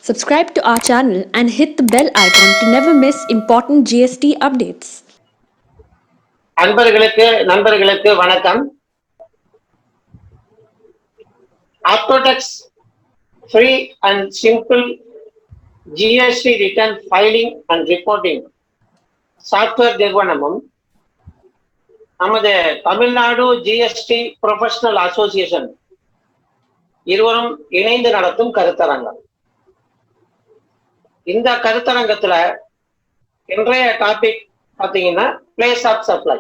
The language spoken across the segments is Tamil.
Subscribe to our channel and hit the bell icon to never miss important GST updates. நண்பர்களுக்கு வணக்கம். Aptodex free and simple GST return filing and reporting software நிறுவனமும் நமது தமிழ்நாடு ஜிஎஸ்டி ப்ரொஃபஷனல் அசோசியேஷன் இருவரும் இணைந்து நடத்தும் கருத்தரங்கம். இந்த கருத்தரங்கத்துல இன்றைய டாபிக் பார்த்தீங்கன்னா பிளேஸ் ஆஃப் சப்ளை.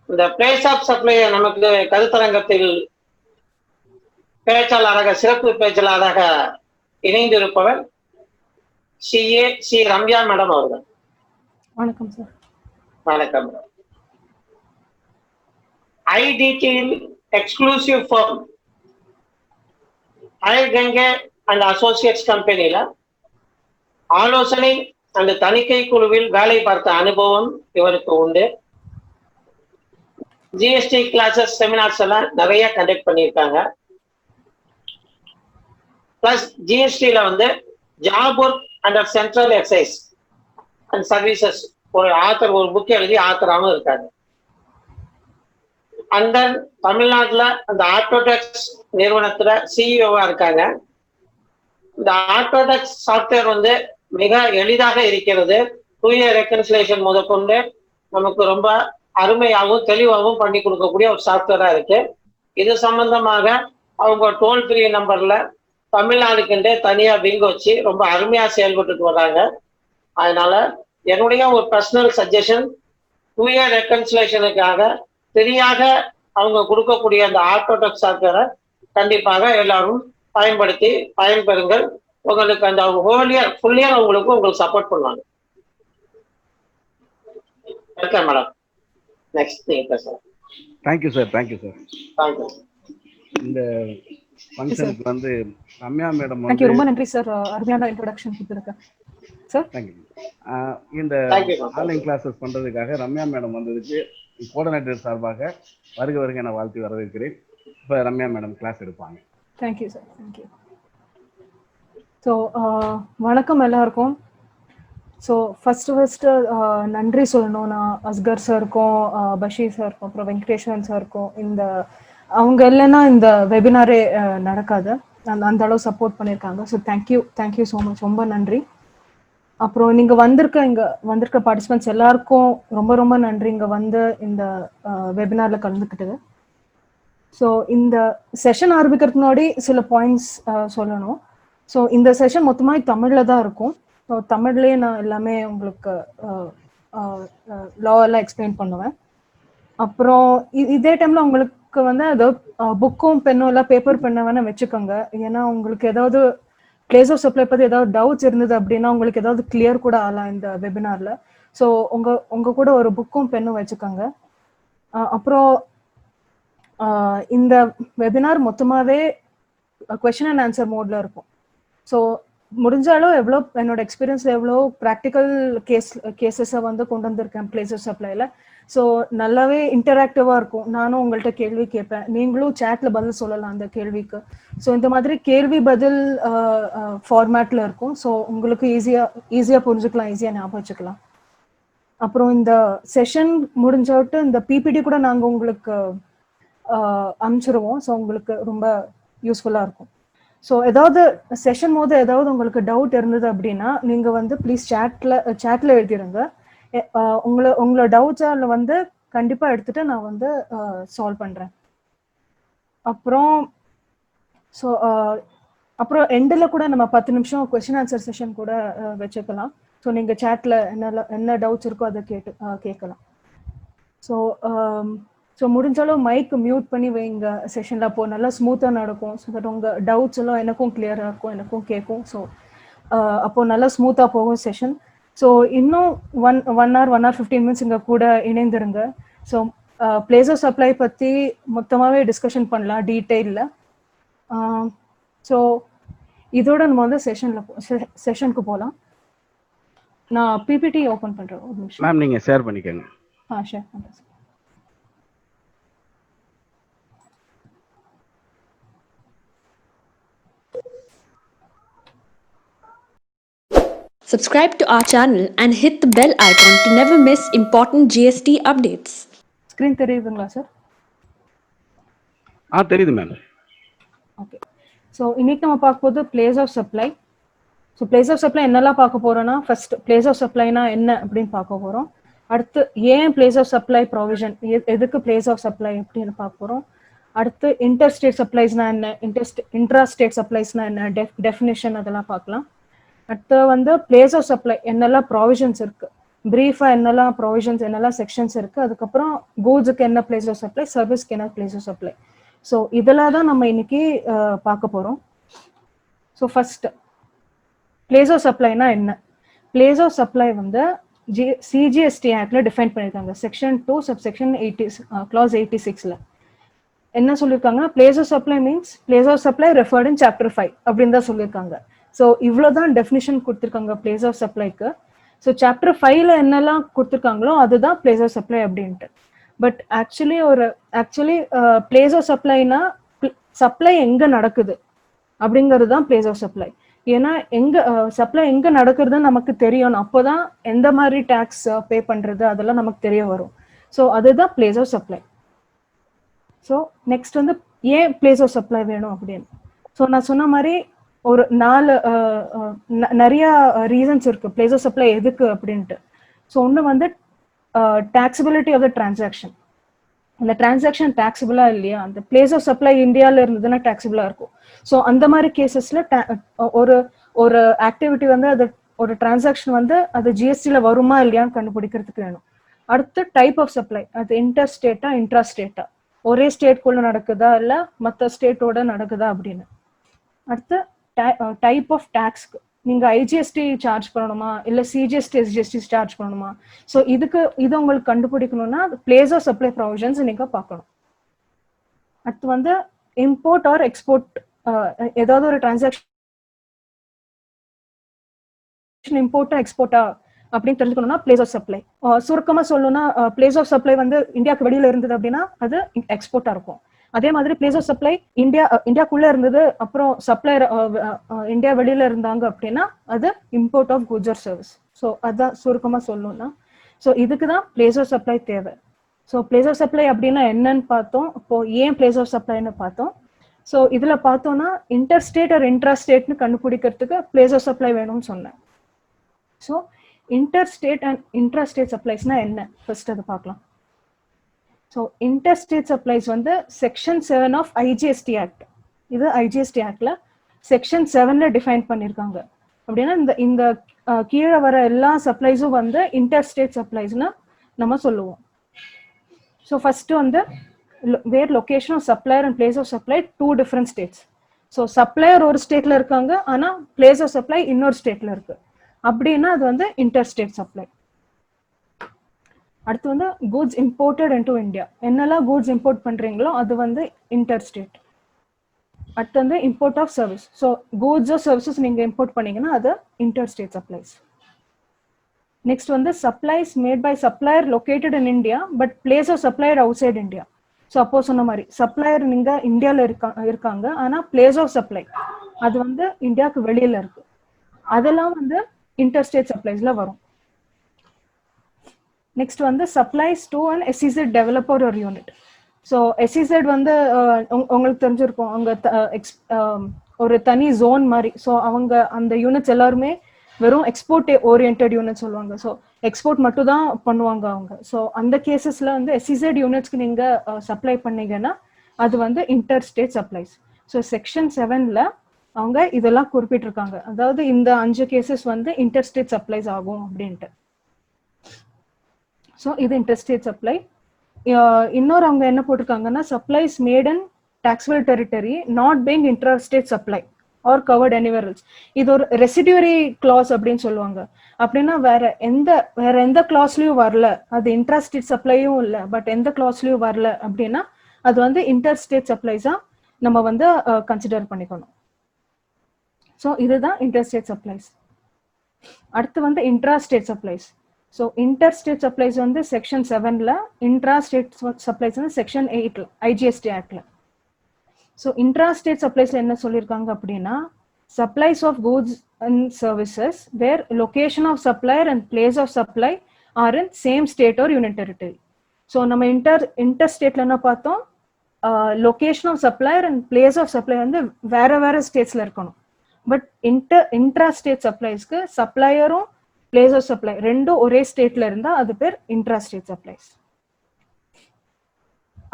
இந்த பிளேஸ் ஆஃப் சப்ளை நமக்கு கருத்தரங்கத்தில் பேச்சாளராக சிறப்பு பேச்சாளராக இணைந்திருப்பவர் சிஏ சி ரம்யா மேடம் அவர்கள். வணக்கம் சார். வணக்கம். ஐடிடியில் எக்ஸ்க்ளூசிவ் ஃபார்ம் அயர்கங்கே அண்ட் அசோசியேட்ஸ் கம்பெனியில ஆலோசனை அந்த தணிக்கை குழுவில் வேலை பார்த்த அனுபவம் இவருக்கு உண்டு. ஜிஎஸ்டி கிளாஸஸ் செமினார்ஸ் எல்லாம் நிறைய கண்டக்ட் பண்ணியிருக்காங்க. பிளஸ் ஜிஎஸ்டியில job work under central excise and services ஒரு ஆத்தர், ஒரு புக் எழுதி ஆத்தராகவும் இருக்காங்க. அண்ட் தென் தமிழ்நாட்டில் அந்த ஆட்டோடெக்ஸ் நிறுவனத்துல சிஇஓவா இருக்காங்க. இந்த ஆட்டோடெக்ஸ் சாஃப்ட்வேர் மிக எளிதாக இருக்கிறது. தூய ரெக்கன்சிலேஷன் முதற்கொண்டு நமக்கு ரொம்ப அருமையாகவும் தெளிவாகவும் பண்ணி கொடுக்கக்கூடிய ஒரு சாஃப்ட்வேரா இருக்கு. இது சம்பந்தமாக அவங்க டோல் ஃப்ரீ நம்பர்ல தமிழ்நாடுக்குன்றே தனியா விங் வச்சு ரொம்ப அருமையா செயல்பட்டு வர்றாங்க. அதனால என்னுடைய ஒரு பர்சனல் சஜஷன், தூய ரெக்கன்சிலேஷனுக்காக ஃப்ரீயாக அவங்க கொடுக்கக்கூடிய அந்த ஆட்டோடெக்ஸ் சாஃப்ட்வேரை கண்டிப்பாக எல்லாரும் பயன்படுத்தி பயன்பெறுங்கள். உங்களுக்கு அந்த ஹோலியர் ஃபுல்லியர் உங்களுக்கு சப்போர்ட் பண்ணுவாங்க. ஓகே மேடம், நெக்ஸ்ட் நீங்க பேசலாம். Thank you sir. Thank you sir. Thank you. இந்த ஃபங்க்ஷனுக்கு ரம்யா மேடம் ரொம்ப நன்றி சார், அருமையான இன்ட்ரோடக்ஷன் கொடுத்துருக்கேன் சார். தேங்க்யூ. இந்த ஆன்லைன் கிளாஸஸ் பண்றதுக்காக ரம்யா மேடம் வந்ததுக்கு கோஆர்டினேட்டர் சார்பாக வருக என வாழ்த்து வரவேற்கிறேன். இப்போ ரம்யா மேடம் கிளாஸ் எடுப்பாங்க. Thank you sir. தேங்க்யூ. ஸோ வணக்கம் எல்லாருக்கும். ஸோ ஃபஸ்ட்டு நன்றி சொல்லணும். நான் அஸ்கர் சாருக்கும் பஷீர் சாருக்கும் அப்புறம் வெங்கடேஸ்வரன் சாருக்கும், இந்த அவங்க இல்லைன்னா இந்த வெபினாரே நடக்காது. அந்த அளவு சப்போர்ட் பண்ணியிருக்காங்க. ஸோ தேங்க்யூ ஸோ மச், ரொம்ப நன்றி. அப்புறம் நீங்கள் வந்திருக்க பார்ட்டிசிபென்ட்ஸ் எல்லாருக்கும் ரொம்ப ரொம்ப நன்றி இங்கே இந்த வெபினாரில் கலந்துக்கிட்டது. ஸோ இந்த செஷன் ஆரம்பிக்கிறதுக்கு முன்னாடி சில பாயிண்ட்ஸ் சொல்லணும். ஸோ இந்த செஷன் மொத்தமாக தமிழில் தான் இருக்கும். ஸோ தமிழ்லேயே நான் எல்லாமே உங்களுக்கு லா எல்லாம் எக்ஸ்பிளைன் பண்ணுவேன். அப்புறம் இதே டைமில் உங்களுக்கு ஏதோ புக்கும் பெண்ணும் எல்லாம் பேப்பர் பெண்ணை வேணால் வச்சுக்கோங்க. ஏன்னா உங்களுக்கு ஏதாவது பிளேஸ் ஆஃப் சப்ளை பற்றி ஏதாவது டவுட்ஸ் இருந்தது அப்படின்னா உங்களுக்கு ஏதாவது கிளியர் கூட ஆகலாம் இந்த வெபினாரில். ஸோ உங்கள் கூட ஒரு புக்கும் பெண்ணும் வச்சுக்கோங்க. அப்புறம் இந்த வெபினார் மொத்தமாகவே கொஸ்டின் அண்ட் ஆன்சர் மோடில் இருக்கும். ஸோ முடிஞ்சாலும் எவ்வளோ என்னோட எக்ஸ்பீரியன்ஸில் எவ்வளோ ப்ராக்டிக்கல் கேசஸை கொண்டு வந்திருக்கேன் பிளேஸ் ஆஃப் சப்ளைல. ஸோ நல்லாவே இன்டராக்டிவாக இருக்கும். நானும் உங்கள்கிட்ட கேள்வி கேட்பேன், நீங்களும் சேட்டில் பதில் சொல்லலாம் அந்த கேள்விக்கு. ஸோ இந்த மாதிரி கேள்வி பதில் ஃபார்மேட்டில் இருக்கும். ஸோ உங்களுக்கு ஈஸியாக புரிஞ்சுக்கலாம், ஈஸியாக ஞாபகம் வச்சுக்கலாம். அப்புறம் இந்த செஷன் முடிஞ்சிட்டு இந்த பிபிடி கூட நாங்கள் உங்களுக்கு அனுப்பிச்சிருவோம். ஸோ உங்களுக்கு ரொம்ப யூஸ்ஃபுல்லாக இருக்கும். ஸோ ஏதாவது செஷன் போது ஏதாவது உங்களுக்கு டவுட் இருந்தது அப்படின்னா நீங்கள் ப்ளீஸ் சேட்டில் எழுதிடுங்க. உங்களோட டவுட்ஸை அதில் கண்டிப்பாக எடுத்துகிட்டு நான் சால்வ் பண்ணுறேன். அப்புறம் அப்புறம் எண்டில் கூட நம்ம 10 நிமிஷம் கொஸ்டின் ஆன்சர் செஷன் கூட வச்சுக்கலாம். ஸோ நீங்கள் சேட்டில் என்ன டவுட்ஸ் இருக்கோ அதை கேட்கலாம். ஸோ முடிஞ்சாலும் மைக் மியூட் பண்ணி வைங்க செஷனில். அப்போது நல்லா ஸ்மூத்தாக நடக்கும். ஸோ தட் உங்கள் டவுட்ஸ் எல்லாம் எனக்கும் கிளியராக இருக்கும், எனக்கும் கேட்கும். ஸோ அப்போது நல்லா ஸ்மூத்தாக போகும் செஷன். ஸோ இன்னும் 1 hour 15 minutes இங்கே கூட இணைந்துருங்க. ஸோ பிளேஸ் ஆஃப் சப்ளை பற்றி மொத்தமாகவே டிஸ்கஷன் பண்ணலாம் டீட்டெயிலில். ஸோ இதோட நம்ம செஷனுக்கு போகலாம். நான் பிபிடி ஓப்பன் பண்ணுறேன். ஒரு நிமிஷம் மேம், நீங்கள் ஷேர் பண்ணிக்கோங்க. ஷேர் பண்ணுறேன். Subscribe to our channel and hit the bell icon to never miss important GST updates. Screen தெரியுதுங்களா சார்? தெரியுது மேம். ஓகே. ஸோ இன்னைக்கு நம்ம பார்க்க போது place of supply. So place of supply என்னெல்லாம் பார்க்க போறோம்னா, ஃபர்ஸ்ட் பிளேஸ் ஆஃப் சப்ளைனா என்ன அப்படின்னு பார்க்க போறோம். அடுத்து ஏன் பிளேஸ் ஆஃப் சப்ளை ப்ரொவிஷன், எதுக்கு பிளேஸ் ஆஃப் சப்ளை அப்படின்னு பார்க்க போறோம். அடுத்து இன்டர் ஸ்டேட் சப்ளைஸ்னா என்ன, இன்ட்ரா ஸ்டேட் சப்ளைஸ்னா என்ன, டெஃபினிஷன் அதெல்லாம் பார்க்கலாம். அடுத்து வந்து பிளேஸ் ஆஃப் சப்ளை என்னெல்லாம் ப்ரொவிஷன்ஸ் இருக்கு, பிரீஃபா என்னெல்லாம் ப்ரொவிஷன்ஸ் என்னெல்லாம் செக்ஷன்ஸ் இருக்கு, அதுக்கப்புறம் கூட்ஸுக்கு என்ன பிளேஸ் ஆஃப் சப்ளை, சர்வீஸ்க்கு என்ன பிளேஸ் ஆஃப் சப்ளை. ஸோ இதெல்லாம் தான் நம்ம இன்னைக்கு பார்க்க போறோம். ஸோ ஃபர்ஸ்ட் பிளேஸ் ஆஃப் சப்ளைனா என்ன? பிளேஸ் ஆஃப் சப்ளை வந்து சிஜிஎஸ்டி ஆக்ட்ல டிஃபைன் பண்ணியிருக்காங்க. செக்ஷன் 2 சப்செக்ஷன் 80 clause 86ல என்ன சொல்லியிருக்காங்கன்னா, place of supply means place of supply referred in chapter 5 அப்படின்னு தான் சொல்லியிருக்காங்க. ஸோ இவ்வளோதான் டெஃபினிஷன் கொடுத்துருக்காங்க பிளேஸ் ஆஃப் சப்ளைக்கு. ஸோ சாப்டர் 5ல என்னெல்லாம் கொடுத்துருக்காங்களோ அதுதான் பிளேஸ் ஆஃப் சப்ளை அப்படின்ட்டு. பட் ஆக்சுவலி பிளேஸ் ஆஃப் சப்ளைனா சப்ளை எங்க நடக்குது அப்படிங்கிறது தான் பிளேஸ் ஆஃப் சப்ளை. ஏன்னா சப்ளை எங்க நடக்குதுன்னு நமக்கு தெரியணும், அப்போதான் எந்த மாதிரி டேக்ஸ் பே பண்றது அதெல்லாம் நமக்கு தெரிய வரும். ஸோ அதுதான் place of supply. So next வந்து ஏன் பிளேஸ் ஆஃப் சப்ளை வேணும் அப்படின்னு. ஸோ நான் சொன்ன மாதிரி ஒரு நிறைய ரீசன்ஸ் இருக்கு பிளேஸ் ஆஃப் சப்ளை எதுக்கு அப்படின்ட்டு. ஸோ ஒன்று வந்து டாக்ஸபிலிட்டி ஆஃப் த டிரான்சாக்ஷன். அந்த டிரான்சாக்ஷன் டாக்ஸபிளா இல்லையா, அந்த பிளேஸ் ஆஃப் சப்ளை இந்தியாவில் இருந்ததுன்னா டாக்ஸபிளா இருக்கும். ஸோ அந்த மாதிரி கேசஸ்ல ஒரு ஆக்டிவிட்டி வந்து அது ஒரு டிரான்சாக்ஷன் வந்து அது ஜிஎஸ்டியில் வருமா இல்லையான்னு கண்டுபிடிக்கிறதுக்கு வேணும். அடுத்து டைப் ஆஃப் சப்ளை, அது இன்டர் ஸ்டேட்டா இன்ட்ரா ஸ்டேட்டா, ஒரே ஸ்டேட்குள்ள நடக்குதா இல்லை மற்ற ஸ்டேட்டோட நடக்குதா அப்படின்னு. அடுத்து டைப் ஆஃப் டாக்ஸ்க்கு நீங்க ஐஜிஎஸ்டி சார்ஜ் பண்ணணுமா இல்லை சிஜிஎஸ்டி எஸ்ஜிஎஸ்டி சார்ஜ் பண்ணணுமா. ஸோ இது உங்களுக்கு கண்டுபிடிக்கணும்னா பிளேஸ் ஆஃப் சப்ளை ப்ரொவிஷன்ஸ் நீங்க பார்க்கணும். அடுத்து வந்து இம்போர்ட் ஆர் எக்ஸ்போர்ட், ஏதாவது ஒரு டிரான்சாக்ஷன் இம்போர்ட்டா எக்ஸ்போர்ட்டா அப்படின்னு தெரிஞ்சுக்கணும்னா பிளேஸ் ஆஃப் சப்ளை. சுருக்கமா சொல்லணும்னா பிளேஸ் ஆஃப் சப்ளை வந்து இந்தியாவுக்கு வெளியில இருந்தது அப்படின்னா அது எக்ஸ்போர்ட்டா இருக்கும். அதே மாதிரி பிளேஸ் ஆஃப் சப்ளை இந்தியாக்குள்ள இருந்தது, அப்புறம் சப்ளையர் இந்தியா வெளியில இருந்தாங்க அப்படின்னா அது import of goods or service. So அதான் சுருக்கமா சொல்லணும்னா. ஸோ இதுக்கு தான் பிளேஸ் ஆஃப் சப்ளை தேவை. ஸோ பிளேஸ் ஆஃப் சப்ளை அப்படின்னா என்னன்னு பார்த்தோம். இப்போ ஏன் பிளேஸ் ஆஃப் சப்ளைன்னு பார்த்தோம். ஸோ இதுல பார்த்தோம்னா இன்டர் ஸ்டேட் ஆர் இன்ட்ரா ஸ்டேட்னு கண்டுபிடிக்கிறதுக்கு பிளேஸ் ஆஃப் சப்ளை வேணும்னு சொன்னேன். So inter state and intra state சப்ளைஸ்னா என்ன ஃபர்ஸ்ட் அதை பார்க்கலாம். ஸோ இன்டர் ஸ்டேட் சப்ளைஸ் வந்து செக்ஷன் 7 ஆஃப் ஐஜிஎஸ்டி ஆக்ட், இது ஐஜிஎஸ்டி ஆக்ட்ல செக்ஷன் 7ல டிஃபைன் பண்ணியிருக்காங்க. அப்படின்னா இந்த கீழே வர எல்லா சப்ளைஸும் வந்து இன்டர் ஸ்டேட் சப்ளைஸ்னு நம்ம சொல்லுவோம். ஸோ ஃபர்ஸ்ட் வந்து where location of supplier and place of supply 2 different states. So supplier ஒரு ஸ்டேட்ல இருக்காங்க, ஆனால் பிளேஸ் ஆஃப் சப்ளை இன்னொரு ஸ்டேட்ல இருக்கு அப்படின்னா அது வந்து இன்டர் ஸ்டேட் சப்ளை. அடுத்து வந்து கூட்ஸ் இம்போர்ட்டட் இன்டு இந்தியா, என்னெல்லாம் கூட்ஸ் இம்போர்ட் பண்றீங்களோ அது வந்து இன்டர் ஸ்டேட். அடுத்து வந்து import of service, so goods or services நீங்க இம்போர்ட் பண்ணீங்கன்னா அது இன்டர் ஸ்டேட் சப்ளைஸ். நெக்ஸ்ட் வந்து supplies made by supplier located in India but place of supplier outside India. So அப்போ சொன்ன மாதிரி சப்ளையர் நீங்க இந்தியாவில் இருக்காங்க ஆனால் பிளேஸ் ஆஃப் சப்ளை அது வந்து இந்தியாவுக்கு வெளியில இருக்கு, அதெல்லாம் வந்து இன்டர் ஸ்டேட் சப்ளைஸ்ல வரும். நெக்ஸ்ட் வந்து supplies to and SEZ developer ஒரு யூனிட். ஸோ எஸ்இசட் வந்து உங்களுக்கு தெரிஞ்சிருக்கும், அங்கே ஒரு தனி ஜோன் மாதிரி. ஸோ அவங்க அந்த யூனிட்ஸ் எல்லாருமே வெறும் எக்ஸ்போர்ட் ஓரியன்ட் யூனிட் சொல்லுவாங்க. ஸோ எக்ஸ்போர்ட் மட்டும் தான் பண்ணுவாங்க அவங்க. ஸோ அந்த கேசஸ்ல வந்து எஸ்இசட் யூனிட்ஸ்க்கு நீங்க சப்ளை பண்ணீங்கன்னா அது வந்து inter state supplies. So section 7ல அவங்க இதெல்லாம் குறிப்பிட்டிருக்காங்க, அதாவது இந்த 5 கேசஸ் வந்து இன்டர் ஸ்டேட் சப்ளைஸ் ஆகும் அப்படின்ட்டு. ஸோ இது இன்டர்ஸ்டேட் சப்ளை. இன்னொரு அவங்க என்ன போட்டிருக்காங்கன்னா supplies made in taxable territory not being interstate supply or covered anywhere else. இது ஒரு ரெசிடியூரி கிளாஸ் அப்படின்னு சொல்லுவாங்க. அப்படின்னா வேற எந்த கிளாஸ்லயும் வரல, அது இன்டர்ஸ்டேட் சப்ளையும் இல்லை பட் எந்த கிளாஸ்லயும் வரல அப்படின்னா அது வந்து இன்டர்ஸ்டேட் சப்ளைஸா நம்ம வந்து கன்சிடர் பண்ணிக்கணும். ஸோ இதுதான் இன்டர்ஸ்டேட் சப்ளைஸ். அடுத்து வந்து intra state supplies. So inter state supplies வந்து செக்ஷன் 7ல, இன்ட்ரா ஸ்டேட் சப்ளைஸ் வந்து செக்ஷன் 8ல ஐஜிஎஸ்டி ஆக்ட்ல. ஸோ இன்ட்ரா ஸ்டேட் சப்ளைஸ்ல என்ன சொல்லியிருக்காங்க அப்படின்னா supplies of goods and services where location of supplier and place of supply are in same state or union territory. So நம்ம interstate என்ன பார்த்தோம், location of supplier and place of supply வந்து வேற ஸ்டேட்ஸ்ல இருக்கணும். பட் intrastate suppliesக்கு சப்ளையரும் பிளேஸ் ஆஃப் சப்ளை ரெண்டும் ஒரே ஸ்டேட்ல இருந்தா அது பேர் intrastate supplies.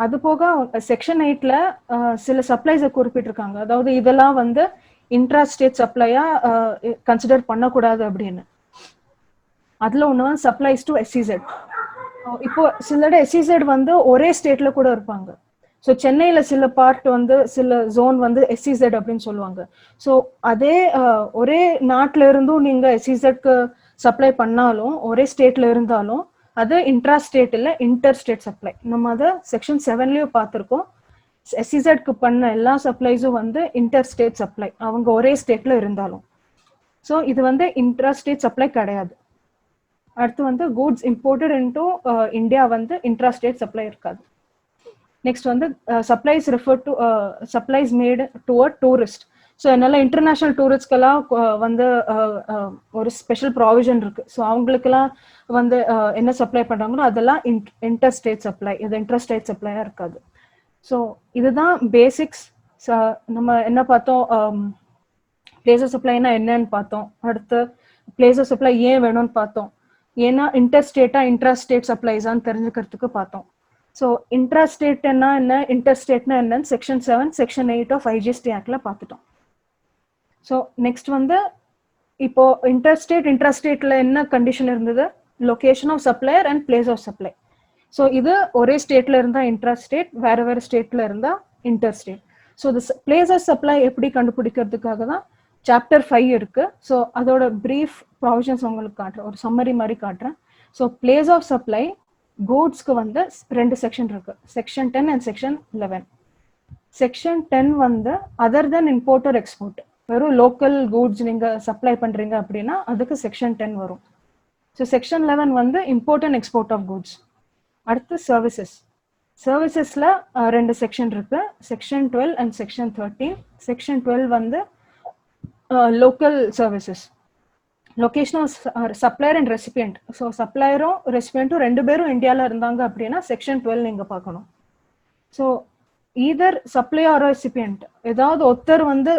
அது போக செக்ஷன் 8ல சில சப்ளைஸை குறிப்பிட்டிருக்காங்க. அதாவது இதெல்லாம் வந்து இன்ட்ராஸ்டேட் சப்ளையா கன்சிடர் பண்ணக்கூடாது அப்படின்னு. அதுல ஒன்று சப்ளைஸ் டு எஸ்இசெட். இப்போ சில எஸ்இசெட் வந்து ஒரே ஸ்டேட்ல கூட இருப்பாங்க. ஸோ சென்னையில சில பார்ட் வந்து சில ஜோன் வந்து எஸ்இசெட் அப்படின்னு சொல்லுவாங்க. ஸோ அதே ஒரே நாட்டில இருந்தும் நீங்க எஸ்இசெட்க்கு சப்ளை பண்ணாலும் ஒரே ஸ்டேட்ல இருந்தாலும் அது இன்ட்ராஸ்டேட் இல்லை இன்டர் ஸ்டேட் சப்ளை. நம்ம அதை செக்ஷன் 7லயும் பார்த்துருக்கோம். எஸ்இசெட்க்கு பண்ண எல்லா சப்ளைஸும் வந்து இன்டர் ஸ்டேட் சப்ளை, அவங்க ஒரே ஸ்டேட்ல இருந்தாலும். ஸோ இது வந்து இன்ட்ராஸ்டேட் சப்ளை கிடையாது. அடுத்து வந்து கூட்ஸ் இம்போர்ட்டட் இன்டு இந்தியா வந்து இன்ட்ராஸ்டேட் சப்ளை இருக்காது. நெக்ஸ்ட் வந்து supplies refer to supplies made to a tourist. So அதனால இன்டர்நேஷனல் டூரிஸ்ட்கெல்லாம் வந்து ஒரு ஸ்பெஷல் ப்ராவிஷன் இருக்கு. ஸோ அவங்களுக்கெல்லாம் வந்து என்ன சப்ளை பண்றாங்களோ அதெல்லாம் இன்டர் ஸ்டேட் சப்ளை, இது இன்டர்ஸ்டேட் சப்ளையா இருக்காது. ஸோ இதுதான் பேசிக்ஸ். நம்ம என்ன பார்த்தோம், பிளேஸ் ஆஃப் சப்ளைனா என்னன்னு பார்த்தோம். அடுத்து பிளேஸ் ஆஃப் சப்ளை ஏன் வேணும்னு பார்த்தோம். ஏன்னா இன்டர்ஸ்டேட்டா இன்ட்ராஸ்டேட் சப்ளைஸான்னு தெரிஞ்சுக்கிறதுக்கு பார்த்தோம். ஸோ இன்ட்ராஸ்டேட்னா என்ன, இன்டர்ஸ்டேட்னா என்னன்னு செக்ஷன் 7 செக்ஷன் 8 ஆஃப் ஐஜிஎஸ்டி ஆக்ட்ல பார்த்துட்டோம். ஸோ நெக்ஸ்ட் வந்து இப்போ இன்ட்ராஸ்டேட்ல என்ன கண்டிஷன் இருந்தது, location of supplier and place of supply. So இது ஒரே ஸ்டேட்ல இருந்தா இன்ட்ராஸ்டேட், வேற ஸ்டேட்ல இருந்தா இன்டர்ஸ்டேட். ஸோ இந்த பிளேஸ் ஆஃப் சப்ளை எப்படி கண்டுபிடிக்கிறதுக்காக தான் சாப்டர் 5 இருக்கு. ஸோ அதோட பிரீஃப் ப்ரொவிஷன்ஸ் உங்களுக்கு காட்டுறேன், ஒரு சம்மரி மாதிரி காட்டுறேன். ஸோ பிளேஸ் ஆஃப் சப்ளை கூட்ஸ்க்கு வந்து 2 செக்ஷன் இருக்கு, செக்ஷன் 10 அண்ட் செக்ஷன் 11. செக்ஷன் 10 வந்து other then import are export, வெறும் லோக்கல் கூட்ஸ் நீங்க சப்ளை பண்றீங்க அப்படின்னா அதுக்கு செக்ஷன் 10 வரும். ஸோ செக்ஷன் 11 வந்து import and export of goods. அடுத்து சர்வீசஸ். சர்வீசஸ்ல 2 செக்ஷன் இருக்கு, செக்ஷன் 12 அண்ட் செக்ஷன் 13. செக்ஷன் 12 வந்து local services, location of supplier and recipient. So சப்ளையரும் ரெசிபியன்ட்டும் 2 பேரும் இந்தியாவில் இருந்தாங்க அப்படின்னா செக்ஷன் 12 நீங்க பார்க்கணும். So either supplier or recipient ஏதாவது ஒருத்தர் வந்து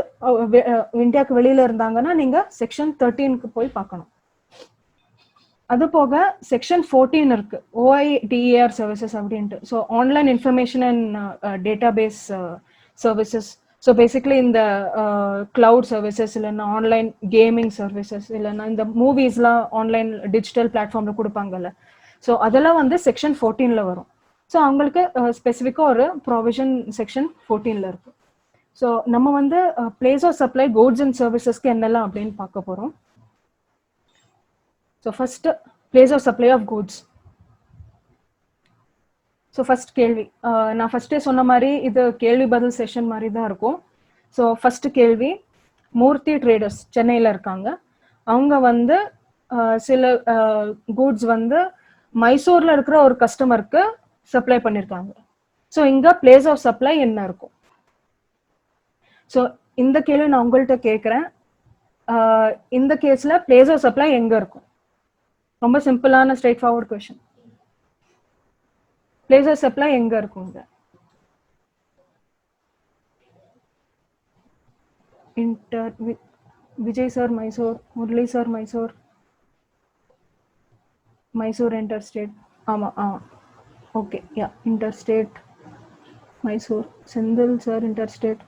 இந்தியாவுக்கு வெளியில இருந்தாங்கன்னா நீங்க செக்ஷன் 13க்கு போய் பார்க்கணும். அது போக செக்ஷன் 14 இருக்கு, OIDER சர்வீசஸ் அப்படின்ட்டு. So online information and data base services. So basically இந்த கிளவுட் சர்வீசஸ் இல்லைன்னா ஆன்லைன் கேமிங் சர்வீசஸ் இல்லைன்னா இந்த மூவிஸ்லாம் ஆன்லைன் டிஜிட்டல் பிளாட்ஃபார்ம்ல கொடுப்பாங்கல்ல, ஸோ அதெல்லாம் வந்து செக்ஷன் 14ல வரும். ஸோ அவங்களுக்கு ஸ்பெசிஃபிக்காக ஒரு ப்ரொவிஷன் செக்ஷன் 14ல இருக்கு. ஸோ நம்ம வந்து place of supply goods and சர்வீசஸ்க்கு என்னெல்லாம் அப்படின்னு பார்க்க போறோம். So first place of supply of goods. So first கேள்வி, நான் ஃபர்ஸ்டே சொன்ன மாதிரி இது கேள்வி பதில் செஷன் மாதிரி தான் இருக்கும். ஸோ ஃபர்ஸ்ட் கேள்வி, மூர்த்தி ட்ரேடர்ஸ் சென்னையில் இருக்காங்க. அவங்க வந்து சில கூட்ஸ் வந்து மைசூர்ல இருக்கிற ஒரு கஸ்டமருக்கு சப்ளை பண்ணியிருக்காங்க. ஸோ இங்க பிளேஸ் ஆஃப் சப்ளை என்ன இருக்கும்? ஸோ இந்த கேள்வி நான் உங்கள்கிட்ட கேட்குறேன். இந்த கேஸ்ல பிளேஸ் ஆஃப் சப்ளை எங்க இருக்கும்? ரொம்ப சிம்பிளான straightforward question. Place of supply எங்க இருக்குங்க? Vijay sir Mysore, Murali sir Mysore, Mysore interstate. ஆமா okay, yeah interstate Mysore. Senthil sir interstate,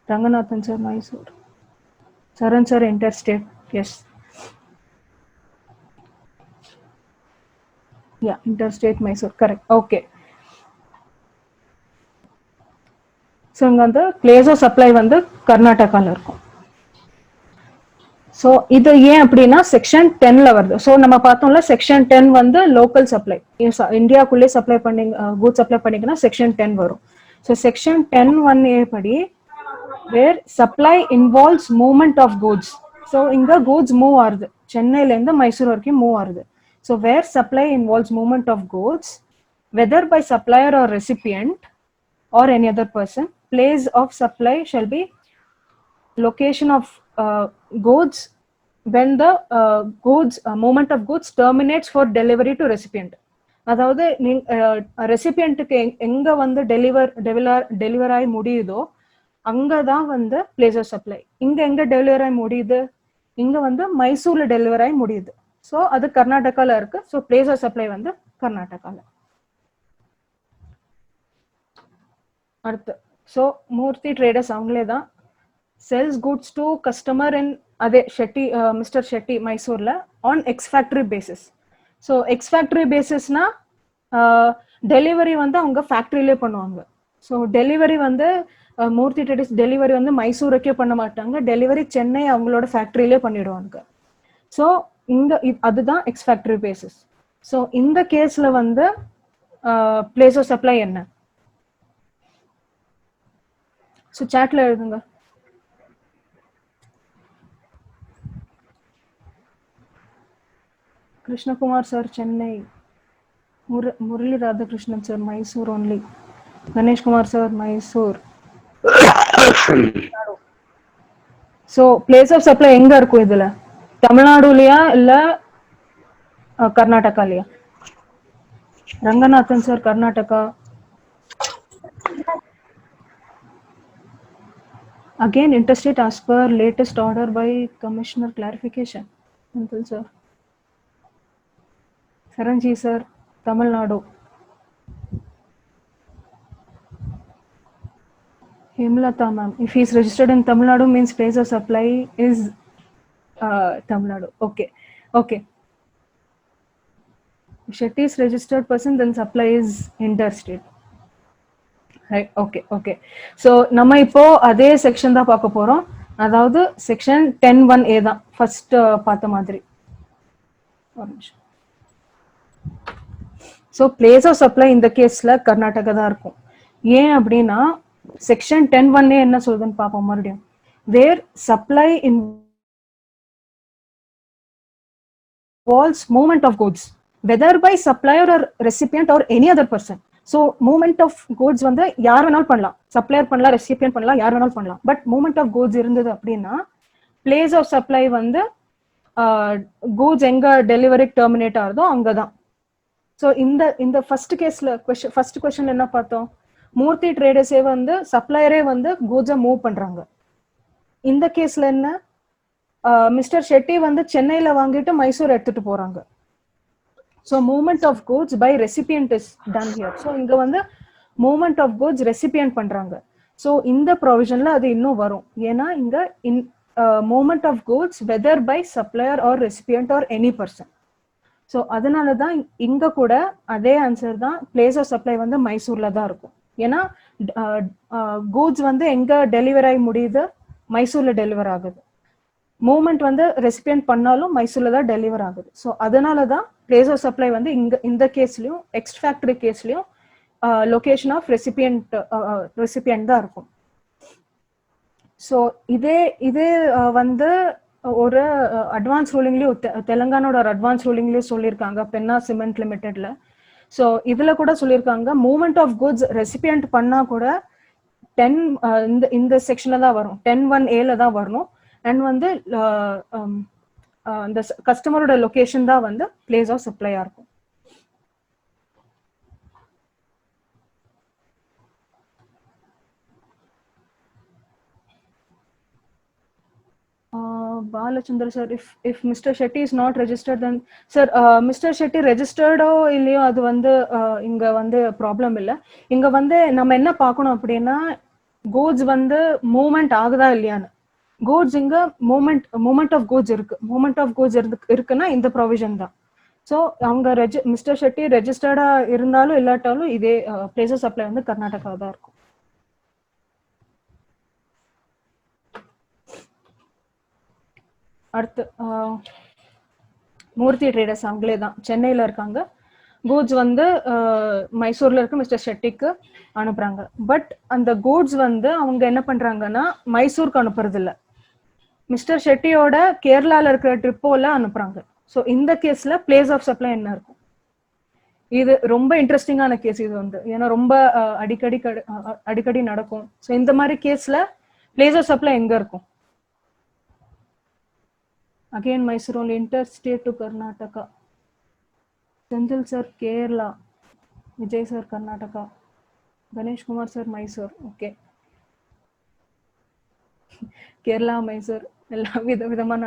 Ranganathan sir Mysore, Saran sir interstate. Yes, yeah interstate Mysore, correct. Okay, so இங்கே வந்து பிளேஸ் ஆஃப் சப்ளை வந்து கர்நாடகாவில் இருக்கும். ஸோ இது ஏன் அப்படின்னா செக்ஷன் 10ல வருது. ஸோ நம்ம பார்த்தோம்ல செக்ஷன் 10 வந்து லோக்கல் சப்ளை, இந்தியாவுக்குள்ளே சப்ளை பண்ணி கூட்ஸ் சப்ளை பண்ணிங்கன்னா செக்ஷன் 10 வரும். ஸோ செக்ஷன் 10(1)A படி where supply involves movement of goods. So இங்க கூட்ஸ் மூவ் ஆகுது, சென்னையிலேருந்து மைசூர் வரைக்கும் மூவ் ஆகுது. So where supply involves movement of goods whether by supplier or recipient or any other person, place of supply shall be location of goods when the goods movement of goods terminates for delivery to recipient. அதாவது ரெசிபியன்ட்டுக்கு எங்க வந்து டெலிவர் ஆகி முடியுதோ அங்கதான் வந்து பிளேஸ் ஆஃப் சப்ளை. இங்க எங்க டெலிவர் ஆகி முடியுது? இங்க வந்து மைசூர்ல டெலிவர் ஆகி முடியுது. ஸோ அது கர்நாடகால இருக்கு. ஸோ பிளேஸ் ஆஃப் சப்ளை வந்து கர்நாடகால. அடுத்து ஸோ மூர்த்தி ட்ரேடர்ஸ் அவங்களே தான் sells goods to customer in அதே ஷெட்டி மிஸ்டர் ஷெட்டி மைசூர்ல on ex factory basis. So ex factory பேசிஸ்னா டெலிவரி வந்து அவங்க ஃபேக்டரியிலே பண்ணுவாங்க. ஸோ டெலிவரி வந்து மூர்த்தி ட்ரேடர்ஸ் டெலிவரி வந்து மைசூருக்கே பண்ண மாட்டாங்க, டெலிவரி சென்னை அவங்களோட ஃபேக்டரியிலே பண்ணிடுவாங்க. ஸோ இங்க அதுதான் எக்ஸ் ஃபேக்டரி பேசிஸ். ஸோ இந்த கேஸ்ல வந்து பிளேஸ் ஆஃப் சப்ளை என்ன? ஸோ சாட்ல எழுதுங்க. Krishnakumar sir Chennai, Murali Radhakrishnan sir Mysore only, Ganeshkumar sir Mysore. So place of supply எங்க இருக்கும் இதுல? தமிழ்நாடுலயா இல்ல கர்நாடகாலயா? Ranganathan sir Karnataka. Again interstate as per latest order by commissioner clarification. Until sir. Saranji sir, Tamil Nadu. Hemlata ma'am, if he is registered in Tamil Nadu means place of supply is Tamil Nadu. Okay, okay. If Shetty is registered person, then supply is interstate. Right, okay, okay. So நம்ம இப்போ அதே செக்ஷன் தான் பார்க்க போறோம். அதாவது செக்ஷன் 10(1)A தான் ஃபர்ஸ்ட் பார்த்த மாதிரி. ஸோ பிளேஸ் ஆஃப் சப்ளை இந்த கேஸ்ல கர்நாடகா தான் இருக்கும். ஏன் அப்படின்னா செக்ஷன் 10(1)A என்ன சொல்லுதுன்னு பார்ப்போம் மறுபடியும். வேர் supply involves movement of goods whether by supplier or recipient or any other person. So movement of goods வந்து யார் வேணாலும் பண்ணலாம், சப்ளையர் பண்ணலாம், ரெசிபியன்ட் பண்ணலாம், யார் வேணாலும் பண்ணலாம். பட் மூவ்மெண்ட் ஆஃப் கூட்ஸ் இருந்தது அப்படின்னா பிளேஸ் ஆஃப் சப்ளை வந்து கூட்ஸ் எங்க டெலிவரி டெர்மினேட் ஆகுதோ அங்கதான். ஸோ இந்த ஃபர்ஸ்ட் கேஸ்ல ஃபர்ஸ்ட் கொஸ்டின் என்ன பார்த்தோம்? மூர்த்தி ட்ரேடர்ஸே வந்து சப்ளையரே வந்து கூட்ஸை மூவ் பண்றாங்க. இந்த கேஸ்ல என்ன? மிஸ்டர் ஷெட்டி வந்து சென்னையில வாங்கிட்டு மைசூர் எடுத்துட்டு போறாங்க. So movement of goods by recipient is done here. So இங்க வந்து movement of goods recipient பண்றாங்க. So இந்த provisionல அது இன்னும் வரும். ஏன்னா இங்க movement of goods whether by supplier or recipient or any person. So அதனால தான் இங்க கூட அதே ஆன்சர் தான், பிளேஸ் ஆஃப் சப்ளை வந்து மைசூர்ல தான் இருக்கும். ஏன்னா கூட்ஸ் வந்து எங்க டெலிவர் ஆகி முடியுது? மைசூர்ல டெலிவர் ஆகுது. மூவ்மெண்ட் வந்து ரெசிபியன்ட் பண்ணாலும் மைசூர்ல தான் டெலிவர் ஆகுது. ஸோ அதனால தான் பிளேஸ் ஆஃப் சப்ளை வந்து இந்த கேஸ்லயும் எக்ஸ் ஃபேக்டரி கேஸ்லயும் லொகேஷன் ஆஃப் ரெசிபியன்ட் தான் இருக்கும். ஸோ இதே வந்து ஒரு அட்வான்ஸ் ரூலிங்லயும் தெலுங்கானோட ஒரு அட்வான்ஸ் ரூலிங்லயும் சொல்லியிருக்காங்க, பென்னா சிமெண்ட் லிமிடெட்ல. ஸோ இதுல கூட சொல்லியிருக்காங்க மூவ்மெண்ட் ஆஃப் குட்ஸ் ரெசிபியன்ட் பண்ணா கூட இந்த செக்ஷன்ல தான் வரும், 10(1)A தான் வரணும். அண்ட் வந்து இந்த கஸ்டமரோட லொகேஷன் தான் வந்து பிளேஸ் ஆஃப் சப்ளையா இருக்கும். Balachandra sir, if Mr. Shetty is not registered, then sir, Mr. Shetty registered இல்லையோ அது வந்து இங்க வந்து ப்ராப்ளம் இல்லை. இங்க வந்து நம்ம என்ன பார்க்கணும் அப்படின்னா கூட்ஸ் வந்து மூவ்மெண்ட் ஆகுதா இல்லையான்னு. கூட்ஸ் இங்க மூவ்மெண்ட் ஆஃப் கூட்ஸ் இருக்கு. மூவ்மெண்ட் ஆஃப் கூட்ஸ் இருக்குன்னா இந்த ப்ரொவிஷன் தான். ஸோ அவங்க மிஸ்டர் ஷெட்டி ரெஜிஸ்டர்டா இருந்தாலும் இல்லாட்டாலும் இதே பிளேஸ் ஆஃப் சப்ளை வந்து கர்நாடகா தான் இருக்கும். அடுத்து மூர்த்தி ட்ரேடர்ஸ் அவங்களே தான் சென்னையில இருக்காங்க. கூட்ஸ் வந்து மைசூர்ல இருக்க மிஸ்டர் ஷெட்டிக்கு அனுப்புறாங்க. பட் அந்த கூட்ஸ் வந்து அவங்க என்ன பண்றாங்கன்னா மைசூருக்கு அனுப்புறது இல்லை, மிஸ்டர் ஷெட்டியோட கேரளால இருக்கிற ட்ரிப்போல அனுப்புறாங்க. ஸோ இந்த கேஸ்ல பிளேஸ் ஆஃப் சப்ளை என்ன இருக்கும்? இது ரொம்ப இன்ட்ரெஸ்டிங்கான கேஸ் இது வந்து, ஏன்னா ரொம்ப அடிக்கடி நடக்கும். ஸோ இந்த மாதிரி கேஸ்ல பிளேஸ் ஆஃப் சப்ளை எங்க இருக்கும்? Again, Mysore only, interstate to Karnataka. Senthil sir, Kerala. Vijay sir, Karnataka. Ganesh Kumar sir, Mysore. Okay. Kerala, Mysore. எல்லாம் விதமான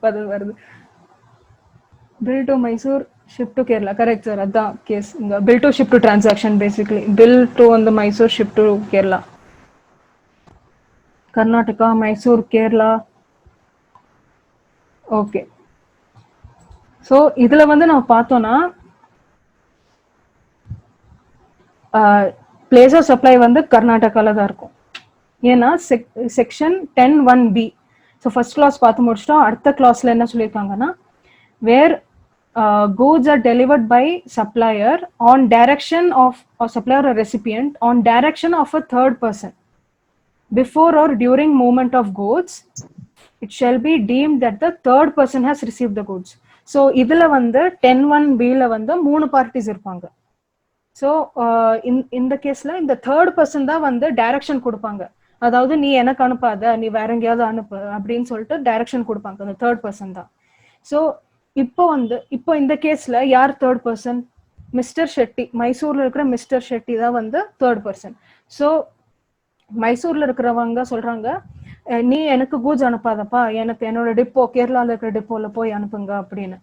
பதில் வருது. Bill to Mysore, ship to Kerala. Correct, sir. That's the case. Bill to ship to transaction, basically. Bill to on the Mysore, ship to Kerala. Karnataka, Mysore, Kerala. Okay. So, இதுல வந்து நம்ம பார்த்தோம்னா பிளேஸ் ஆஃப் சப்ளை வந்து கர்நாடகால தான் இருக்கும். ஏன்னா section 10(1)B. So first class பார்த்து முடிச்சிட்டோம். அடுத்த கிளாஸ்ல என்ன சொல்லியிருக்காங்கன்னா, வேர் goods are delivered by supplier on direction of or supplier or recipient on direction of a third person before or during movement of goods, it shall be deemed that the third person has received the goods. So இதுல வந்து 10(1)B ல வந்து 3 பார்ட்டிஸ் இருப்பாங்க. ஸோ இந்த கேஸ்ல இந்த தேர்ட் பர்சன் தான் வந்து டைரக்ஷன் கொடுப்பாங்க. அதாவது நீ எனக்கு அனுப்பாத, நீ வேற எங்கேயாவது அனுப்பு அப்படின்னு சொல்லிட்டு டைரக்ஷன் கொடுப்பாங்க. அந்த தேர்ட் பர்சன் தான். ஸோ இப்போ இந்த கேஸ்ல யார் தேர்ட் பர்சன்? மிஸ்டர் ஷெட்டி. மைசூர்ல இருக்கிற மிஸ்டர் ஷெட்டி தான் வந்து தேர்ட் பர்சன். ஸோ மைசூர்ல இருக்கிறவங்க சொல்றாங்க, நீ எனக்கு கூட்ஸ் அனுப்பாதப்பா, எனக்கு என்னோட டிப்போ கேரளால இருக்கிற டிப்போல போய் அனுப்புங்க அப்படின்னு.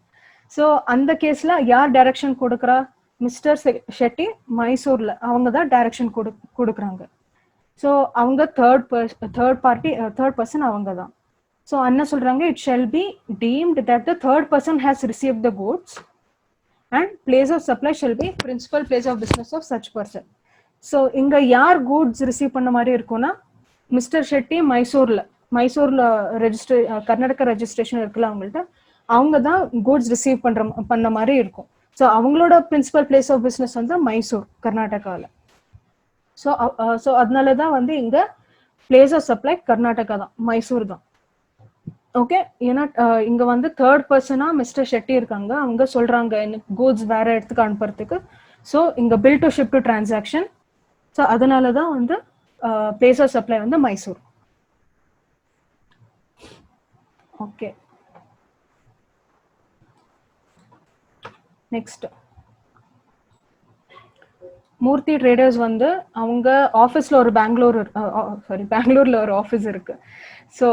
ஸோ அந்த கேஸ்ல யார் டைரக்ஷன் கொடுக்குறா? மிஸ்டர் ஷெட்டி மைசூர்ல அவங்க தான் டைரக்ஷன் கொடுக்குறாங்க. ஸோ அவங்க தேர்ட் பர்சன் அவங்க தான். ஸோ என்ன சொல்றாங்க, it shall be deemed that the third person has receive the goods and place of supply shall be principal place of business of such person. So இங்க யார் கூட்ஸ் ரிசீவ் பண்ண மாதிரி இருக்கும்னா, மிஸ்டர் ஷெட்டி மைசூர்ல ரெஜிஸ்டர் கர்நாடகா ரெஜிஸ்ட்ரேஷன் இருக்குல்ல அவங்கள்ட்ட, அவங்க தான் கூட்ஸ் ரிசீவ் பண்ண மாதிரி இருக்கும். ஸோ அவங்களோட பிரின்சிபல் பிளேஸ் ஆஃப் பிஸ்னஸ் வந்து மைசூர் கர்நாடகாவில். ஸோ அதனால தான் வந்து இங்க பிளேஸ் ஆஃப் சப்ளை கர்நாடகா தான், மைசூர் தான். ஓகே, ஏன்னா இங்க வந்து தேர்ட் பர்சனா மிஸ்டர் ஷெட்டி இருக்காங்க. அவங்க சொல்றாங்க எனக்கு கூட்ஸ் வேற இடத்துக்கு அனுப்புறதுக்கு. ஸோ இங்க bill to ship to transaction. So அதனால தான் வந்து பிளேஸ் ஆஃப் சப்ளை வந்து Mysore. Okay, next Murthy traders வந்து அவங்க ஆஃபீஸ்ல ஒரு பெங்களூர்ல ஒரு ஆஃபீஸ் இருக்கு. ஸோ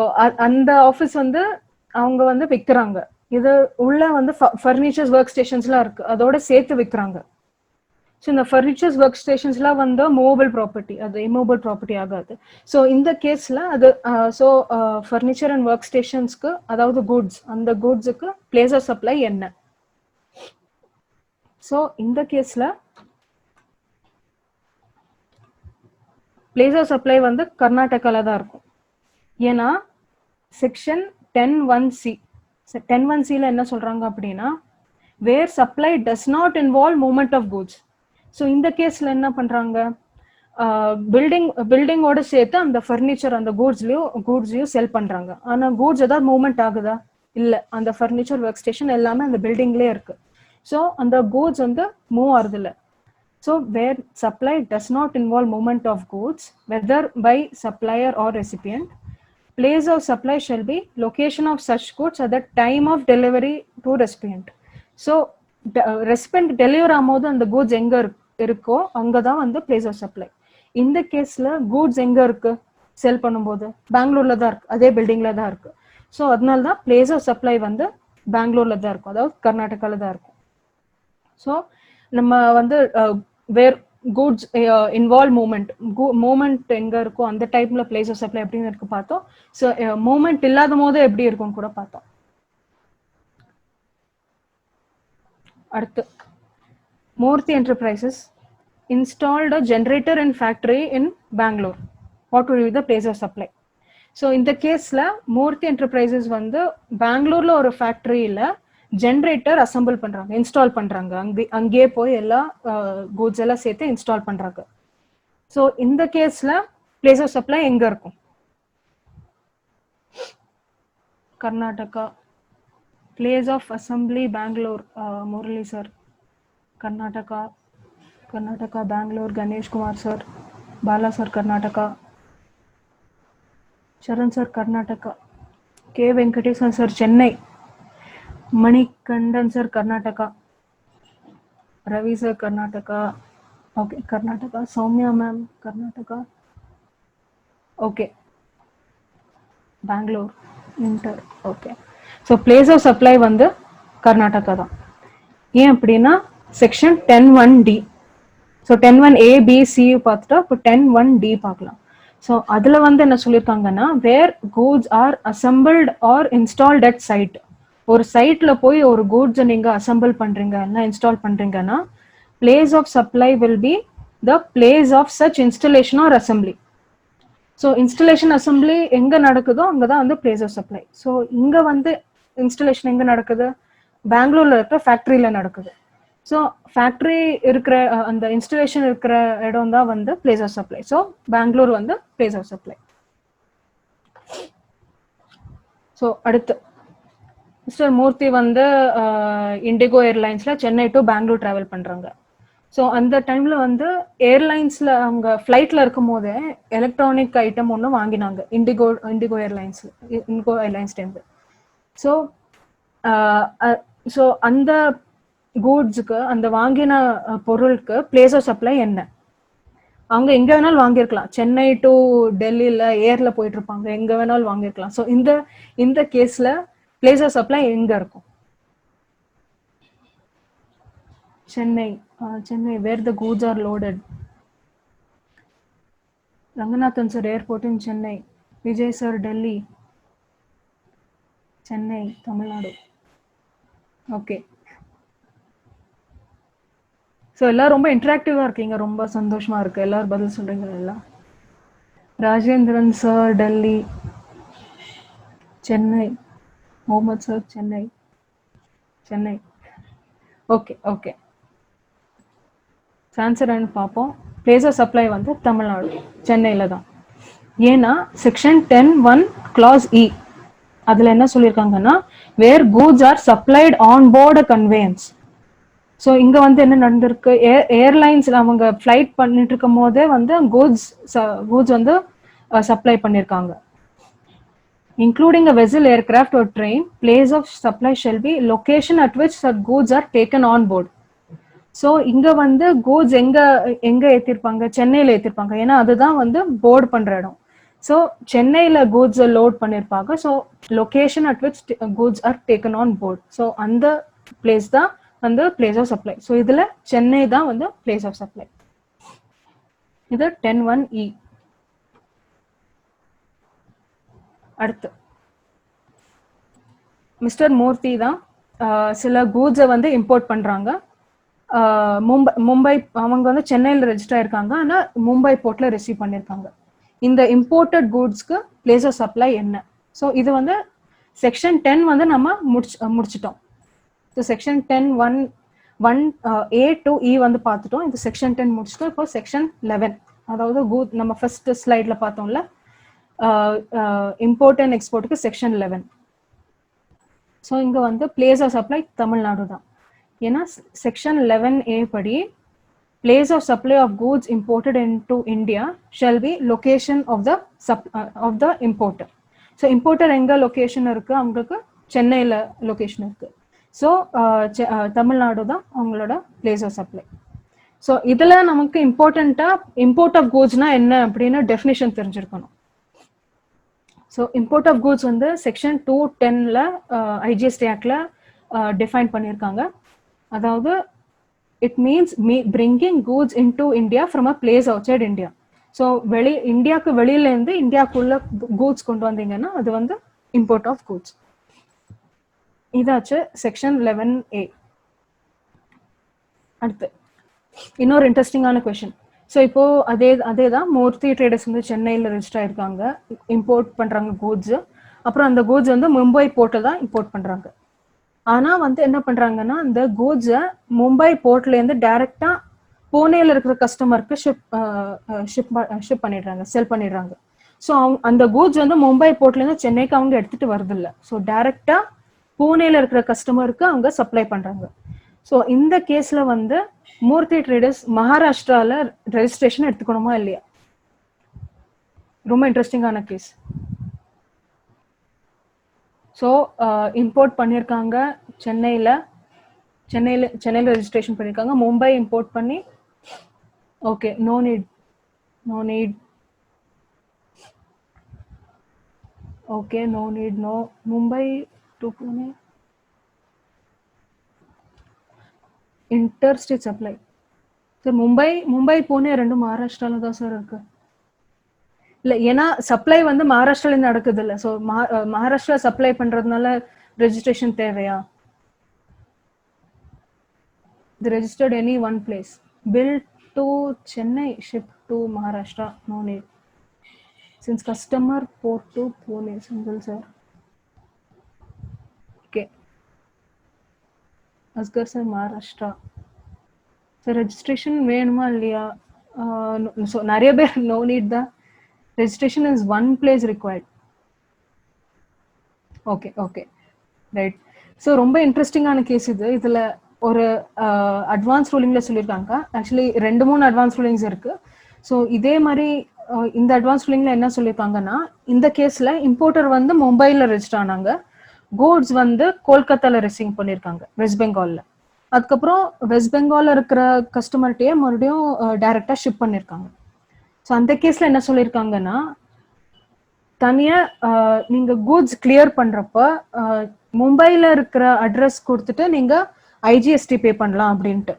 அந்த ஆஃபீஸ் வந்து அவங்க வந்து விற்கிறாங்க. இது உள்ள வந்து ஃபர்னிச்சர்ஸ் ஒர்க் ஸ்டேஷன்ஸ்லாம் இருக்கு, அதோட சேர்த்து விற்கிறாங்க. ஸோ இந்த ஃபர்னிச்சர்ஸ் ஒர்க் ஸ்டேஷன்ஸ்லாம் வந்து மூவபிள் ப்ராப்பர்ட்டி, அது இம்மூவபிள் ப்ராப்பர்ட்டி ஆகாது. ஸோ இந்த கேஸ்ல அது ஃபர்னிச்சர் அண்ட் ஒர்க் ஸ்டேஷன்ஸ்க்கு, அதாவது கூட்ஸ், அந்த கூட்ஸுக்கு பிளேஸ் ஆஃப் சப்ளை என்ன? ஸோ இந்த கேஸ்ல பிளேஸ் ஆஃப் சப்ளை வந்து கர்நாடகால தான் இருக்கும். ஏன்னா செக்ஷன் 10(1)C என்ன சொல்றாங்க அப்படின்னா, where supply does not involve movement of goods. So இந்த கேஸ்ல என்ன பண்றாங்க, பில்டிங்கோட சேர்த்து அந்த ஃபர்னிச்சர் அந்த கூட்ஸ்லயும் செல் பண்றாங்க. ஆனா கூட்ஸ் ஏதாவது மூவ்மெண்ட் ஆகுதா? இல்ல, அந்த ஃபர்னிச்சர் ஒர்க் ஸ்டேஷன் எல்லாமே அந்த பில்டிங்லயே இருக்கு. ஸோ அந்த கூட்ஸ் வந்து மூவ் ஆகுது இல்லை. So where supply does not involve movement of goods, whether by supplier or recipient, place of supply shall be location of such goods at the time of delivery to recipient. So recipient deliver ஆகும்போது அந்த goods எங்க இருக்கோ அங்கதான் வந்து place of supply. இந்த கேஸ்ல goods எங்க இருக்கு? செல் பண்ணும்போது பெங்களூர்ல தான் இருக்கு, அதே பில்டிங்ல தான் இருக்கு. ஸோ அதனால தான் place of supply வந்து பெங்களூர்ல தான் இருக்கும், அதாவது கர்நாடகால தான் இருக்கும். ஸோ நம்ம வந்து வேர் கூட்ஸ் இன்வால்வ் மூமெண்ட் எங்க இருக்கும் அந்த டைப்ல பிளேஸ் ஆஃப் சப்ளை எப்படின்னு இருக்கு பார்த்தோம். ஸோ மூமெண்ட் இல்லாத போது எப்படி இருக்கும் கூட பார்த்தோம். அடுத்து Murthy enterprises installed a generator in factory in Bengaluru. What will be the place of supply? So இந்த கேஸ்ல மூர்த்தி என்டர்பிரைசஸ் வந்து பெங்களூர்ல ஒரு ஃபேக்டரியில ஜென்ரேட்டர் அசம்பிள் பண்றாங்க, இன்ஸ்டால் பண்றாங்க. அங்கேயே போய் எல்லா கூட்ஸ் எல்லாம் சேர்த்து இன்ஸ்டால் பண்றாங்க. ஸோ இந்த கேஸ்ல பிளேஸ் ஆஃப் சப்ளை எங்க இருக்கும்? Karnataka. Place of assembly Bangalore. Murali sir Karnataka. Bangalore. Ganesh Kumar sir, Bala sir Karnataka. Charan sir Karnataka. K Venkatesan sir Chennai. Manikandan sir, Karnataka. Ravi sir, Karnataka. Okay, Karnataka. Soumya ma'am, Karnataka. Okay. Bangalore. Inter. Okay. So place of supply வந்து கர்நாடகா தான். ஏன் அப்படின்னா section 10(1)D. So 10(1)A B C பார்த்துட்டா இப்போ 10(1)D பார்க்கலாம். ஸோ அதில் வந்து என்ன சொல்லியிருக்காங்கன்னா where goods are assembled or installed at site. ஒரு சைட்டில் போய் ஒரு கூட்ஸை நீங்கள் அசம்பிள் பண்ணுறீங்க இல்லை இன்ஸ்டால் பண்ணுறீங்கன்னா place of supply will be the place of such installation or assembly. So installation assembly எங்கே நடக்குதோ அங்கே தான் வந்து பிளேஸ் ஆஃப் சப்ளை. ஸோ இங்கே வந்து இன்ஸ்டலேஷன் எங்கே நடக்குது? பெங்களூரில் இருக்கிற ஃபேக்ட்ரியில் நடக்குது. ஸோ ஃபேக்ட்ரி இருக்கிற அந்த இன்ஸ்டலேஷன் இருக்கிற இடம் தான் வந்து place of supply. So Bengaluru வந்து பிளேஸ் ஆஃப் சப்ளை. ஸோ அடுத்து மிஸ்டர் மூர்த்தி வந்து இண்டிகோ ஏர்லைன்ஸில் சென்னை டு பெங்களூர் ட்ராவல் பண்ணுறாங்க. ஸோ அந்த டைமில் வந்து ஏர்லைன்ஸில் அவங்க ஃப்ளைட்டில் இருக்கும் போதே எலக்ட்ரானிக் ஐட்டம் ஒன்று வாங்கினாங்க இண்டிகோ ஏர்லைன்ஸ்லேருந்து. ஸோ அந்த கூட்ஸுக்கு அந்த வாங்கின பொருளுக்கு பிளேஸ் ஆஃப் சப்ளை என்ன? அவங்க எங்கே வேணாலும் வாங்கியிருக்கலாம். சென்னை டு டெல்லியில் ஏரில் போயிட்டு இருப்பாங்க, எங்கே வேணாலும் வாங்கியிருக்கலாம். ஸோ இந்த கேஸில் பிளேஸ் ஆஃப் சப்ளை எங்கே இருக்கும்? Chennai, where the goods are loaded. Ranganathan sir, airport in Chennai. Vijay sir, Delhi. Chennai, Tamil Nadu. Okay. So எல்லாரும் ரொம்ப இன்டராக்டிவா இருக்கீங்க, ரொம்ப சந்தோஷமா இருக்கு. எல்லாரும் பதில் சொல்றீங்க எல்லாம். Rajendran sir, Delhi. Chennai. Mohammed sir, Chennai. Okay. Answer பார்ப்போம். பிளேஸ் ஆஃப் சப்ளை வந்து தமிழ்நாடு, சென்னையில் தான். ஏன்னா செக்ஷன் 10(1) clause E அதில் என்ன சொல்லியிருக்காங்கன்னா where goods are supplied on board conveyance. So இங்கே வந்து என்ன நடந்திருக்கு, ஏர்லைன்ஸில் அவங்க ஃப்ளைட் பண்ணிட்டு இருக்கும் போதே வந்து கூட்ஸ் வந்து சப்ளை பண்ணியிருக்காங்க. இன்க்ளூடிங் அ வெசல், ஏர்கிராஃப்ட் ஒரு train, place of supply shall be location at which such goods are taken on board. So இங்க வந்து கூட்ஸ் எங்க ஏற்றிருப்பாங்க? சென்னையில் ஏற்றிருப்பாங்க. ஏன்னா அதுதான் வந்து போர்டு பண்ற இடம். ஸோ சென்னையில் கூட்ஸ் லோட் பண்ணியிருப்பாங்க. So location at which goods are taken on board. So அந்த பிளேஸ் தான் வந்து பிளேஸ் ஆஃப் சப்ளை. ஸோ இதுல சென்னை தான் வந்து பிளேஸ் ஆஃப் சப்ளை. இது 10(1)E. அடுத்து மிஸ்டர் மூர்த்தி தான் சில கூட்ஸை வந்து இம்போர்ட் பண்றாங்க. மும்பை அவங்க வந்து சென்னையில் ரெஜிஸ்டர் ஆயிருக்காங்க, ஆனால் மும்பை போர்ட்ல ரிசீவ் பண்ணியிருக்காங்க. இந்த இம்போர்ட்டட் கூட்ஸ்க்கு பிளேஸ் ஆஃப் சப்ளை என்ன? ஸோ இது வந்து செக்ஷன் 10 வந்து நம்ம முடிச்சிட்டோம். So section 10(1)(1)A to E வந்து பார்த்துட்டோம். இது செக்ஷன் 10 முடிச்சிட்டோம். இப்போ செக்ஷன் 11, அதாவது நம்ம ஃபர்ஸ்ட் ஸ்லைட்ல பார்த்தோம்ல இம்போர்ட் அண்ட் எக்ஸ்போர்ட்டுக்கு செக்ஷன் 11. ஸோ இங்க வந்து பிளேஸ் ஆஃப் சப்ளை தமிழ்நாடு தான். ஏன்னா செக்ஷன் 11A படி place of supply of goods imported into India shall be location of the importer. So importer எங்க லொகேஷன் இருக்கு? அவங்களுக்கு சென்னையில் லொகேஷன் இருக்கு. ஸோ தமிழ்நாடு தான் அவங்களோட பிளேஸ் ஆஃப் சப்ளை. ஸோ இதுல நமக்கு இம்பார்ட்டண்டா இம்போர்ட் ஆஃப் கூட்ஸ்னா என்ன அப்படின்னு டெஃபினிஷன் தெரிஞ்சிருக்கணும். ஸோ இம்போர்ட் ஆஃப் கூட்ஸ் வந்து செக்ஷன் 210ல IGST ஆக்ட்ல டிஃபைன் பண்ணியிருக்காங்க. அதாவது it means bringing goods into India from a place outside India. So இந்தியாவுக்கு வெளியிலேருந்து இந்தியாவுக்குள்ள கூட்ஸ் கொண்டு வந்தீங்கன்னா அது வந்து இம்போர்ட் ஆஃப் கூட்ஸ். இதாச்சு செக்ஷன் 11A. அடுத்து இன்னொரு இன்ட்ரெஸ்டிங்கான கொஸ்டின். ஸோ இப்போ அதே தான் மூர்த்தி ட்ரேடர்ஸ் வந்து சென்னையில் ரெஜிஸ்டர் ஆயிருக்காங்க, இம்போர்ட் பண்றாங்க கூட்ஸ். அப்புறம் அந்த கூட்ஸ் வந்து மும்பை போர்ட்டில் தான் இம்போர்ட் பண்றாங்க. ஆனா வந்து என்ன பண்றாங்கன்னா அந்த கூட்ஸை மும்பை போர்ட்ல இருந்து டைரக்டா புனேல இருக்கிற கஸ்டமருக்கு ஷிப் பண்ணிடுறாங்க, செல் பண்ணிடுறாங்க. ஸோ அந்த கூட்ஸ் வந்து மும்பை போர்ட்ல இருந்து சென்னைக்கு அவங்க எடுத்துட்டு வருது இல்லை. ஸோ டைரக்டா புனேல இருக்கிற கஸ்டமருக்கு அவங்க சப்ளை பண்றாங்க. ஸோ இந்த கேஸ்ல வந்து மூர்த்தி ட்ரேடர்ஸ் மகாராஷ்டிரால ரெஜிஸ்ட்ரேஷன் எடுத்துக்கணுமா இல்லையா? ரொம்ப இன்ட்ரெஸ்டிங்கான கேஸ். ஸோ இம்போர்ட் பண்ணியிருக்காங்க சென்னையில் ரெஜிஸ்ட்ரேஷன் பண்ணியிருக்காங்க. மும்பை இம்போர்ட் பண்ணி okay no need okay no Mumbai to Pune interstate supply. Sir Mumbai Pune ரெண்டும் மகாராஷ்டிரால தான் சார் இருக்கு. இல்லை ஏன்னா சப்ளை வந்து மகாராஷ்டிரால நடக்குது இல்லை. ஸோ மகாராஷ்டிரா சப்ளை பண்றதுனால ரெஜிஸ்ட்ரேஷன் தேவையா? இது registered any one place. Bill to Chennai, ship to Maharashtra, no need. Since customer port to Pune, single sir. Okay Askar sir Maharashtra sir registration வேணுமா இல்லையா? ஸோ நிறைய பேர் நோ நீட் தான். registration is one place required. Okay right. So ரொம்ப இன்ட்ரெஸ்டிங்கான கேஸ் இது. இதுல ஒரு அட்வான்ஸ் ரூலிங்ல சொல்லியிருக்காங்க. ஆக்சுவலி 2-3 அட்வான்ஸ் ரூலிங்ஸ் இருக்கு. ஸோ இதே மாதிரி இந்த அட்வான்ஸ் ரூலிங்ல என்ன சொல்லியிருக்காங்கன்னா, இந்த கேஸ்ல இம்போர்ட்டர் வந்து மும்பைல ரெஜிஸ்டர் ஆனாங்க, கூட்ஸ் வந்து கோல்கத்தால ரிசீவ் பண்ணியிருக்காங்க வெஸ்ட் பெங்கால்ல. அதுக்கப்புறம் வெஸ்ட் பெங்கால்ல இருக்கிற கஸ்டமர்கிட்டயே மறுபடியும் டைரக்டா ஷிப் பண்ணியிருக்காங்க. ஸோ அந்த கேஸ்ல என்ன சொல்லியிருக்காங்கன்னா, தனியா நீங்க கூட்ஸ் கிளியர் பண்றப்ப மும்பைல இருக்கிற அட்ரஸ் கொடுத்துட்டு நீங்க ஐஜிஎஸ்டி பே பண்ணலாம் அப்படின்ட்டு.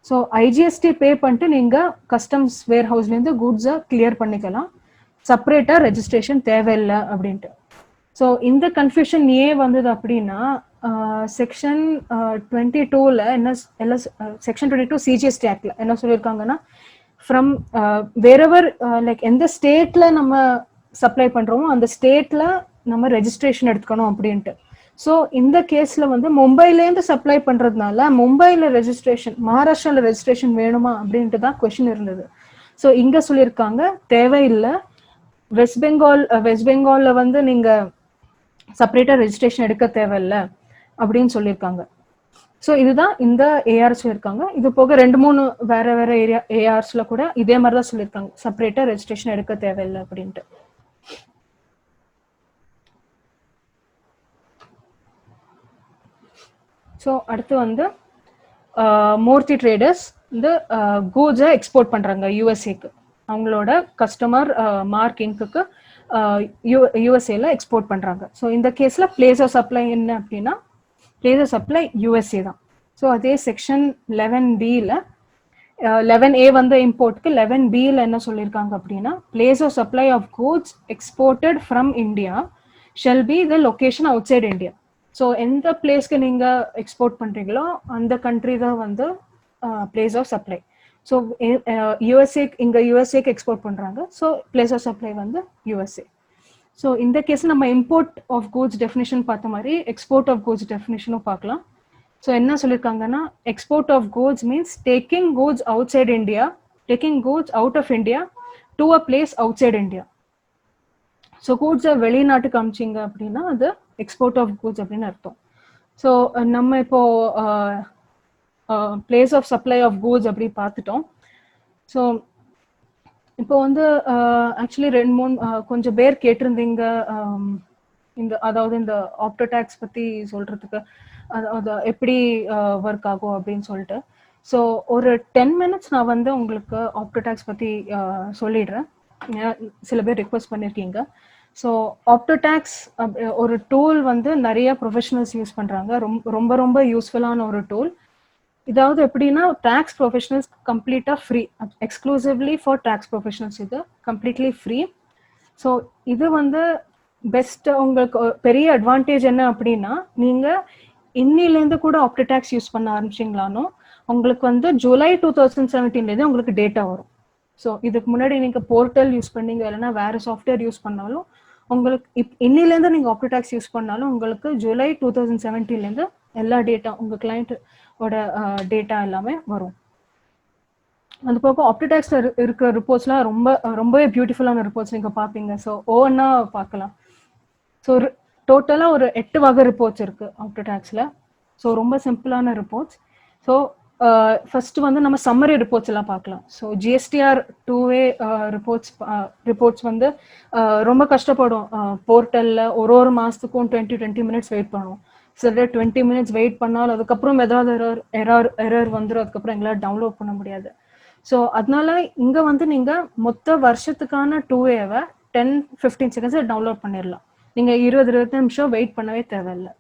ஸோ ஐஜிஎஸ்டி பே பண்ணிட்டு நீங்க கஸ்டம்ஸ் வேர் ஹவுஸ்ல இருந்து கூட்ஸை கிளியர் பண்ணிக்கலாம், செப்பரேட்டா ரெஜிஸ்ட்ரேஷன் தேவையில்லை அப்படின்ட்டு. ஸோ இந்த கன்ஃபியூஷன் ஏன் வந்தது அப்படின்னா, செக்ஷன் 22ல என்ன செக்ஷன் 22 சிஜிஎஸ்டி ஆக்ட்ல என்ன சொல்லியிருக்காங்கன்னா, ஃப்ரம் வேறெவர் லைக் எந்த ஸ்டேட்ல நம்ம சப்ளை பண்றோமோ அந்த ஸ்டேட்ல நம்ம ரெஜிஸ்ட்ரேஷன் எடுத்துக்கணும் அப்படின்ட்டு. ஸோ இந்த கேஸ்ல வந்து மும்பைலேருந்து சப்ளை பண்றதுனால மும்பைல ரெஜிஸ்ட்ரேஷன், மகாராஷ்டிரால ரெஜிஸ்ட்ரேஷன் வேணுமா அப்படின்ட்டு தான் கொஸ்டின் இருந்தது. ஸோ இங்க சொல்லியிருக்காங்க தேவையில்லை, வெஸ்ட் பெங்கால்ல வந்து நீங்க செப்பரேட்டா ரெஜிஸ்ட்ரேஷன் எடுக்க தேவையில்லை அப்படின்னு சொல்லியிருக்காங்க. ஸோ இதுதான் இந்த ஏஆர்ஸ் இருக்காங்க. இது போக 2-3 வேற ஏரியா ஏஆர்ஸ்ல கூட இதே மாதிரி தான் சொல்லியிருக்காங்க, செப்பரேட்டா ரெஜிஸ்ட்ரேஷன் எடுக்க தேவையில்லை அப்படின்ட்டு. ஸோ அடுத்து வந்து மூர்த்தி ட்ரேடர்ஸ் வந்து கூட்ஸை எக்ஸ்போர்ட் பண்றாங்க யூஎஸ்ஏக்கு. அவங்களோட கஸ்டமர் மார்க் இங்க்கு யூஎஸ்ஏல எக்ஸ்போர்ட் பண்றாங்க. ஸோ இந்த கேஸ்ல பிளேஸ் ஆஃப் சப்ளை என்ன அப்படின்னா, பிளேஸ் ஆஃப் சப்ளை யூஎஸ்ஏ தான். ஸோ அதே செக்ஷன் 11B-ல 11A வந்து இம்போர்ட்க்கு 11B-ல என்ன சொல்லியிருக்காங்க அப்படின்னா, place of supply of goods exported from India shall be the location outside India. So எந்த பிளேஸ்க்கு நீங்க எக்ஸ்போர்ட் பண்றீங்களோ அந்த கண்ட்ரி தான் வந்து பிளேஸ் ஆஃப் சப்ளை. ஸோ யூஎஸ்ஏக்கு எக்ஸ்போர்ட் பண்றாங்க, ஸோ பிளேஸ் ஆஃப் சப்ளை வந்து யூஎஸ்ஏ. ஸோ இந்த கேஸ் நம்ம இம்போர்ட் ஆஃப் கூட்ஸ் டெஃபினிஷன் பார்த்த மாதிரி எக்ஸ்போர்ட் ஆஃப் கூட்ஸ் டெஃபினிஷனும் பார்க்கலாம். ஸோ என்ன சொல்லியிருக்காங்கன்னா, export of goods means taking goods outside India, taking goods out of India to a place outside India. So கூட்ஸை வெளிநாட்டுக்கு அமிச்சிங்க அப்படின்னா அது எக்ஸ்போர்ட் ஆஃப் கூட்ஸ் அப்படின்னு அர்த்தம். ஸோ நம்ம இப்போ place of supply of goods அப்படி பார்த்துட்டோம். ஸோ இப்போ வந்து ஆக்சுவலி 2-3 கொஞ்சம் பேர் கேட்டிருந்தீங்க அதாவது இந்த ஆப்டோ டேக்ஸ் பத்தி சொல்றதுக்கு, அது எப்படி ஒர்க் ஆகும் அப்படின்னு சொல்லிட்டு. ஸோ ஒரு 10 minutes நான் வந்து உங்களுக்கு ஆப்டோ டேக்ஸ் பத்தி சொல்லிடுறேன். சில பேர் ரிக்வெஸ்ட் பண்ணியிருக்கீங்க. ஸோ ஆப்டோ டேக்ஸ் ஒரு டூல் வந்து நிறைய ப்ரொஃபஷனல்ஸ் யூஸ் பண்றாங்க. ரொம்ப ரொம்ப யூஸ்ஃபுல்லான ஒரு டூல். இதாவது எப்படின்னா, டேக்ஸ் ப்ரொஃபஷனல்ஸ் கம்ப்ளீட்டா free, exclusively for tax professionals, இது கம்ப்ளீட்லி ஃப்ரீ. ஸோ இது வந்து பெஸ்ட். உங்களுக்கு பெரிய அட்வான்டேஜ் என்ன அப்படின்னா, நீங்க இன்னிலேருந்து கூட ஆப்டோ டேக்ஸ் யூஸ் பண்ண ஆரம்பிச்சிங்களானோ உங்களுக்கு வந்து ஜூலை 2017 உங்களுக்கு டேட்டா வரும். ஸோ இதுக்கு முன்னாடி நீங்க போர்ட்டல் யூஸ் பண்ணீங்க இல்லைன்னா வேற சாஃப்ட்வேர் யூஸ் பண்ணாலும் உங்களுக்கு இன்னிலேருந்து நீங்க ஆப்டோ டேக்ஸ் யூஸ் பண்ணாலும் உங்களுக்கு ஜூலை 2017 எல்லா டேட்டா உங்க கிளையண்டோட டேட்டா எல்லாமே வரும். அது போக ஆப்டோ டேக்ஸ்ல இருக்கிற ரிப்போர்ட்ஸ்லாம் ரொம்பவே பியூட்டிஃபுல்லான ரிப்போர்ட்ஸ் நீங்க பார்ப்பீங்க. ஸோ ஒவ்வொன்றா பார்க்கலாம். ஸோ டோட்டலாக ஒரு 8 வகை ரிப்போர்ட்ஸ் இருக்கு ஆப்டோ டேக்ஸ்ல. ஸோ ரொம்ப சிம்பிளான ரிப்போர்ட்ஸ். ஸோ ஃபர்ஸ்ட் வந்து நம்ம சம்மரி ரிப்போர்ட்ஸ் எல்லாம் பார்க்கலாம். ஸோ ஜிஎஸ்டிஆர் 2A ரிப்போர்ட்ஸ் வந்து ரொம்ப கஷ்டப்படும். போர்ட்டலில் ஒரு மாதத்துக்கும் 20 மினிட்ஸ் வெயிட் பண்ணுவோம். சில 20 மினிட்ஸ் வெயிட் பண்ணாலும் அதுக்கப்புறம் ஏதாவது எரர் வந்துடும். அதுக்கப்புறம் எங்களால் டவுன்லோட் பண்ண முடியாது. ஸோ அதனால இங்கே வந்து நீங்கள் மொத்த வருஷத்துக்கான 2Aவை 10-15 செகண்ட்ஸில் டவுன்லோட் பண்ணிடலாம். நீங்கள் 20 நிமிஷம் வெயிட் பண்ணவே தேவையில்லை.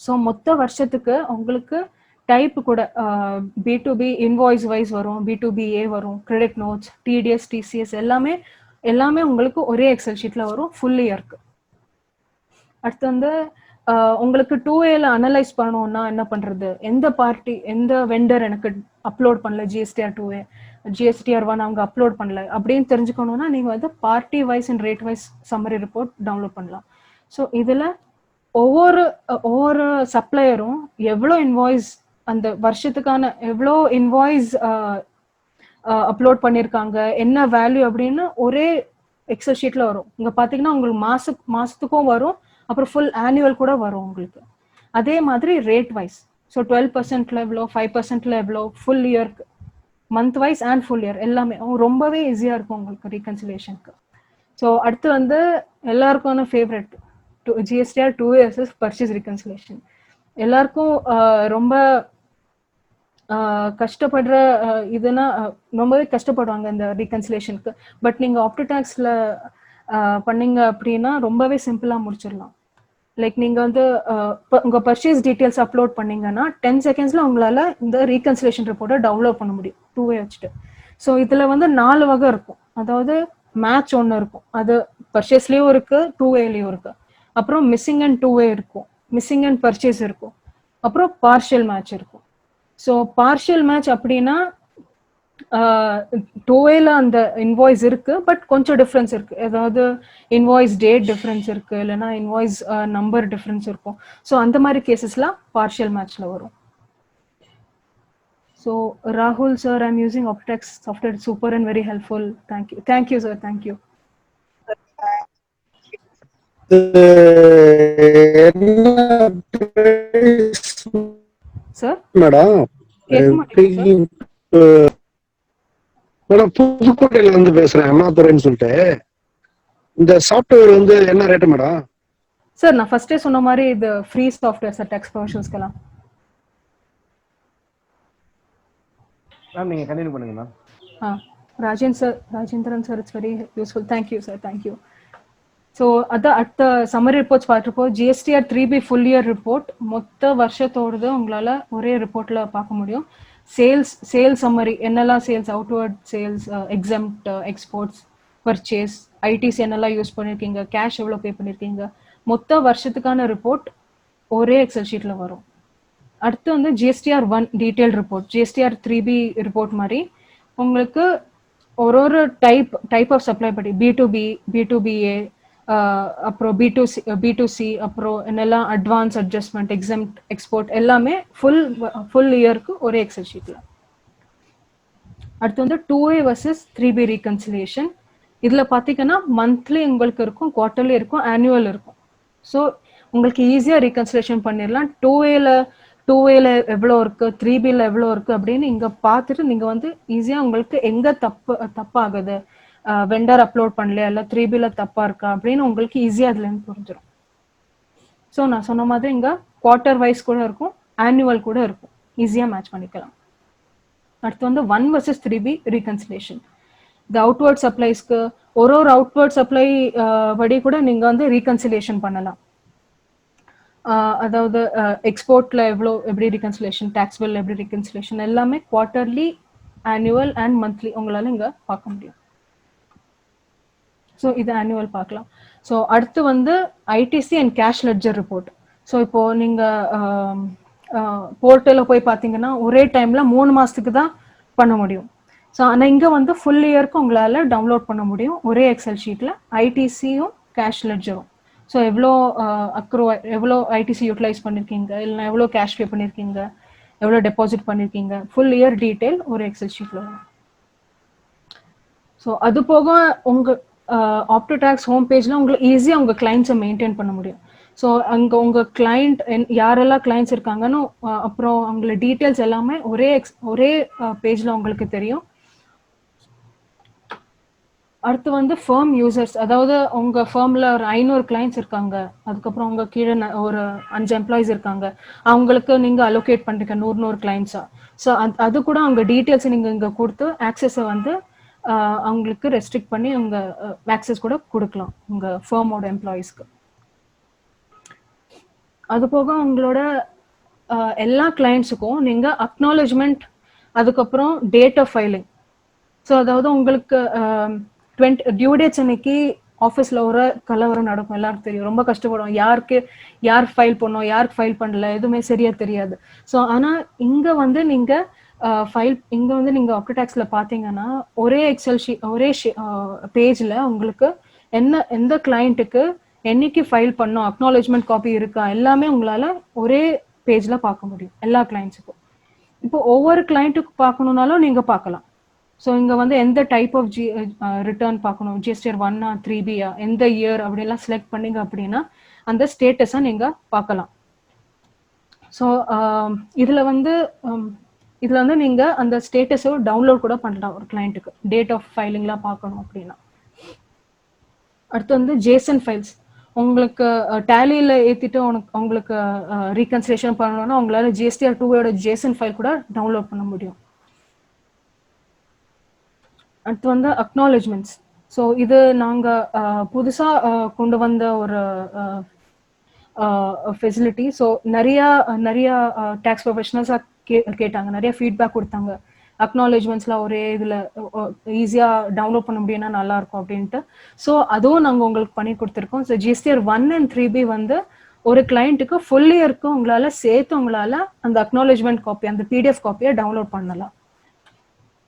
ஸோ மொத்த வருஷத்துக்கு உங்களுக்கு டைப் கூட B2B இன்வாய்ஸ் வைஸ் வரும், B2BA வரும், கிரெடிட் நோட்ஸ், TDS, TCS எல்லாமே உங்களுக்கு ஒரே எக்ஸல் ஷீட்ல வரும் ஃபுல் இயர்க்கு. அடுத்து வந்து உங்களுக்கு 2Aல அனலைஸ் பண்ணணும்னா என்ன பண்றது, எந்த வெண்டர் எனக்கு அப்லோட் பண்ணல GSTR 2A, GSTR 1 அவங்க அப்லோட் பண்ணல அப்படின்னு தெரிஞ்சுக்கணும்னா நீங்க வந்து party wise and rate wise summary report download பண்ணலாம். ஸோ இதுல ஒவ்வொரு சப்ளையரும் எவ்வளோ இன்வாய்ஸ் அந்த வருஷத்துக்கான எவ்வளோ இன்வாய்ஸ் அப்லோட் பண்ணியிருக்காங்க, என்ன வேல்யூ அப்படின்னு ஒரே எக்ஸல் ஷீட்ல வரும். இங்க பாத்தீங்கன்னா உங்களுக்கு மாசத்துக்கும் வரும், அப்புறம் ஃபுல் ஆனுவல் கூட வரும் உங்களுக்கு. அதே மாதிரி ரேட் வைஸ், ஸோ 12% எவ்வளோ, 5% எவ்வளோ, ஃபுல் இயர்க்கு, month wise and full year எல்லாமே ரொம்பவே ஈஸியா இருக்கும் உங்களுக்கு ரீகன்சிலேஷனுக்கு. ஸோ அடுத்து வந்து எல்லாருக்கான favourite GSTR 2A purchase reconciliation. எல்லாருக்கும் ரொம்ப கஷ்டப்படுற இதுனா ரொம்பவே கஷ்டப்படுவாங்க இந்த ரீகன்சிலேஷனுக்கு. பட் நீங்க ஆப்டிடாக்ஸ்ல பண்ணீங்க அப்படின்னா ரொம்பவே சிம்பிளா முடிச்சிடலாம். லைக் நீங்க வந்து உங்க பர்ச்சேஸ் டீடைல்ஸ் அப்லோட் பண்ணீங்கன்னா 10 செகண்ட்ஸ்ல உங்களால இந்த ரீகன்சிலேஷன் ரிப்போர்ட்டை டவுன்லோட் பண்ண முடியும் 2A வச்சுட்டு. ஸோ இதுல வந்து 4 வகை இருக்கும். அதாவது மேட்ச் ஒன்று இருக்கும், அது பர்ச்சேஸ்லயும் இருக்கு, 2Aலயும் இருக்கு. அப்புறம் மிஸ்ஸிங் அண்ட் 2A இருக்கும், மிஸ்ஸிங் அண்ட் பர்ச்சேஸ் இருக்கும், அப்புறம் பார்ஷியல் மேட்ச் இருக்கும். ஸோ பார்ஷியல் மேட்ச் அப்படின்னா 2Aல அந்த இன்வாய்ஸ் இருக்கு, பட் கொஞ்சம் டிஃப்ரென்ஸ் இருக்கு. ஏதாவது இன்வாய்ஸ் டேட் டிஃப்ரென்ஸ் இருக்கு, இல்லைன்னா இன்வாய்ஸ் நம்பர் டிஃப்ரென்ஸ் இருக்கும். ஸோ அந்த மாதிரி கேசஸ்லாம் பார்ஷியல் மேட்ச்ல வரும். ஸோ ராகுல் sir, I'm using Aptex software, super and very helpful. Thank you sir, thank you. Sir madam புதுக்கோட்டையில இருந்து பேசுறேன், அண்ணாதுரைன்னு சொல்லிட்டு. இந்த சாஃப்ட்வேர் வந்து என்ன ரேட்டு மேடம்? சார் நான் ஃபர்ஸ்டே சொன்ன மாதிரி இது ஃப்ரீ சாஃப்ட்வேர் சார், டெக்ஸ்ட் ப்ரொஃபஷனல்ஸ்க்கெல்லாம். மேம் நீங்க கண்டினியூ பண்ணுங்க ma'am. Rajendran sir, it's very useful. Thank you sir, thank you. So அதான் அடுத்த சம்மரி ரிப்போர்ட்ஸ் பார்த்துருப்போம். GSTR 3B full year report மொத்த வருஷத்தோடது உங்களால் ஒரே ரிப்போர்ட்டில் பார்க்க முடியும். சேல்ஸ் சம்மரி, என்னெல்லாம் sales, outward sales, exempt, exports, purchase, ITC என்னெல்லாம் யூஸ் பண்ணியிருக்கீங்க, கேஷ் எவ்வளோ பே பண்ணியிருக்கீங்க, மொத்த வருஷத்துக்கான ரிப்போர்ட் ஒரே எக்ஸல் ஷீட்டில் வரும். அடுத்து வந்து GSTR 1 detail report, GSTR 3B report மாதிரி உங்களுக்கு ஒரு டைப் ஆஃப் சப்ளை படி B2B, B2BA, அப்புறம் B2C, அப்புறம் என்னெல்லாம் அட்வான்ஸ், அட்ஜஸ்ட்மெண்ட், எக்ஸம்ட், எக்ஸ்போர்ட் எல்லாமே ஃபுல் இயருக்கு ஒரே எக்ஸல் ஷீட்ல. அடுத்து வந்து 2A வர்சஸ் 3B ரீகன்சிலேஷன். இதுல பாத்தீங்கன்னா மந்த்லி உங்களுக்கு இருக்கும், குவார்டர்லி இருக்கும், ஆனுவல் இருக்கும். ஸோ உங்களுக்கு ஈஸியா ரீகன்சிலேஷன் பண்ணிடலாம். 2Aல எவ்வளோ இருக்கு, 3Bல எவ்வளோ இருக்கு அப்படின்னு இங்க பார்த்துட்டு நீங்க வந்து ஈஸியா உங்களுக்கு எங்க தப்பாகுது, வெண்டர் அப்லோட் பண்ணலையா, இல்லை 3Bல தப்பா இருக்கா அப்படின்னு உங்களுக்கு ஈஸியா அதுல இருந்து புரிஞ்சிடும். ஸோ நான் சொன்ன மாதிரி இங்க குவார்டர் வைஸ் கூட இருக்கும், ஆனுவல் கூட இருக்கும், ஈஸியா மேட்ச் பண்ணிக்கலாம். அடுத்து வந்து 1 வர்சஸ் 3B ரீகன்சிலேஷன். இந்த அவுட்வர்ட் சப்ளைஸ்க்கு ஒரு அவுட்வர்ட் சப்ளை படி கூட நீங்க வந்து ரீகன்சிலேஷன் பண்ணலாம். அதாவது எக்ஸ்போர்ட்ல எப்படி ரீகன்சிலேஷன், டாக்ஸ் பில் எப்படி ரீகன்சிலேஷன், எல்லாமே குவார்டர்லி, ஆனுவல் அண்ட் மந்த்லி உங்களால இங்க பார்க்க முடியும். ஸோ இது ஆனுவல் பார்க்கலாம். ஸோ அடுத்து வந்து ITC and cash ledger report. So இப்போ நீங்க போர்ட்டலில் போய் பார்த்தீங்கன்னா ஒரே டைம்ல 3 மாசத்துக்கு தான் பண்ண முடியும். ஸோ ஆனால் இங்கே வந்து ஃபுல் இயருக்கு உங்களால் டவுன்லோட் பண்ண முடியும் ஒரே எக்ஸல் ஷீட்டில், ITCயும் கேஷ் லெட்ஜரும். ஸோ எவ்வளோ ITC யூட்டிலைஸ் பண்ணியிருக்கீங்க, இல்லைனா எவ்வளோ கேஷ் பே பண்ணியிருக்கீங்க, எவ்வளோ டெபாசிட் பண்ணியிருக்கீங்க, ஃபுல் இயர் டீட்டெயில் ஒரு எக்ஸல் ஷீட்டில் வரும். ஸோ அது போக உங்கள் ஆப்டோடாக்ஸ் ஹோம் பேஜில் உங்களுக்கு ஈஸியாக உங்கள் கிளைண்ட்ஸை மெயின்டைன் பண்ண முடியும். ஸோ அங்கே உங்கள் கிளைண்ட் யாரெல்லாம் கிளைண்ட்ஸ் இருக்காங்கன்னு அப்புறம் அவங்கள டீட்டெயில்ஸ் எல்லாமே ஒரே பேஜில் உங்களுக்கு தெரியும். அடுத்து வந்து ஃபர்ம் யூசர்ஸ், அதாவது உங்கள் ஃபர்மில் ஒரு 500 கிளைண்ட்ஸ் இருக்காங்க, அதுக்கப்புறம் உங்கள் கீழே ஒரு 5 எம்ப்ளாயிஸ் இருக்காங்க, அவங்களுக்கு நீங்கள் அலோகேட் பண்ணுறீங்க 100 கிளைண்ட்ஸாக. ஸோ அது கூட அவங்க டீட்டெயில்ஸ் நீங்கள் இங்கே கொடுத்து ஆக்சஸை வந்து அவங்களுக்கு ரெஸ்ட்ரிக்ட் பண்ணி அவங்க ஆக்சஸ் கூட கொடுக்கலாம் உங்கள் ஃபர்மோட எம்ப்ளாயீஸ்க்கு. அது போக உங்களோட எல்லா கிளைண்ட்ஸுக்கும் நீங்கள் அக்னாலஜ்மெண்ட், அதுக்கப்புறம் டேட் ஆஃப் ஃபைலிங். ஸோ அதாவது உங்களுக்கு டியூ டேட்ஸ் அன்னைக்கு ஆஃபீஸில் ஒரு கலவரம் நடக்கும், எல்லாருக்கும் தெரியும், ரொம்ப கஷ்டப்படுவோம், யார் ஃபைல் பண்ணோம் யாருக்கு ஃபைல் பண்ணல எதுவுமே சரியாக தெரியாது. ஸோ ஆனால் இங்கே வந்து நீங்கள் இங்கே வந்து நீங்கள் ஆப்டோடாக்ஸில் பார்த்தீங்கன்னா ஒரே எக்ஸல் ஷீட் ஒரே பேஜில் உங்களுக்கு எந்த கிளைண்ட்டுக்கு என்னைக்கு ஃபைல் பண்ணோம், அக்னாலஜ்மெண்ட் காப்பி இருக்கா, எல்லாமே உங்களால் ஒரே பேஜில் பார்க்க முடியும் எல்லா கிளைண்ட்ஸுக்கும். இப்போ ஒவ்வொரு கிளைண்ட்டுக்கு பார்க்கணுன்னாலும் நீங்கள் பார்க்கலாம். ஸோ இங்கே வந்து எந்த டைப் ஆஃப் ரிட்டர்ன் பார்க்கணும், ஜிஎஸ்டிஆர் 1ஆ 3Bயா, எந்த இயர் அப்படிலாம் செலக்ட் பண்ணிங்க அப்படின்னா அந்த ஸ்டேட்டஸை நீங்கள் பார்க்கலாம். ஸோ இதில் வந்து நீங்கள் அந்த ஸ்டேட்டஸை டவுன்லோட் கூட பண்ணலாம் ஒரு கிளைண்ட்டுக்கு, டேட் ஆஃப் ஃபைலிங்லாம் பார்க்கணும் அப்படின்னா. அடுத்து வந்து ஜேசன் ஃபைல்ஸ், உங்களுக்கு டேலியில் ஏற்றிட்டு உங்களுக்கு ரீகன்சிலேஷன் பண்ணணும்னா உங்களால் ஜிஎஸ்டிஆர் 2ஓட ஜேசன் ஃபைல் கூட டவுன்லோட் பண்ண முடியும். அடுத்து வந்து அக்னாலஜ்மெண்ட்ஸ். ஸோ இது நாங்கள் புதுசாக கொண்டு வந்த ஒரு ஃபெசிலிட்டி. ஸோ நிறையா டேக்ஸ் ப்ரொஃபஷனல்ஸாக கேட்டாங்க, நிறைய ஃபீட்பேக் கொடுத்தாங்க, அக்னாலஜ்மெண்ட்ஸ்லாம் ஒரே இதில் ஈஸியாக டவுன்லோட் பண்ண முடியும்னா நல்லாயிருக்கும் அப்படின்ட்டு. ஸோ அதுவும் நாங்கள் உங்களுக்கு பண்ணி கொடுத்துருக்கோம். ஸோ ஜிஎஸ்டிஆர் 1 and 3B வந்து ஒரு கிளைண்ட்டுக்கு ஃபுல் இயருக்கு உங்களால் சேர்த்து உங்களால் அந்த அக்னாலஜ்மெண்ட் காப்பி, அந்த பிடிஎஃப் காப்பியை டவுன்லோட் பண்ணலாம்.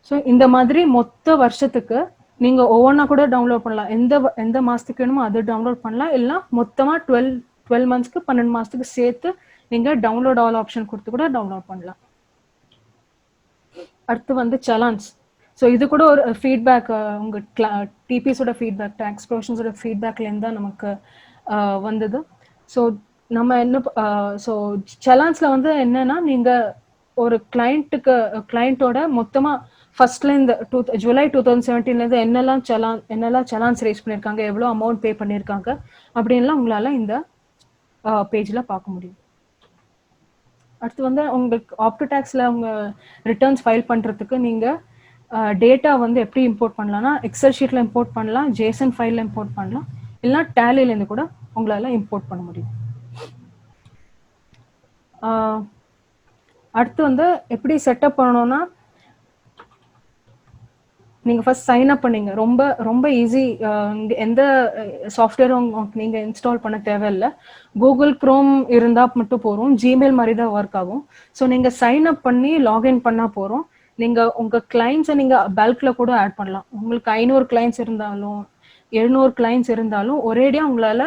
ஸோ இந்த மாதிரி மொத்த வருஷத்துக்கு நீங்கள் ஒவ்வொன்றா கூட டவுன்லோட் பண்ணலாம், எந்த மாதத்துக்கு வேணுமோ அது டவுன்லோட் பண்ணலாம், இல்லைனா மொத்தமாக 12 மந்த்ஸ்க்கு 12 மாதத்துக்கு சேர்த்து நீங்கள் டவுன்லோட் ஆல் ஆப்ஷன் கொடுத்து கூட டவுன்லோட் பண்ணலாம். அடுத்து வந்து சலான்ஸ். ஸோ இது கூட ஒரு ஃபீட்பேக், உங்கள் டிபிஸோட ஃபீட்பேக், டேக்ஸ் ப்ரொஃபஷன்ஸோட ஃபீட்பேக்லேருந்து தான் நமக்கு வந்தது. ஸோ நம்ம ஸோ சலான்ஸில் வந்து என்னன்னா நீங்கள் ஒரு கிளைண்ட்டோட மொத்தமாக ஃபர்ஸ்ட்லேருந்து ஜூலை 2017 என்னெல்லாம் சலான்ஸ் ரேஸ் பண்ணியிருக்காங்க, எவ்வளோ அமௌண்ட் பே பண்ணியிருக்காங்க அப்படின்லாம் உங்களால் இந்த பேஜில் பார்க்க முடியும். அடுத்து வந்து உங்களுக்கு ஆப்டோடாக்ஸில் உங்கள் ரிட்டர்ன்ஸ் ஃபைல் பண்ணுறதுக்கு நீங்கள் டேட்டா வந்து எப்படி இம்போர்ட் பண்ணலாம்னா எக்ஸல் ஷீட்டில் இம்போர்ட் பண்ணலாம், ஜேசன் ஃபைலில் இம்போர்ட் பண்ணலாம், இல்லைனா டேலிலேருந்து கூட உங்களால் இம்போர்ட் பண்ண முடியும். அடுத்து வந்து எப்படி செட்டப் பண்ணணும்னா நீங்கள் ஃபர்ஸ்ட் சைன் அப் பண்ணீங்க, ரொம்ப ஈஸி. எந்த சாஃப்ட்வேரும் நீங்கள் இன்ஸ்டால் பண்ண தேவையில்லை, கூகுள் க்ரோம் இருந்தால் மட்டும் போகிறோம், ஜிமெயில் மாதிரி தான் ஒர்க் ஆகும். ஸோ நீங்கள் சைன் அப் பண்ணி லாகின் பண்ணால் போகிறோம். நீங்கள் உங்கள் கிளைண்ட்ஸை நீங்கள் பல்கில் கூட ஆட் பண்ணலாம். உங்களுக்கு 500 கிளைண்ட்ஸ் இருந்தாலும் 700 கிளைண்ட்ஸ் இருந்தாலும் ஒரேடியாக உங்களால்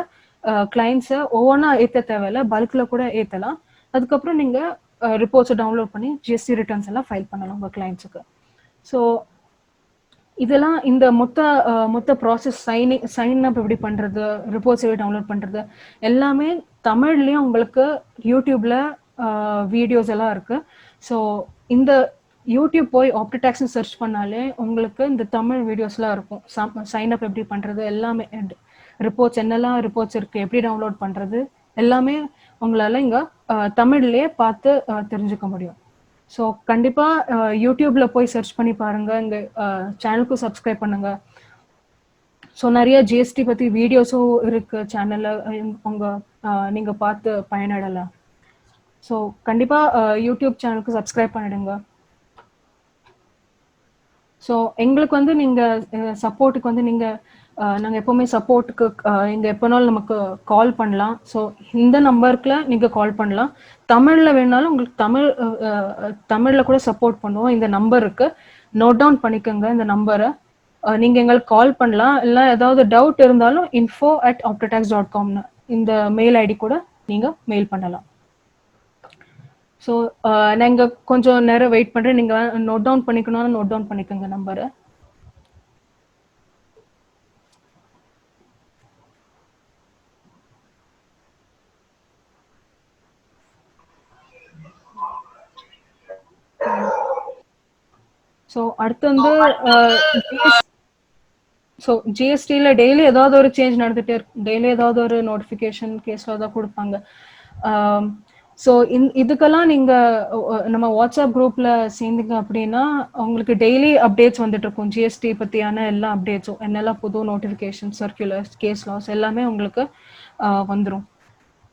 கிளைண்ட்ஸை ஒவ்வொன்றா ஏற்ற தேவையில்லை, பல்கில் கூட ஏற்றலாம். அதுக்கப்புறம் நீங்கள் ரிப்போர்ட்ஸை டவுன்லோட் பண்ணி ஜிஎஸ்டி ரிட்டர்ன்ஸ் எல்லாம் ஃபைல் பண்ணலாம் உங்கள் கிளைண்ட்ஸுக்கு. ஸோ இதெல்லாம் இந்த மொத்த ப்ராசஸ், சைன் அப் எப்படி பண்ணுறது, ரிப்போர்ட்ஸ் எப்படி டவுன்லோட் பண்ணுறது எல்லாமே தமிழ்லேயும் உங்களுக்கு யூடியூப்பில் வீடியோஸ் எல்லாம் இருக்குது. ஸோ இந்த யூடியூப் போய் ஆப்டோடாக்ஸ்னு சர்ச் பண்ணாலே உங்களுக்கு இந்த தமிழ் வீடியோஸ்லாம் இருக்கும். சைன் அப் எப்படி பண்ணுறது எல்லாமே, ரிப்போர்ட்ஸ் என்னெல்லாம் ரிப்போர்ட்ஸ் இருக்குது, எப்படி டவுன்லோட் பண்ணுறது எல்லாமே உங்களால் இங்கே தமிழ்லேயே பார்த்து தெரிஞ்சுக்க முடியும். ஸோ கண்டிப்பாக யூடியூப்பில் போய் சர்ச் பண்ணி பாருங்கள், எங்கள் சேனலுக்கும் சப்ஸ்கிரைப் பண்ணுங்கள். ஸோ நிறைய ஜிஎஸ்டி பற்றி வீடியோஸும் இருக்குது சேனலில், நீங்கள் பார்த்து பயனடலாம். ஸோ கண்டிப்பாக யூடியூப் சேனலுக்கு சப்ஸ்கிரைப் பண்ணிடுங்க. ஸோ எங்களுக்கு வந்து நீங்கள் சப்போர்ட்டுக்கு வந்து நாங்கள் எப்போவுமே சப்போர்ட்டுக்கு நீங்கள் எப்போனாலும் நமக்கு கால் பண்ணலாம். ஸோ இந்த நம்பருக்குல நீங்கள் கால் பண்ணலாம். தமிழில் வேணாலும் உங்களுக்கு தமிழில் கூட சப்போர்ட் பண்ணுவோம். இந்த நம்பருக்கு நோட் டவுன் பண்ணிக்கோங்க, இந்த நம்பரை நீங்கள் எங்களுக்கு கால் பண்ணலாம். இல்லை ஏதாவது டவுட் இருந்தாலும் info@optotax.comனு இந்த மெயில் ஐடி கூட நீங்கள் மெயில் பண்ணலாம். ஸோ நாங்கள் கொஞ்சம் நேரம் வெயிட் பண்ணுறேன், நீங்கள் நோட் டவுன் பண்ணிக்கணும்னா நோட் டவுன் பண்ணிக்கோங்க நம்பரை. ஸோ அடுத்து வந்து ஸோ ஜிஎஸ்டியில் டெய்லி ஏதாவது ஒரு சேஞ்ச் நடந்துகிட்டே இருக்கும். டெய்லி ஏதாவது ஒரு நோட்டிஃபிகேஷன் கேஸில் தான் கொடுப்பாங்க. ஸோ இதுக்கெல்லாம் நீங்கள் நம்ம வாட்ஸ்அப் குரூப்பில் சேர்ந்தீங்க அப்படின்னா உங்களுக்கு டெய்லி அப்டேட்ஸ் வந்துட்டு இருக்கும். ஜிஎஸ்டி பற்றியான எல்லா அப்டேட்ஸும், என்னெல்லாம் புது நோட்டிஃபிகேஷன், சர்க்குலர்ஸ், கேஸ் லாஸ் எல்லாமே உங்களுக்கு வந்துடும்.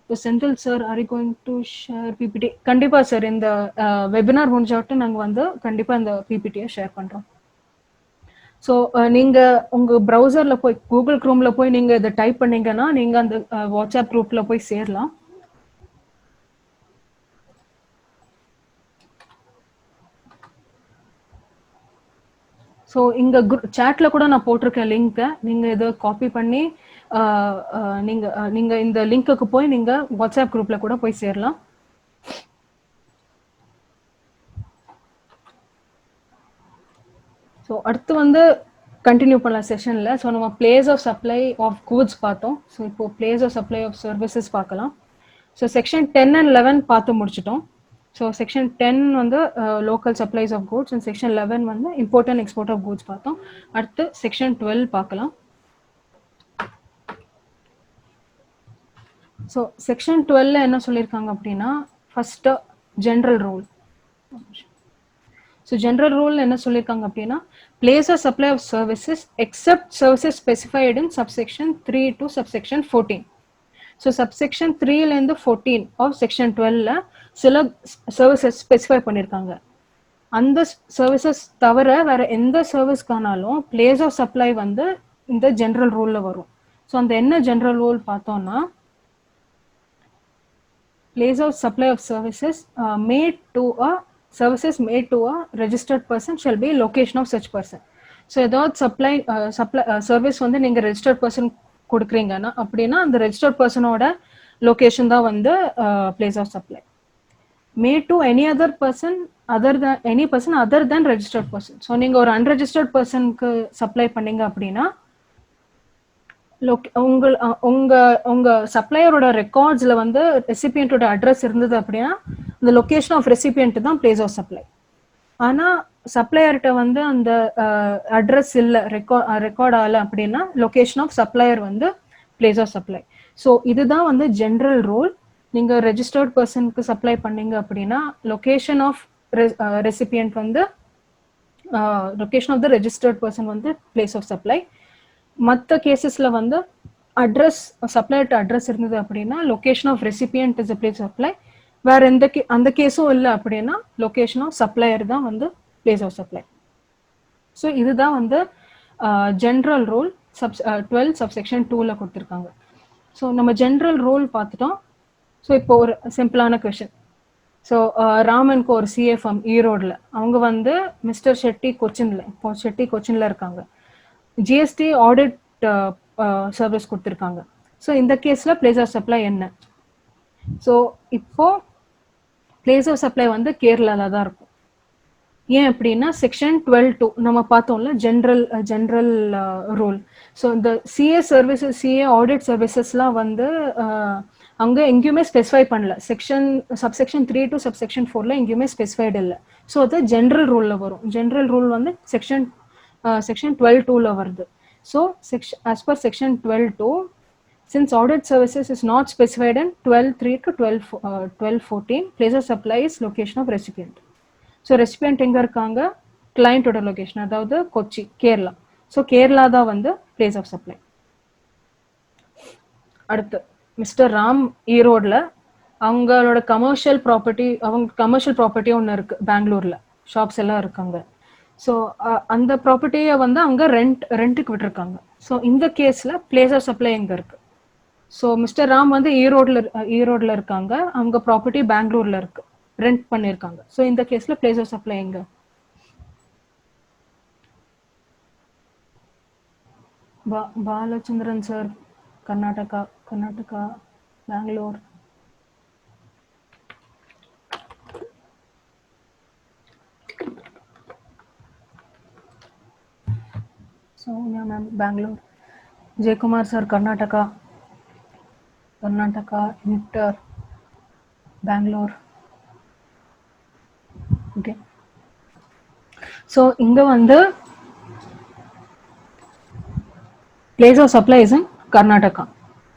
இப்போ Senthil sir are you going to share PPT? கண்டிப்பாக சார், இந்த வெபினார் முடிஞ்சாட்டும் நாங்கள் வந்து கண்டிப்பாக இந்த பிபிடியை ஷேர் பண்ணுறோம். ஸோ நீங்கள் உங்கள் ப்ரௌசரில் போய் கூகுள் க்ரோமில் போய் நீங்கள் இதை டைப் பண்ணீங்கன்னா நீங்கள் அந்த வாட்ஸ்அப் குரூப்பில் போய் சேரலாம். ஸோ இங்கே சேட்டில் கூட நான் போட்டிருக்கேன் லிங்க்கை. நீங்கள் இதை காப்பி பண்ணி நீங்கள் இந்த லிங்க்குக்கு போய் நீங்கள் வாட்ஸ்அப் குரூப்பில் கூட போய் சேரலாம். ஸோ அடுத்து வந்து கண்டினியூ பண்ணலாம் செஷனில். ஸோ நம்ம place of supply of goods பார்த்தோம். ஸோ இப்போ place of supply of services பார்க்கலாம். ஸோ செக்ஷன் 10 and 11 பார்த்து முடிச்சிட்டோம். ஸோ செக்ஷன் 10 வந்து local supplies of goods and section 11 வந்து import and export of goods பார்த்தோம். அடுத்து செக்ஷன் 12 பார்க்கலாம். ஸோ செக்ஷன் 12 என்ன சொல்லியிருக்காங்க அப்படின்னா, first general rule. So general rule என்ன சொல்லியிருக்காங்க அப்படின்னா, place of supply of services except services specified in subsection 3 to subsection 14. So subsection 3லேருந்து 14 ஆஃப் செக்ஷன் 12ல சில சர்வீசஸ் ஸ்பெசிஃபை பண்ணியிருக்காங்க. அந்த சர்வீசஸ் தவிர வேற எந்த சர்வீஸ்க்கானாலும் பிளேஸ் ஆஃப் சப்ளை வந்து இந்த ஜென்ரல் ரூலில் வரும். ஸோ அந்த என்ன ஜென்ரல் ரூல் பார்த்தோம்னா, place of supply of services made to a services made to a registered person shall be location of such person. So ஏதாவது சப்ளை சர்வீஸ் வந்து நீங்க ரெஜிஸ்டர்ட் பர்சன் கொடுக்குறீங்கன்னா அப்படின்னா அந்த ரெஜிஸ்டர்ட் பர்சனோட லொகேஷன் தான் வந்து place of supply. Made to any other person any person other than registered person. So நீங்க ஒரு அன்ரெஜிஸ்டர்ட் பர்சனுக்கு சப்ளை பண்ணீங்க அப்படின்னா உங்க சப்ளையரோட ரெக்கார்ட்ஸ்ல வந்து ரெசிபியன்ட்டோட அட்ரஸ் இருந்தது அப்படின்னா இந்த லொகேஷன் ஆஃப் ரெசிபியன்ட் தான் பிளேஸ் ஆஃப் சப்ளை. ஆனா சப்ளையர்கிட்ட வந்து அந்த அட்ரஸ் இல்லை, ரெக்கார்ட் ஆகல அப்படின்னா லொகேஷன் ஆஃப் சப்ளையர் வந்து பிளேஸ் ஆஃப் சப்ளை. ஸோ இதுதான் வந்து ஜென்ரல் ரூல். நீங்க ரெஜிஸ்டர்ட் பர்சனுக்கு சப்ளை பண்ணீங்க அப்படின்னா லொகேஷன் ஆஃப் ரெசிபியன்ட் வந்து location of the registered person வந்து பிளேஸ் ஆஃப் சப்ளை. மற்ற கேசஸ்ல வந்து அட்ரஸ் சப்ளையர்ட்ட அட்ரஸ் இருந்தது அப்படின்னா location of recipient is place of supply. வேற எந்த அந்த கேஸும் இல்லை அப்படின்னா லொகேஷன் ஆஃப் சப்ளையர் தான் வந்து பிளேஸ் ஆஃப் சப்ளை. ஸோ இதுதான் வந்து ஜென்ரல் ரூல் 12 சப்செக்ஷன் 2ல கொடுத்துருக்காங்க. ஸோ நம்ம ஜென்ரல் ரூல் பார்த்துட்டோம். ஸோ இப்போ ஒரு சிம்பிளான கொஷின். ஸோ ராமனுக்கு ஒரு சிஎஃப்எம் ஈரோடில், அவங்க வந்து மிஸ்டர் ஷெட்டி கொச்சின்ல, இப்போ ஷெட்டி கொச்சின்ல இருக்காங்க. ஜிஎஸ்டி ஆடிட் சர்வீஸ் கொடுத்துருக்காங்க. ஸோ இந்த கேஸில் பிளேஸ் ஆஃப் சப்ளை என்ன? ஸோ இப்போ பிளேஸ் ஆஃப் சப்ளை வந்து கேரளாவில் தான் இருக்கும். ஏன் அப்படின்னா செக்ஷன் 12(2) நம்ம பார்த்தோம்ல ஜென்ரல் ரூல். ஸோ இந்த சிஏ சர்வீசஸ், சிஏ ஆடிட் சர்வீசஸ்லாம் வந்து அங்கே எங்கேயுமே ஸ்பெசிஃபை பண்ணல. சப்செக்ஷன் 3 to subsection 4ல எங்கேயுமே ஸ்பெசிஃபைடு இல்லை. ஸோ அது ஜென்ரல் ரூலில் வரும். ஜென்ரல் ரூல் வந்து செக்ஷன் 12(2)ல வருது. So as per section 12(2), since audit services is not specified in 12(3) to 12(14), place of supply is location of recipient. So recipient எங்கே இருக்காங்க? கிளையண்டோட லொகேஷன், அதாவது கொச்சி, கேரளா. ஸோ கேரளா தான் வந்து பிளேஸ் ஆஃப் சப்ளை. அடுத்து மிஸ்டர் ராம் ஈரோடில் அவங்களோட கமர்ஷியல் ப்ராப்பர்ட்டி ஒன்று இருக்கு பெங்களூர்ல, ஷாப்ஸ் எல்லாம் இருக்காங்க. ஸோ அந்த ப்ராப்பர்ட்டியை வந்து அவங்க ரெண்ட்டுக்கு விட்டுருக்காங்க. ஸோ இந்த கேஸில் பிளேஸ் ஆஃப் சப்ளை எங்கே இருக்கு? ஸோ மிஸ்டர் ராம் வந்து ஈரோடில் இருக்காங்க, அவங்க ப்ராப்பர்ட்டி பெங்களூர்ல இருக்கு, ரெண்ட் பண்ணியிருக்காங்க. ஸோ இந்த கேஸில் பிளேஸ் ஆஃப் சப்ளை எங்க? Balachandran sir Karnataka, Bangalore. Soumya ma'am Bangalore. Jayakumar sir Karnataka, inter Bangalore. Okay. So இங்க வந்து place of supply is in Karnataka.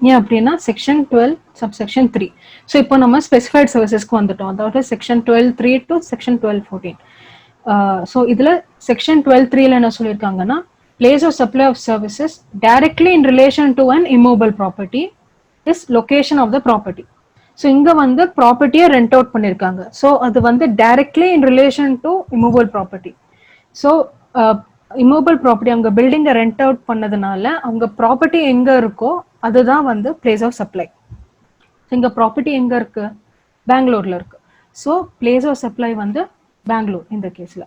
ஏன் அப்படின்னா செக்ஷன் 12 சப்செக்ஷன் 3. ஸோ இப்போ நம்ம ஸ்பெசிஃபைட் சர்வீசஸ்க்கு வந்துட்டோம், அதாவது செக்ஷன் 12(3) டு செக்ஷன் 12(14). ஸோ இதுல செக்ஷன் 12(3)ல என்ன சொல்லியிருக்காங்கன்னா, place of supply of services directly in relation to an immovable property is location of the property. So இங்க வந்து ப்ராப்பர்ட்டியை ரெண்ட் அவுட் பண்ணியிருக்காங்க. ஸோ அது வந்து directly in relation to immovable property. So immovable property அவங்க பில்டிங்கை ரெண்ட் அவுட் பண்ணதுனால அவங்க ப்ராப்பர்ட்டி எங்க இருக்கோ அதுதான் வந்து பிளேஸ் ஆஃப் சப்ளை. இங்க ப்ராப்பர்ட்டி எங்க இருக்கு? பெங்களூர்ல இருக்கு. ஸோ பிளேஸ் ஆஃப் சப்ளை வந்து பெங்களூர் இந்த கேஸ்ல.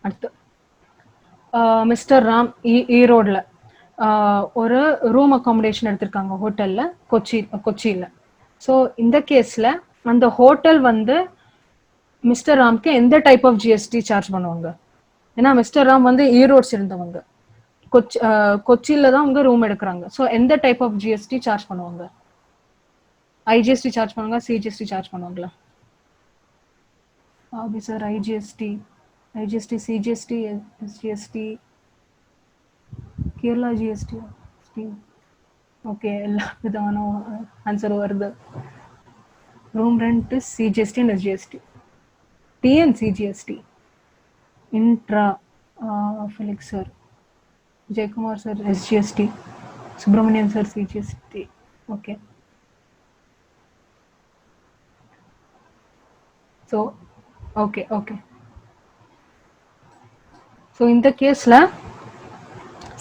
அடுத்து மிஸ்டர் ராம் ஈரோட்ல ஒரு ரூம் அகாமடேஷன் எடுத்திருக்காங்க ஹோட்டல்ல கொச்சியில. ஸோ இந்த கேஸ்ல அந்த ஹோட்டல் வந்து மிஸ்டர் ராம்க்கு எந்த டைப் ஆஃப் ஜிஎஸ்டி சார்ஜ் பண்ணுவாங்க? ஏன்னா மிஸ்டர் ராம் வந்து ஈரோடு சேர்ந்தவங்க, கொச்சியில தான் அவங்க ரூம் எடுக்கிறாங்க. ஸோ எந்த டைப் ஆஃப் ஜிஎஸ்டி சார்ஜ் பண்ணுவாங்க? ஐஜிஎஸ்டி சார்ஜ் பண்ணுவாங்க, சிஜிஎஸ்டி சார்ஜ் பண்ணுவாங்களா? Sir IGST, CGST, SGST, Kerala GST. Okay, எல்லா விதமான ஆன்சர் வருது. Room rent CGST and SGST. TNCGST, Intra, Felix sir, Jaykumar sir, SGST, Subramanian sir, CGST. Okay. So, okay. So in the case la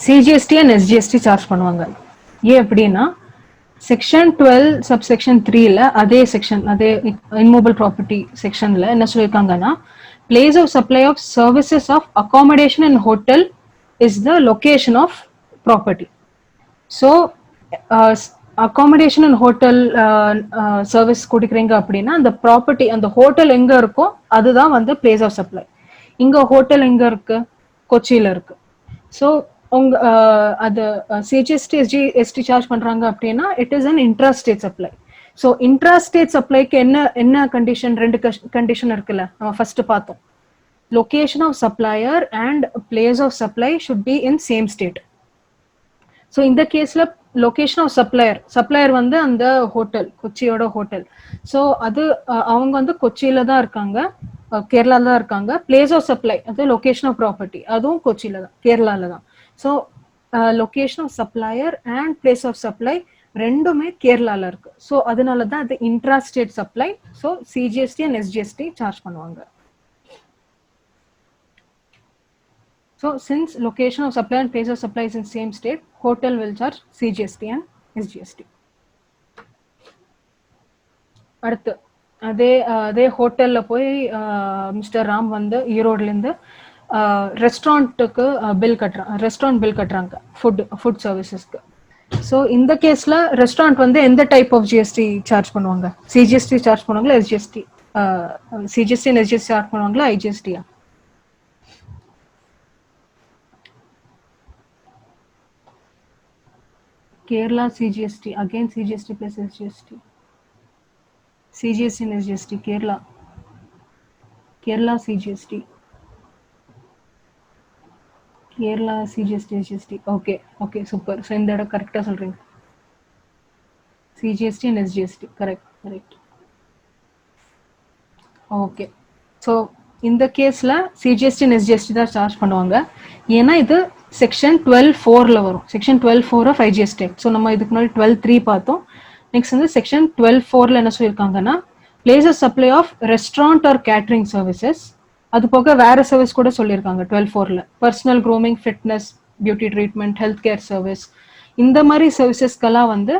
CGST and SGST charge பண்ணுவாங்க. ஏன் அப்படின்னா செக்ஷன் 12 சப்செக்ஷன் 3ல அதே செக்ஷன், அதே இம்மூவபிள் ப்ராப்பர்ட்டி செக்ஷன்ல என்ன சொல்லியிருக்காங்கன்னா, place of supply of services of accommodation and hotel is the location of property. So accommodation and hotel service கொடுக்குறீங்க அப்படின்னா அந்த ப்ராப்பர்ட்டி, அந்த ஹோட்டல் எங்க இருக்கோ அதுதான் வந்து பிளேஸ் ஆஃப் சப்ளை. இங்க ஹோட்டல் எங்க இருக்கு? கொச்சியில இருக்கு. ஸோ உங்க அது சிஜிஎஸ்டி எஸ்டி சார்ஜ் பண்றாங்க அப்படின்னா it is an intrastate supply. So intrastate சப்ளைக்கு என்ன கண்டிஷன்? 2 கண்டிஷன் இருக்குல்ல, நம்ம ஃபர்ஸ்ட் பார்த்தோம். Location of supplier and place of supply should be in same state. So இந்த கேஸ்ல லொகேஷன் ஆஃப் சப்ளையர் வந்து அந்த ஹோட்டல், கொச்சியோட ஹோட்டல். ஸோ அது அவங்க வந்து கொச்சியில தான் இருக்காங்க, கேரளால தான் இருக்காங்க. பிளேஸ் ஆஃப் சப்ளை அது லொகேஷன் ஆஃப் ப்ராப்பர்ட்டி அதுவும் கொச்சியில தான், கேரளால தான். So location of supplier and place of supply ரெண்டுமே கேரளால இருக்கு. ஸோ அதனால தான் அது intrastate supply. So CGST and SGST charge பண்ணுவாங்க. So since location of supply and place of supply is in same state, hotel will charge CGST and SGST. அடுத்து அதே ஹோட்டல்ல போய் மிஸ்டர் ராம் வந்து ஈரோட்ல இருந்து ரெஸ்டாரண்ட்டுக்கு ரெஸ்டாரண்ட் பில் கட்டுறாங்க ஃபுட் சர்வீசஸ்க்கு. ஸோ இந்த கேஸ்ல ரெஸ்டாரண்ட் வந்து எந்த டைப் ஆஃப் ஜிஎஸ்டி சார்ஜ் பண்ணுவாங்க? சிஜிஎஸ்டி சார்ஜ் பண்ணுவாங்களா, SGST? CGST and SGST charge பண்ணுவாங்களா, ஐஜிஎஸ்டியா? Kerala CGST, again CGST plus SGST. CGST and SGST, Kerala CGST. Kerala CGST, SGST. Okay, super. So in that correct சொல்றீங்க. CGST and SGST, correct. Okay. So இந்த கேஸ்ல சிஜிஎஸ்டி அண்ட் எஸ்ஜிஎஸ்டி தான் சார்ஜ் பண்ணுவாங்க. ஏன்னா இது செக்ஷன் 12(4)ல வரும். Section 12(4) of IGST. ஸோ நம்ம இதுக்கு முன்னாடி 12(3) பார்த்தோம். நெக்ஸ்ட் வந்து செக்ஷன் 12(4)ல என்ன சொல்லியிருக்காங்கன்னா, place of supply of restaurant or catering services, அது போக வேற சர்வீஸ் கூட சொல்லியிருக்காங்க 12(4)ல. Personal grooming, fitness, beauty treatment, health care service, இந்த மாதிரி சர்வீசஸ்க்கெல்லாம் வந்து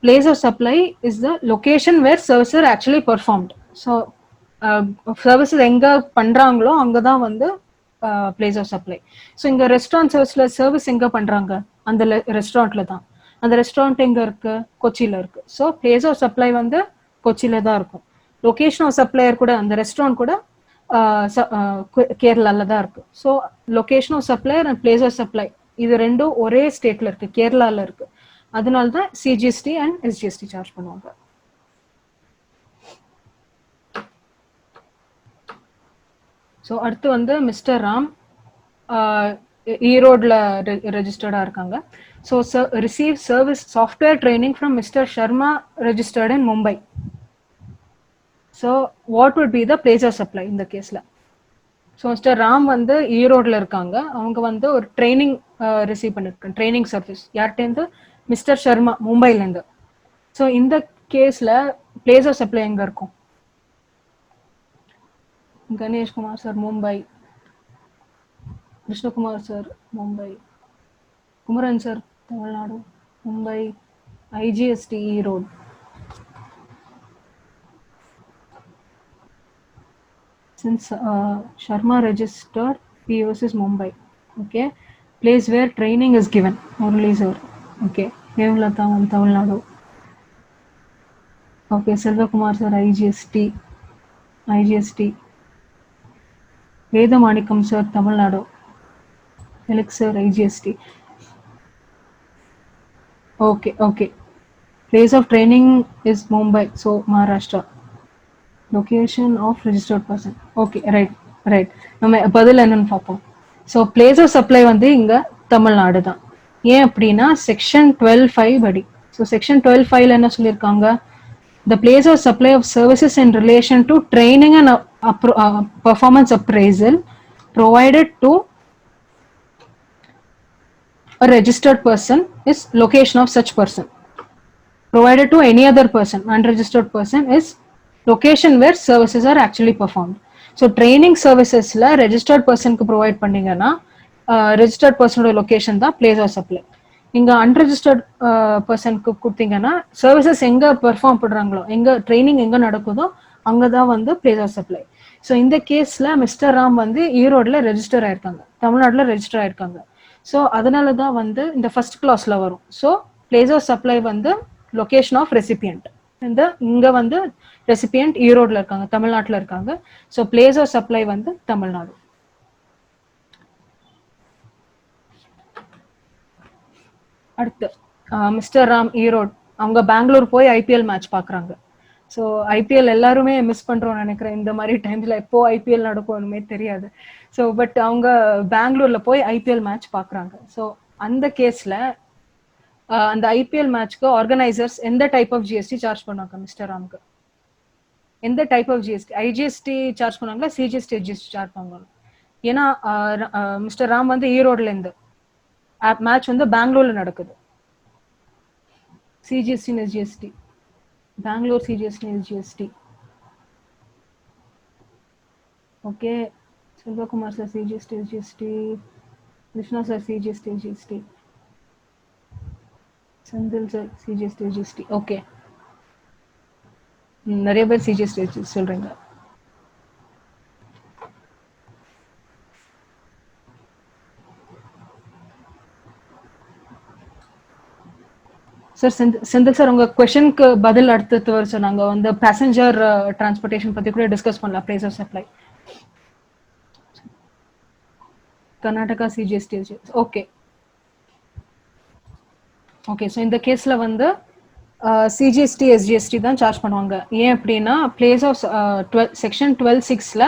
place of supply is the location where service are actually performed. So services எங்க பண்றாங்களோ அங்கதான் வந்து பிளேஸ் ஆஃப் சப்ளை. ஸோ இங்க ரெஸ்டாரண்ட் சர்வீஸ் எங்க பண்றாங்க? அந்த ரெஸ்டாரண்ட்ல தான். அந்த ரெஸ்டாரண்ட் எங்க இருக்கு? கொச்சியில இருக்கு. ஸோ பிளேஸ் ஆஃப் சப்ளை வந்து கொச்சியில தான் இருக்கும். லொகேஷன் ஆஃப் சப்ளையர் கூட, அந்த ரெஸ்டாரண்ட் கூட கேரளால தான் இருக்கு. So location of supplier and place of supply இது ரெண்டும் ஒரே ஸ்டேட்ல இருக்கு, கேரளால இருக்கு. அதனால தான் சிஜிஎஸ்டி அண்ட் எஸ்ஜிஎஸ்டி சார்ஜ் பண்ணுவாங்க. ஸோ அடுத்து வந்து மிஸ்டர் ராம் ஈரோட்ல ரெஜிஸ்டர்டா இருக்காங்க. So receive service software training from mister Sharma registered in Mumbai. So what would be the place of supply இந்த கேஸ்ல? ஸோ மிஸ்டர் ராம் வந்து ஈரோட்ல இருக்காங்க. அவங்க வந்து ஒரு ட்ரைனிங் ரிசீவ் பண்ணிருக்காங்க, ட்ரைனிங் சர்வீஸ் யார்கிட்டேருந்து? மிஸ்டர் சர்மா மும்பைலேருந்து. ஸோ இந்த கேஸ்ல பிளேஸ் ஆஃப் சப்ளை எங்க இருக்கும்? Ganeshkumar sir Mumbai, Krishnakumar sir Mumbai, Kumaran sir Tamil Nadu, Mumbai, IGST Erode. Since Sharma registered, POS is Mumbai. Okay, place where training is given. Murali sir. Okay, Hemlata on Tamil Nadu. Okay, Selvakumar sir, IGST. Vedamanikam sir, Tamil Nadu. Felix sir, IGST. Okay. Place of training is Mumbai, so Maharashtra. Location of registered person. Okay, right. நம்ம பதில் என்னன்னு பார்ப்போம். ஸோ பிளேஸ் ஆஃப் சப்ளை வந்து இங்க தமிழ்நாடு தான். ஏன் அப்படின்னா செக்ஷன் 12(5) படி. ஸோ செக்ஷன் 12(5) என்ன சொல்லியிருக்காங்க? The place of supply of services in relation to training and performance appraisal provided to a registered person is location of such person. Provided to any other person, unregistered person, is location where services are actually performed. So training services la registered person ku provide பண்ணீங்கன்னா registered person ஓட location தான் place of supply. இங்க unregistered person க்கு கொடுத்தீங்கன்னா services எங்க perform பண்றாங்களோ, எங்க training எங்க நடக்குதோ அங்க தான் வந்து place of supply. ஸோ இந்த கேஸ்ல மிஸ்டர் ராம் வந்து ஈரோடுல ரெஜிஸ்டர் ஆயிருக்காங்க, தமிழ்நாடுல ரெஜிஸ்டர் ஆயிருக்காங்க. ஸோ அதனால தான் வந்து இந்த ஃபர்ஸ்ட் கிளாஸ்ல வரும். ஸோ பிளேஸ் ஆஃப் சப்ளை வந்து லொகேஷன் ஆஃப் ரெசிபியன்ட். இங்க வந்து ரெசிபியன்ட் ஈரோட்ல இருக்காங்க, தமிழ்நாட்டுல இருக்காங்க. ஸோ பிளேஸ் ஆஃப் சப்ளை வந்து தமிழ்நாடு. அடுத்து மிஸ்டர் ராம் ஈரோடு, அவங்க பெங்களூர் போய் ஐபிஎல் மேட்ச் பாக்குறாங்க. ஸோ ஐபிஎல் எல்லாருமே மிஸ் பண்றோம்னு நினைக்கிறேன். இந்த மாதிரி டைம்ல எப்போ ஐபிஎல் நடக்கும்னுமே தெரியாது. ஸோ பட் அவங்க பெங்களூர்ல போய் ஐபிஎல் மேட்ச் பாக்குறாங்க. ஸோ அந்த கேஸ்ல அந்த ஐபிஎல் மேட்ச்க்கு ஆர்கனைசர்ஸ் எந்த டைப் ஆஃப் ஜிஎஸ்டி சார்ஜ் பண்ணுவாங்க மிஸ்டர் ராம்க்கு? எந்த type of GST? IGST charge பண்ணுவாங்களா, சிஜிஎஸ்டி ஜிஎஸ்டி சார்ஜ் பண்ணுவாங்க? ஏன்னா மிஸ்டர் ராம் வந்து ஈரோடுல இருந்து மேட்ச் வந்து பெங்களூர்ல நடக்குது. CGST SGST, Bangalore CGST SGST. Okay, Selvakumar sir CGST SGST, Krishna sir CGST SGST, Senthil sir CGST SGST. Okay, நிறைய பேர் சிஜிஎஸ்டி சொல்றீங்க. சார் செந்தில் சார், உங்க क्वेश्चनக்கு பதில் அடுத்து வர சொன்னாங்க. வந்து பேசஞ்சர் டிரான்ஸ்போர்ட்டேஷன் பத்தி கூட டிஸ்கஸ் பண்ணலாம். Place of supply Karnataka CGST. Okay okay. So இந்த கேஸ்ல வந்து சிஜிஎஸ்டி எஸ்ஜிஎஸ்டி தான் சார்ஜ் பண்ணுவாங்க. ஏன் அப்படின்னா பிளேஸ் ஆஃப் செக்ஷன் 12(6)ல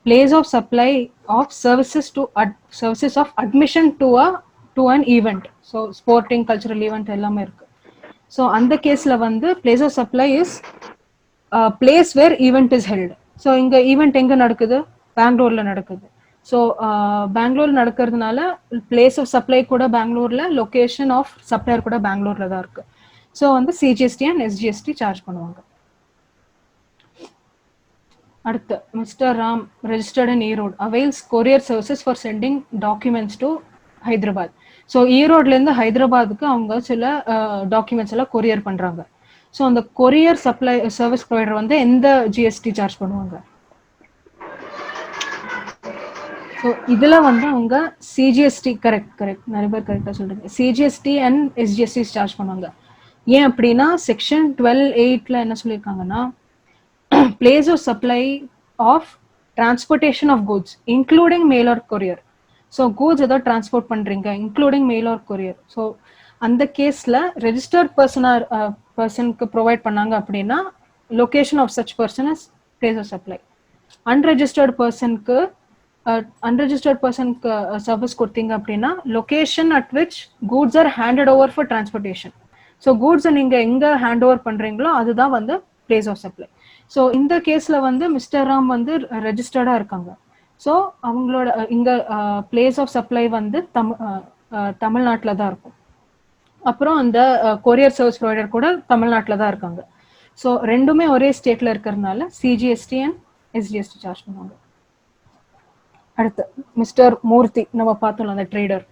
place of supply of services of admission to an event. So sporting cultural event எல்லாமே இருக்கு. ஸோ அந்த கேஸ்ல வந்து place of supply is place where event is held. So இங்க ஈவெண்ட் எங்க நடக்குது? பெங்களூர்ல நடக்குது. ஸோ பெங்களூர் நடக்கிறதுனால பிளேஸ் ஆஃப் சப்ளை கூட பெங்களூர்ல, லொகேஷன் ஆஃப் சப்ளையர் கூட பெங்களூர்ல தான் இருக்கு. ஸோ வந்து சிஜிஎஸ்டி அண்ட் எஸ்ஜிஎஸ்டி சார்ஜ் பண்ணுவாங்க. அடுத்து mister Ram registered in Erode avails courier services for sending documents to Hyderabad. So ஈரோட்ல இருந்து ஹைதராபாத்துக்கு அவங்க சில டாக்குமெண்ட்ஸ் எல்லாம் கொரியர் பண்றாங்க. ஸோ அந்த கொரியர் சப்ளை சர்வீஸ் ப்ரொவைடர் வந்து எந்த ஜிஎஸ்டி சார்ஜ் பண்ணுவாங்க? ஸோ இதுல வந்து அவங்க சிஜிஎஸ்டி, கரெக்ட், நிறைய பேர் கரெக்டா சொல்றீங்க, சிஜிஎஸ்டி அண்ட் எஸ்ஜிஎஸ்டி சார்ஜ் பண்ணுவாங்க. ஏன் அப்படின்னா செக்ஷன் 12(8)ல என்ன சொல்லியிருக்காங்கன்னா place of supply of transportation of goods including mail or courier. So goods ஏதாவது டிரான்ஸ்போர்ட் பண்றீங்க including mail or courier. So அந்த கேஸ்ல ரெஜிஸ்டர்ட் பர்சனுக்கு ப்ரொவைட் பண்ணாங்க அப்படின்னா location of such person is place of supply. Unregistered பர்சனுக்கு சர்வீஸ் கொடுத்தீங்க அப்படின்னா location at which goods are handed over for transportation. So கூட்ஸை நீங்கள் எங்கே ஹேண்ட் ஓவர் பண்ணுறீங்களோ அதுதான் வந்து பிளேஸ் ஆஃப் சப்ளை. ஸோ இந்த கேஸில் வந்து மிஸ்டர் ராம் வந்து ரெஜிஸ்டர்டாக இருக்காங்க. ஸோ அவங்களோட இங்கே பிளேஸ் ஆஃப் சப்ளை வந்து தமிழ்நாட்டில் தான் இருக்கும். அப்புறம் அந்த கொரியர் சர்வீஸ் ப்ரொவைடர் கூட தமிழ்நாட்டில் தான் இருக்காங்க. ஸோ ரெண்டுமே ஒரே ஸ்டேட்டில் இருக்கிறதுனால சிஜிஎஸ்டி அண்ட் எஸ்ஜிஎஸ்டி சார்ஜ் பண்ணுவாங்க. அடுத்து மிஸ்டர் மூர்த்தி நம்ம பார்த்தோம்ல அந்த ட்ரேடர்.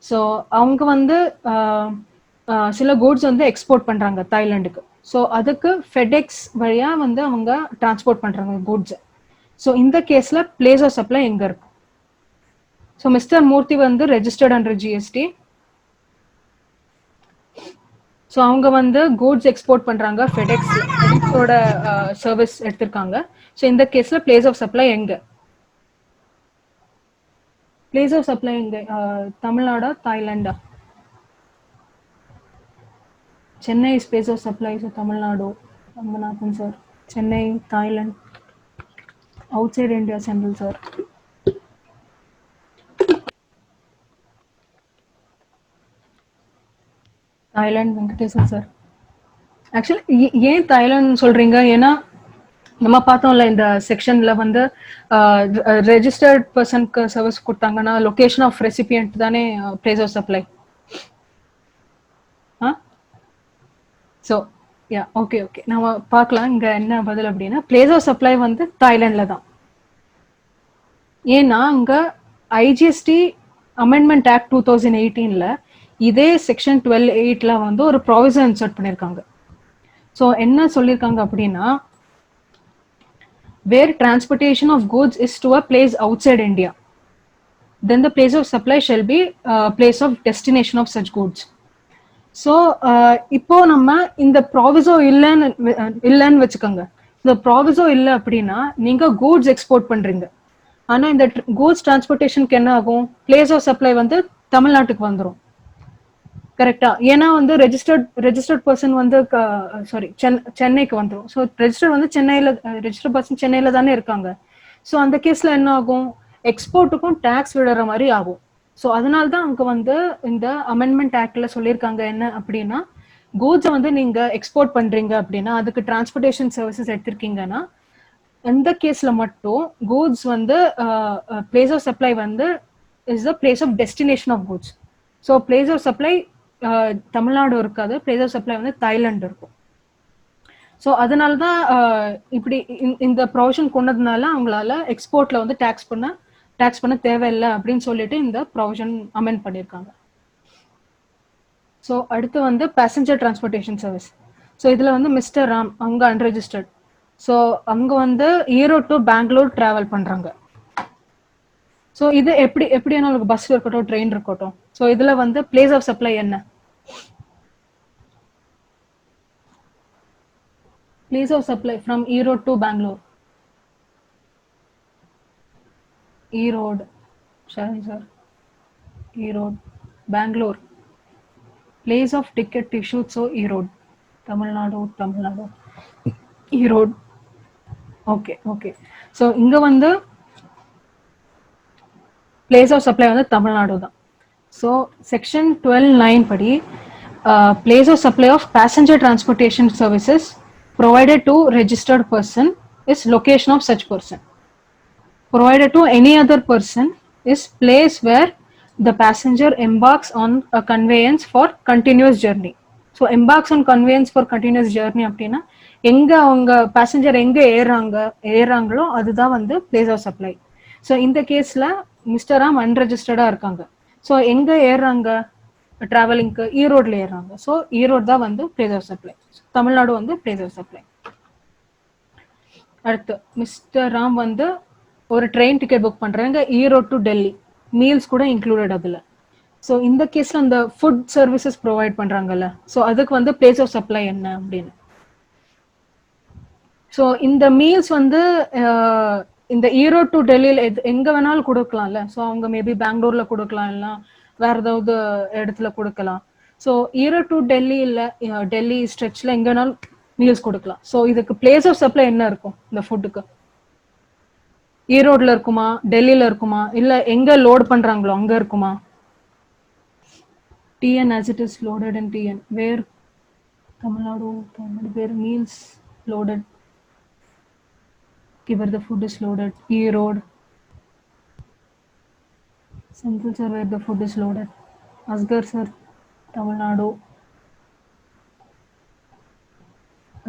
ஸோ அவங்க வந்து சில கூட்ஸ் வந்து எக்ஸ்போர்ட் பண்ணுறாங்க தாய்லாண்டுக்கு. ஸோ அதுக்கு ஃபெடெக்ஸ் வழியாக வந்து அவங்க டிரான்ஸ்போர்ட் பண்ணுறாங்க கூட்ஸை. ஸோ இந்த கேஸில் பிளேஸ் ஆஃப் சப்ளை எங்கே இருக்கும்? ஸோ மிஸ்டர் மூர்த்தி வந்து ரெஜிஸ்டர்ட் அண்டர் ஜிஎஸ்டி. ஸோ அவங்க வந்து கூட்ஸ் எக்ஸ்போர்ட் பண்ணுறாங்க, ஃபெடெக்ஸோட சர்வீஸ் எடுத்திருக்காங்க. ஸோ இந்த கேஸில் பிளேஸ் ஆஃப் சப்ளை எங்கே? பிளேஸ் ஆஃப் சப்ளை எங்கே? தமிழ்நாடா தாய்லாண்டா? Chennai is place of supply. So Tamil Nadu. Ranganathan sir. Chennai, Thailand, outside India central sir. Thailand Venkatesan sir. Actually ஏன் தாய்லாந்து சொல்றீங்க? ஏன்னா நம்ம பார்த்தோம்ல இந்த செக்ஷன்ல வந்து ரெஜிஸ்டர்ட் பர்சனுக்கு சர்வீஸ் கொடுத்தாங்கன்னா லொகேஷன் ஆஃப் ரெசிபியன்ட் தானே place of supply. So yeah okay okay நம்ம பார்க்கலாம் இங்கே என்ன பதில் அப்படின்னா பிளேஸ் ஆஃப் சப்ளை வந்து தாய்லாண்டில் தான். ஏன்னா அங்கே ஐஜிஎஸ்டி அமெண்ட்மெண்ட் ஆக்ட் 2018 இதே செக்ஷன் 12(8) வந்து ஒரு ப்ராவிசன் இன்சர்ட் பண்ணியிருக்காங்க. ஸோ என்ன சொல்லியிருக்காங்க அப்படின்னா where transportation of goods is to a place outside India, then the place of supply shall be place of destination of such goods. So இப்போ நம்ம இந்த ப்ராவிசோ இல்லைன்னு வச்சுக்கோங்க. இந்த ப்ராவிசோ இல்லை அப்படின்னா நீங்கள் கூட்ஸ் எக்ஸ்போர்ட் பண்ணுறீங்க. ஆனால் இந்த கூட்ஸ் டிரான்ஸ்போர்ட்டேஷனுக்கு என்ன ஆகும்? பிளேஸ் ஆஃப் சப்ளை வந்து தமிழ்நாட்டுக்கு வந்துடும். கரெக்டா? ஏன்னா வந்து ரெஜிஸ்டர்ட் பர்சன் வந்து சென்னைக்கு வந்துடும். ஸோ ரெஜிஸ்டர்ட் பர்சன் சென்னையில தானே இருக்காங்க. ஸோ அந்த கேஸ்ல என்ன ஆகும்? எக்ஸ்போர்ட்டுக்கும் டேக்ஸ் விடுற மாதிரி ஆகும். ஸோ அதனால தான் அங்கே வந்து இந்த அமெண்ட்மெண்ட் ஆக்ட்ல சொல்லியிருக்காங்க என்ன அப்படின்னா கூட்ஸை வந்து நீங்க எக்ஸ்போர்ட் பண்றீங்க அப்படின்னா அதுக்கு டிரான்ஸ்போர்ட்டேஷன் சர்வீசஸ் எடுத்திருக்கீங்கன்னா இந்த கேஸ்ல மட்டும் கூட்ஸ் வந்து பிளேஸ் ஆஃப் சப்ளை வந்து is the place of destination of goods. So place of supply Tamil Nadu இருக்காது, பிளேஸ் ஆஃப் சப்ளை வந்து தாய்லாந்து இருக்கும். ஸோ அதனால தான் இப்படி இந்த ப்ரொவிஷன் கொண்டதுனால அவங்களால எக்ஸ்போர்ட்ல வந்து டேக்ஸ் பண்ண தேவையில்லை அப்படின்னு சொல்லிட்டு இந்த ப்ரொவிஷன் அமெண்ட் பண்ணியிருக்காங்க. ஸோ அடுத்து வந்து பேசஞ்சர் டிரான்ஸ்போர்ட்டேஷன் சர்வீஸ். ஸோ இதில் வந்து மிஸ்டர் ராம் அவங்க அன்ரெஜிஸ்டர்ட். ஸோ அவங்க வந்து ஈரோடு டு பெங்களூர் டிராவல் பண்ணுறாங்க. ஸோ இது எப்படியான உங்களுக்கு பஸ் இருக்கட்டும் ட்ரெயின் இருக்கட்டும். ஸோ இதில் வந்து பிளேஸ் ஆஃப் சப்ளை என்ன? Place of supply from Erode to Bengaluru. Erode சரி sir. Erode Bengaluru. Place of ticket issue. So Erode Tamil Nadu Erode. Okay okay. So இங்கே வந்து பிளேஸ் ஆஃப் சப்ளை வந்து தமிழ்நாடு தான். ஸோ செக்ஷன் 12(9) படி place of supply of passenger transportation services provided to registered person is location of such person. Provided to any other person is place where the passenger embarks on a conveyance for continuous journey. So embarks on conveyance for continuous journey அப்படின்னா எங்க அவங்க பேசஞ்சர் எங்க ஏறாங்களோ அதுதான் வந்து பிளேஸ் ஆஃப் சப்ளை. ஸோ இந்த கேஸ்ல மிஸ்டர் ராம் அன்ரெஜிஸ்டர்டா இருக்காங்க. ஸோ எங்க ஏறாங்க டிராவலிங்க்கு? ஈரோட்ல ஏறாங்க. ஸோ ஈரோடு தான் வந்து பிளேஸ் ஆஃப் சப்ளை. தமிழ்நாடு வந்து பிளேஸ் ஆஃப் சப்ளை. அடுத்து மிஸ்டர் ராம் வந்து ஒரு ட்ரெயின் டிக்கெட் புக் பண்றாங்க ஈரோடு டு டெல்லி, மீல்ஸ் கூட இன்க்ளூடட் அதுல. ஸோ இந்த கேஸ்ல அந்த ஃபுட் சர்வீசஸ் ப்ரொவைட் பண்றாங்கல்ல, ஸோ அதுக்கு வந்து பிளேஸ் ஆஃப் சப்ளை என்ன அப்படின்னு. ஸோ இந்த மீல்ஸ் வந்து இந்த ஈரோடு டு டெல்லியில் எங்க வேணாலும் கொடுக்கலாம்ல. ஸோ அவங்க மேபி பெங்களூர்ல கொடுக்கலாம், இல்லை வேற ஏதாவது இடத்துல கொடுக்கலாம். ஸோ ஈரோடு டு டெல்லி இல்லை டெல்லி ஸ்ட்ரெச்ல எங்க வேணாலும் மீல்ஸ் கொடுக்கலாம். ஸோ இதுக்கு பிளேஸ் ஆஃப் சப்ளை என்ன இருக்கும் இந்த ஃபுட்டுக்கு? ஈரோட்ல இருக்குமா, டெல்லியில இருக்குமா, இல்ல எங்க லோட் பண்றாங்களோ அங்க இருக்குமா? TN as it is loaded in TN. Where Tamil Nadu, where meals loaded, where the food is loaded, Erode, Central sir, where the food is loaded, Asgar sir, Tamil Nadu,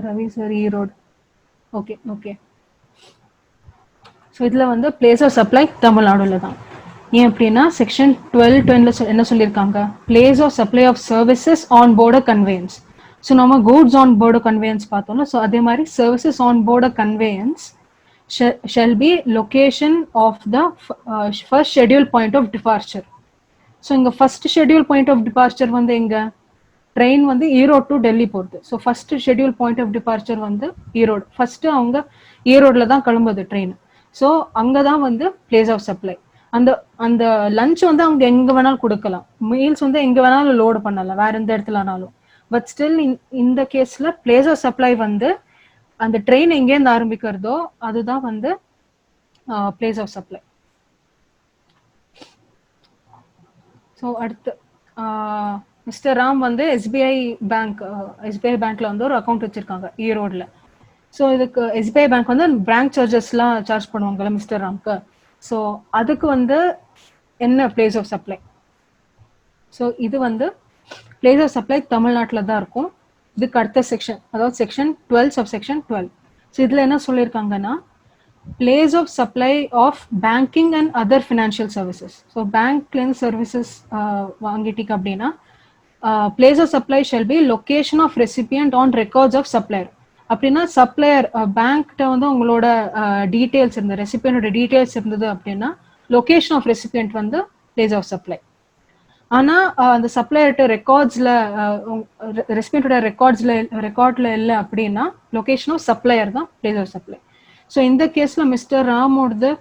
Ravi sir, Erode. Okay, okay. So இதில் வந்து பிளேஸ் ஆஃப் சப்ளை தமிழ்நாடுல தான். ஏன் அப்படின்னா செக்ஷன் 12 என்ன சொல்லியிருக்காங்க, place of supply of services on board conveyance. So நம்ம கூட்ஸ் ஆன் போர்டு கன்வேயன்ஸ் பார்த்தோம்னா, ஸோ அதே மாதிரி services on board conveyance shall be location of the first schedule point of departure. So இங்கே first schedule point of departure வந்து எங்க, ட்ரெயின் வந்து ஈரோடு டு டெல்லி போகுது. So first schedule point of departure வந்து ஈரோடு. ஃபர்ஸ்ட் அவங்க ஈரோடுல தான் கிளம்புது ட்ரெயின். ஸோ அங்கதான் வந்து பிளேஸ் ஆஃப் சப்ளை. அந்த அந்த லஞ்ச் வந்து அவங்க எங்க வேணாலும் கொடுக்கலாம், மீல்ஸ் வந்து எங்க வேணாலும் லோடு பண்ணலாம், வேற எந்த இடத்துலனாலும். பட் ஸ்டில் இந்த கேஸ்ல பிளேஸ் ஆஃப் சப்ளை வந்து அந்த ட்ரெயின் எங்கேருந்து ஆரம்பிக்கிறதோ அதுதான் வந்து பிளேஸ் ஆஃப் சப்ளை. ஸோ அடுத்து மிஸ்டர் ராம் வந்து எஸ்பிஐ பேங்க்ல வந்து ஒரு அக்கௌண்ட் வச்சிருக்காங்க ஈரோடுல. ஸோ இதுக்கு எஸ்பிஐ பேங்க் வந்து பேங்க் சார்ஜஸ்லாம் சார்ஜ் பண்ணுவாங்கல்ல மிஸ்டர் ராம்க்கு. ஸோ அதுக்கு வந்து என்ன பிளேஸ் ஆஃப் சப்ளை? ஸோ இது வந்து பிளேஸ் ஆஃப் சப்ளை தமிழ்நாட்டில் தான் இருக்கும். இதுக்கு அடுத்த செக்ஷன், அதாவது செக்ஷன் 12 சப்செக்ஷன் 12. ஸோ இதில் என்ன சொல்லியிருக்காங்கன்னா, place of supply of banking and other financial services. So பேங்க்லேருந்து சர்வீசஸ் வாங்கிட்டீங்க அப்படின்னா, place of supply shall be location of recipient on records of supplier. அப்படின்னா சப்ளையர் பேங்க்கிட்ட வந்து உங்களோட டீட்டெயில்ஸ் இருந்தது, ரெசிபியனோட டீட்டெயில்ஸ் இருந்தது அப்படின்னா லொகேஷன் ஆஃப் ரெசிபியன்ட் வந்து பிளேஸ் ஆஃப் சப்ளை. ஆனால் அந்த சப்ளையர்கிட்ட ரெக்கார்ட்ஸில் ரெசிபியன்டோட ரெக்கார்ட்ல இல்லை அப்படின்னா லொகேஷன் ஆஃப் சப்ளையர் தான் பிளேஸ் ஆஃப் சப்ளை. ஸோ இந்த கேஸ்ல மிஸ்டர் ராமோடது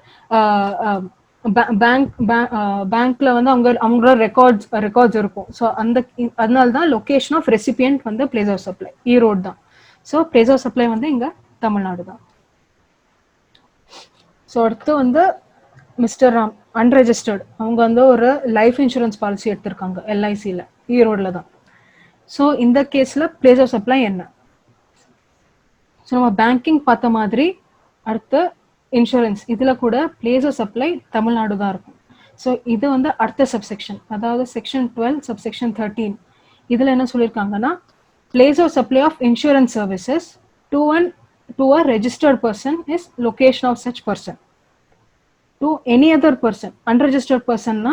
பேங்க்ல வந்து அவங்களோட ரெக்கார்ட்ஸ் இருக்கும். ஸோ அதனால தான் லொகேஷன் ஆஃப் ரெசிபியன்ட் வந்து பிளேஸ் ஆஃப் சப்ளை ஈரோடு தான். ஸோ பிளேஸ் ஆஃப் சப்ளை வந்து இங்க தமிழ்நாடு தான். ஸோ அடுத்து வந்து மிஸ்டர் ராம் அன்ரெஜிஸ்டர்ட், அவங்க வந்து ஒரு லைஃப் இன்சூரன்ஸ் பாலிசி எடுத்திருக்காங்க LICல, ஈரோடுல தான். ஸோ இந்த கேஸ்ல பிளேஸ் ஆஃப் சப்ளை என்ன? ஸோ நம்ம பேங்கிங் பார்த்த மாதிரி அடுத்து இன்சூரன்ஸ், இதுல கூட பிளேஸ் ஆஃப் சப்ளை தமிழ்நாடு தான் இருக்கும். ஸோ இது வந்து அடுத்த சப்செக்ஷன், அதாவது செக்ஷன் 12 சப்செக்ஷன் 13. இதுல என்ன சொல்லியிருக்காங்கன்னா, place of supply of insurance services to a registered person is location of such person. To any other person, unregistered person na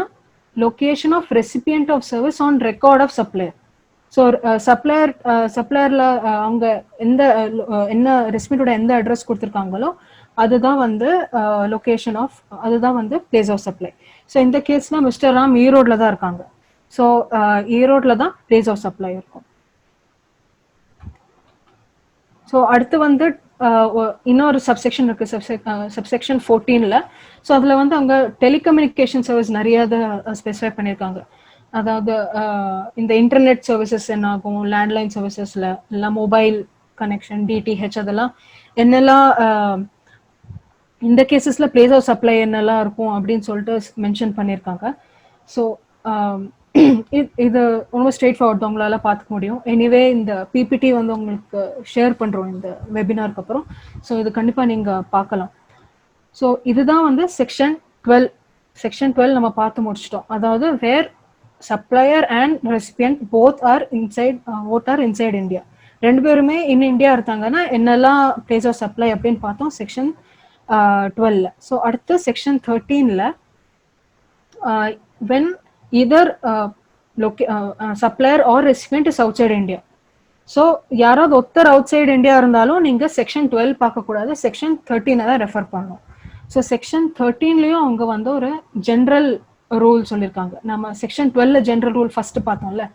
location of recipient of service on record of supplier. So supplierல அவங்க என்ன ரெசிபியன்ட்டோட எந்த அட்ரஸ் கொடுத்துருக்காங்களோ அதுதான் வந்து லொகேஷன் ஆஃப், அதுதான் வந்து பிளேஸ் ஆஃப் சப்ளை. ஸோ இந்த கேஸ்ல மிஸ்டர் ராம் ஈரோட்ல தான் இருக்காங்க. ஸோ ஈரோட்ல தான் பிளேஸ் ஆஃப் சப்ளை இருக்கும். ஸோ அடுத்து வந்து இன்னொரு சப்செக்ஷன் இருக்கு, சப்செக்ஷன் 14ல. ஸோ அதில் வந்து அவங்க டெலிகம்யூனிகேஷன் சர்வீஸ் நிறைய ஸ்பெசிஃபை பண்ணியிருக்காங்க. அதாவது இந்த இன்டர்நெட் சர்வீசஸ் என்ன ஆகும், லேண்ட்லைன் சர்வீசஸ்ல இல்லை மொபைல் கனெக்ஷன், DTH, அதெல்லாம் என்னெல்லாம் இந்த கேசஸ்ல பிளேஸ் ஆஃப் சப்ளை என்னெல்லாம் இருக்கும் அப்படின்னு சொல்லிட்டு மென்ஷன் பண்ணியிருக்காங்க. ஸோ இது ரொம்ப ஸ்ட்ரெயிட் ஃபார்வர்ட் உங்களால பார்த்துக்க முடியும். எனிவே இந்த PPT வந்து உங்களுக்கு ஷேர் பண்றோம் இந்த வெபினாருக்கு அப்புறம். ஸோ இது கண்டிப்பா நீங்க பார்க்கலாம். ஸோ இதுதான் வந்து செக்ஷன் 12 நம்ம பார்த்து முடிச்சிட்டோம். அதாவது where supplier and recipient both are inside India, ரெண்டு பேருமே இன் இந்தியா இருந்தாங்கன்னா என்னெல்லாம் பிளேஸ் ஆஃப் சப்ளை அப்படின்னு பார்த்தோம் செக்ஷன் 12ல. ஸோ அடுத்து செக்ஷன் 13ல when either supplier or recipient is outside India. So யாராவது ஒருத்தர் அவுட் சைடு இந்தியா இருந்தாலும் நீங்க செக்ஷன் 12 பார்க்கக்கூடாது, செக்ஷன் 13 தான் ரெஃபர் பண்ணணும். ஸோ செக்ஷன் 13லயும் அவங்க வந்து ஒரு ஜென்ரல் ரூல் சொல்லியிருக்காங்க. நம்ம செக்ஷன் 12ல ஜென்ரல் ரூல் ஃபர்ஸ்ட் பார்த்தோம்ல.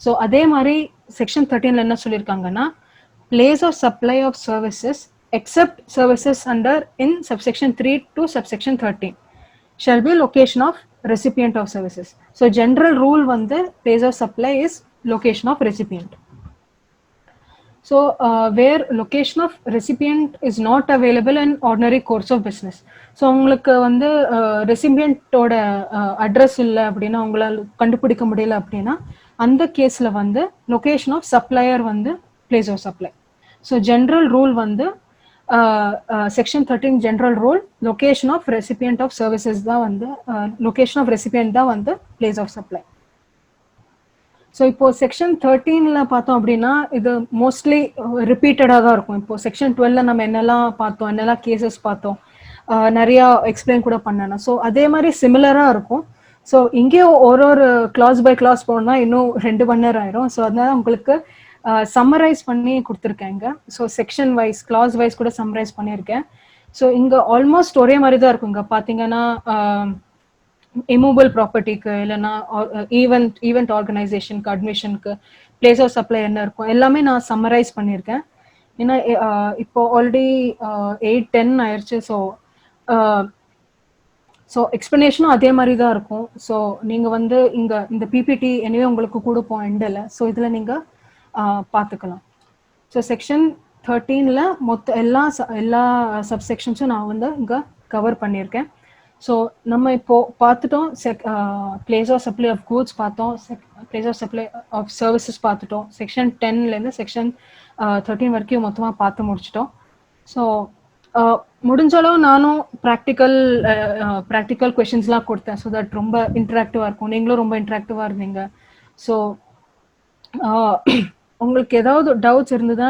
ஸோ அதே மாதிரி செக்ஷன் 13ல என்ன சொல்லியிருக்காங்கன்னா, place of supply of services except services under in subsection 3 to subsection 13 shall be location of recipient of services. So general rule வந்து place of supply is location of recipient. So where location of recipient is not available in ordinary course of business. So உங்களுக்கு வந்து ரெசிபியன்ட்டோட அட்ரஸ் இல்லை அப்படின்னா உங்களால் கண்டுபிடிக்க முடியல அப்படின்னா அந்த கேஸில் வந்து லொக்கேஷன் ஆஃப் சப்ளையர் வந்து place of supply. So general rule வந்து section 13 general rule location of recipient of services தான் வந்து லொக்கேஷன் ஆஃப் ரெசிபியன்ட் தான் வந்து பிளேஸ் ஆஃப் சப்ளை. ஸோ இப்போ செக்ஷன் 13ல பார்த்தோம் அப்படின்னா இது மோஸ்ட்லி ரிப்பீட்டடாக தான் இருக்கும். இப்போ செக்ஷன் 12ல நம்ம என்னெல்லாம் பார்த்தோம், என்னெல்லாம் கேசஸ் பார்த்தோம், நிறையா எக்ஸ்பிளைன் கூட பண்ணேன். ஸோ அதே மாதிரி சிமிலராக இருக்கும். ஸோ இங்கேயும் ஒரு கிளாஸ் பை கிளாஸ் போனோம்னா இன்னும் 2 மணி நேரம் ஆயிரும். ஸோ அதனால உங்களுக்கு சம்மரைஸ் பண்ணி கொடுத்துருக்கேங்க. So section wise clause wise கூட சம்மரைஸ் பண்ணியிருக்கேன். ஸோ இங்கே ஆல்மோஸ்ட் ஒரே மாதிரி தான் இருக்கும். இங்கே பார்த்தீங்கன்னா இமூவபிள் ப்ராப்பர்ட்டிக்கு இல்லைன்னா ஈவெண்ட் ஆர்கனைசேஷனுக்கு அட்மிஷனுக்கு பிளேஸ் ஆஃப் சப்ளை என்ன இருக்கும் எல்லாமே நான் சம்மரைஸ் பண்ணியிருக்கேன். ஏன்னா இப்போ ஆல்ரெடி 8:10 ஆயிடுச்சு. ஸோ எக்ஸ்பிளனேஷனும் அதே மாதிரி தான் இருக்கும். ஸோ நீங்கள் வந்து இந்த பிபிடி எனவே உங்களுக்கு கொடுப்போம் எண்டில். ஸோ இதில் நீங்கள் பார்த்துக்கலாம். ஸோ செக்ஷன் 13ல மொத்த எல்லா சப்செக்ஷன்ஸும் நான் வந்து இங்கே கவர் பண்ணியிருக்கேன். ஸோ நம்ம இப்போ பார்த்துட்டோம். Place of supply of goods பார்த்தோம், place of supply of services பார்த்துட்டோம். செக்ஷன் 10லேருந்து செக்ஷன் 13 வரைக்கும் மொத்தமாக பார்த்து முடிச்சிட்டோம். ஸோ முடிஞ்சளவு நானும் ப்ராக்டிக்கல் கொஷின்ஸ்லாம் கொடுத்தேன். ஸோ தட் ரொம்ப இன்ட்ராக்டிவாக இருக்கும். நீங்களும் ரொம்ப இன்ட்ராக்டிவாக இருந்தீங்க. ஸோ உங்களுக்கு ஏதாவது டவுட்ஸ் இருந்ததுன்னா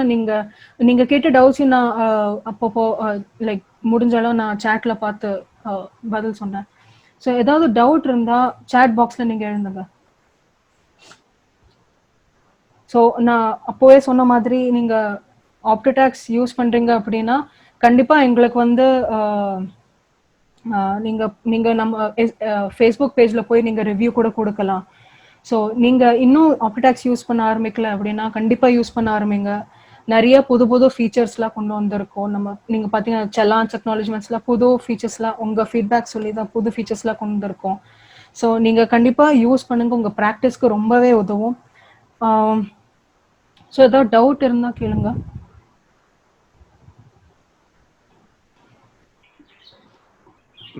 நீங்கள் கேட்ட டவுட்ஸ் நான் அப்பப்போ லைக் முடிஞ்சளவு நான் சேட்ல பார்த்து பதில் சொன்னேன். ஸோ ஏதாவது டவுட் இருந்தால் சேட் பாக்ஸில் நீங்கள் எழுதுங்க. ஸோ நான் அப்போவே சொன்ன மாதிரி நீங்கள் ஆப்டிடாக்ஸ் யூஸ் பண்ணுறீங்க அப்படின்னா கண்டிப்பாக எங்களுக்கு வந்து நீங்கள் நம்ம ஃபேஸ்புக் பேஜில் போய் நீங்கள் ரிவ்யூ கூட கொடுக்கலாம். ஸோ நீங்கள் இன்னும் ஆப்டிடாக்ஸ் யூஸ் பண்ண ஆரம்பிக்கல அப்படின்னா கண்டிப்பாக யூஸ் பண்ண ஆரம்பிங்க. நிறைய புது ஃபீச்சர்ஸ்லாம் கொண்டு வந்திருக்கோம். நீங்கள் பார்த்தீங்கன்னா செலான்ஸ் அக்னாலஜ்மெண்ட்ஸ்லாம் புது ஃபீச்சர்ஸ்லாம் உங்கள் ஃபீட்பேக் சொல்லி தான் புது ஃபீச்சர்ஸ்லாம் கொண்டு வந்திருக்கோம். ஸோ நீங்கள் கண்டிப்பாக யூஸ் பண்ணுங்க. உங்கள் ப்ராக்டிஸ்க்கு ரொம்பவே உதவும். ஸோ ஏதாவது டவுட் இருந்தால் கேளுங்க.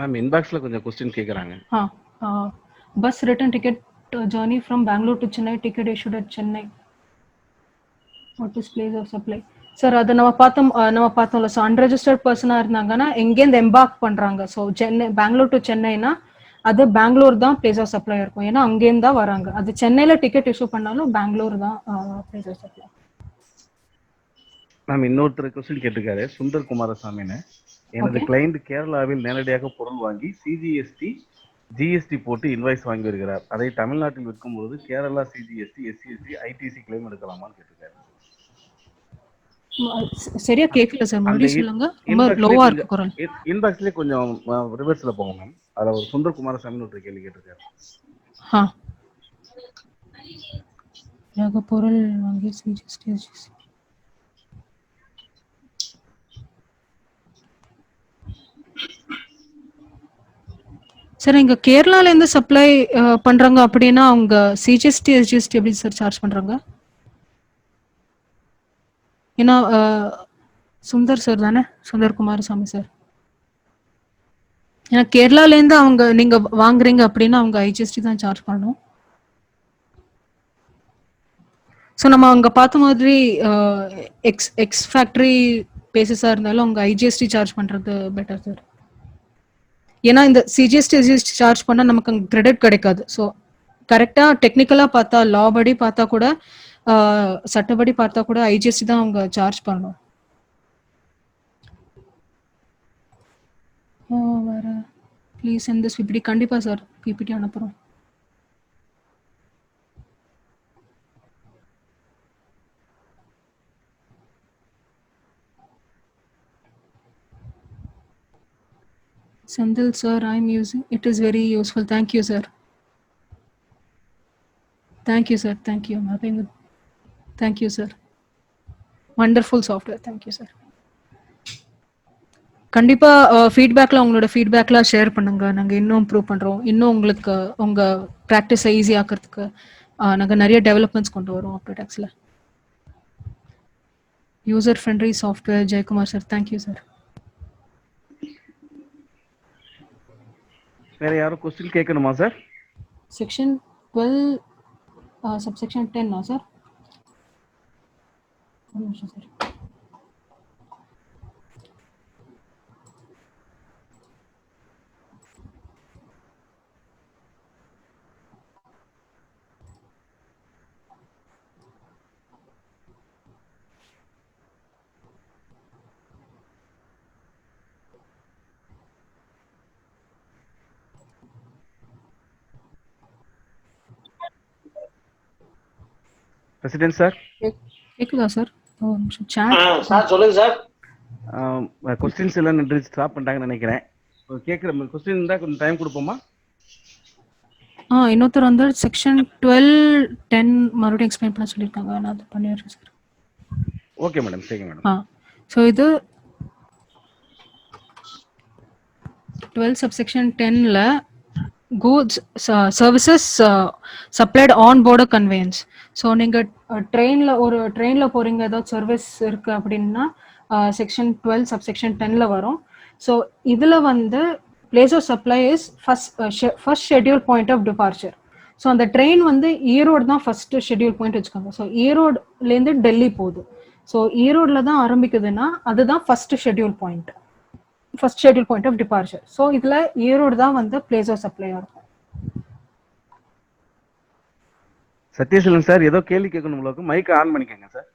மேம் இன்பாக்ஸில் கொஞ்சம் கொஸ்டின் கேட்குறாங்க. Bus return ticket journey from Bangalore to Chennai, ticket issued at Chennai. What is place of supply? Sir, அது நம்ம பார்த்தோம்ல. ஸோ அன்ரெஜிஸ்டர்ட் பர்சனாக இருந்தாங்கன்னா எங்கேருந்து எம்பார்க் பண்ணுறாங்க. ஸோ பெங்களூர் டு சென்னைனா அது பெங்களூர் தான் பிளேஸ் ஆஃப் சப்ளை இருக்கும். ஏன்னா அங்கேருந்து தான் வராங்க. அது சென்னையில் டிக்கெட் இஷ்யூ பண்ணாலும் பெங்களூர் தான் பிளேஸ் ஆஃப் சப்ளை. மேம் இன்னொருத்தர் கொஸ்டின் கேட்டிருக்காரு, சுந்தர் குமாரசாமின்னு. எனது கிளைண்ட் கேரளாவில் நேரடியாக பொருள் வாங்கி சிஜிஎஸ்டி ஜிஎஸ்டி போட்டு இன்வாய்ஸ் வாங்கி வருகிறார். அதை தமிழ்நாட்டில் விற்கும்போது Kerala CGST SGST ITC claim எடுக்கலாமான்னு கேட்டிருக்காரு. சரியா கேட்கல சார், மறுபடியும் சொல்லுங்க. ரொம்ப லோவா இருக்கு குரல். இன்பாக்ஸ்லயே கொஞ்சம் ரிவர்ஸ்ல போங்க மேம். அத ஒரு சுந்தர் குமாரசாமின்னு ஒரு கேள்வி கேட்டிருக்காரு. பொருள் வாங்கி சிஜிஎஸ்டி சார் இங்க கேரளால இருந்து சப்ளை பண்றாங்க அப்படின்னா அவங்க சிஜிஎஸ்டி எஸ்ஜிஎஸ்டி எப்படி சார் சார்ஜ் பண்றாங்க? ஏன்னா சுந்தர் சார் தானே, சுந்தர் குமாரசாமி சார். ஏன்னா கேரளால இருந்து அவங்க நீங்க வாங்குறீங்க அப்படின்னா அவங்க ஐஜிஎஸ்டி தான் சார்ஜ் பண்ணணும். ஸோ நம்ம அங்க பார்த்த மாதிரி எக்ஸ் ஃபேக்டரி பேசிஸா இருந்தாலும் அவங்க ஐஜிஎஸ்டி சார்ஜ் பண்றது பெட்டர் சார். ஏன்னா இந்த சிஜிஎஸ்டி எஸ்ஜிஎஸ்டி சார்ஜ் பண்ணால் நமக்கு அங்கே கிரெடிட் கிடைக்காது. ஸோ கரெக்டாக டெக்னிக்கலாக பார்த்தா, லா படி பார்த்தா கூட, சட்டப்படி பார்த்தா கூட ஐஜிஎஸ்டி தான் அவங்க சார்ஜ் பண்ணணும். வேற ப்ளீஸ் இந்த பிபிடி கண்டிப்பாக சார் பிபிடி அனுப்புகிறோம். Sandil sir, I'm using it, is very useful. Thank you sir. Thank you sir. Thank you. Thank you sir. Wonderful software. Thank you sir. கண்டிப்பா ஃபீட்பேக்ல உங்களோட ஃபீட்பேக்லாம் ஷேர் பண்ணுங்க. நாங்க இன்னும் இம்ப்ரூவ் பண்றோம். இன்னும் உங்களுக்கு உங்க பிராக்டிஸை ஈஸி ஆக்கிறதுக்கு நாங்க நிறைய டெவலப்மெண்ட்ஸ் கொண்டு வரோம் ஆப்டிடாக்ஸ்ல. user friendly software. Jaykumar sir, thank you sir. வேற யாரும் கொஸ்டின் கேட்கணுமா sir? Section 12 subsection 10 no sir. Sir. President sir, கேக்குதா சார்? chat சார் சொல்லுங்க சார். கொஸ்டின்ஸ் எல்லாம் நின்று ஸ்டாப் பண்ணிட்டாங்கன்னு நினைக்கிறேன். கேட்குற கொஸ்டின் இருந்தால் கொஞ்சம் டைம் கொடுப்போமா? இன்னொருத்தர் வந்து செக்ஷன் 12:10 மறுபடியும் எக்ஸ்பிளைன் பண்ண சொல்லியிருக்காங்க. நான் அதை பண்ணிடுறேன் சார். ஓகே மேடம், சரிங்க மேடம். ஸோ இது 12 subsection 10ல goods services supplied on board conveyance. So நீங்கள் ட்ரெயினில் போகிறீங்க, ஏதாவது சர்வீஸ் இருக்குது அப்படின்னா செக்ஷன் 12 subsection 10ல வரும். ஸோ இதில் வந்து place of supply is first schedule point of departure. So அந்த ட்ரெயின் வந்து ஈரோடு தான் ஃபர்ஸ்ட் ஷெட்யூல் பாயிண்ட் வச்சுக்கோங்க. ஸோ ஈரோடுலேருந்து டெல்லி போகுது. ஸோ ஈரோடில் தான் ஆரம்பிக்குதுன்னா அதுதான் first schedule point of departure. So இதில் ஈரோடு தான் வந்து பிளேஸ் ஆஃப் சப்ளையாக இருக்கும். சத்யசீலன் சார், ஏதோ கேள்வி கேட்கணும் உங்களுக்கு, மைக்கை ஆன் பண்ணிக்கோங்க சார்.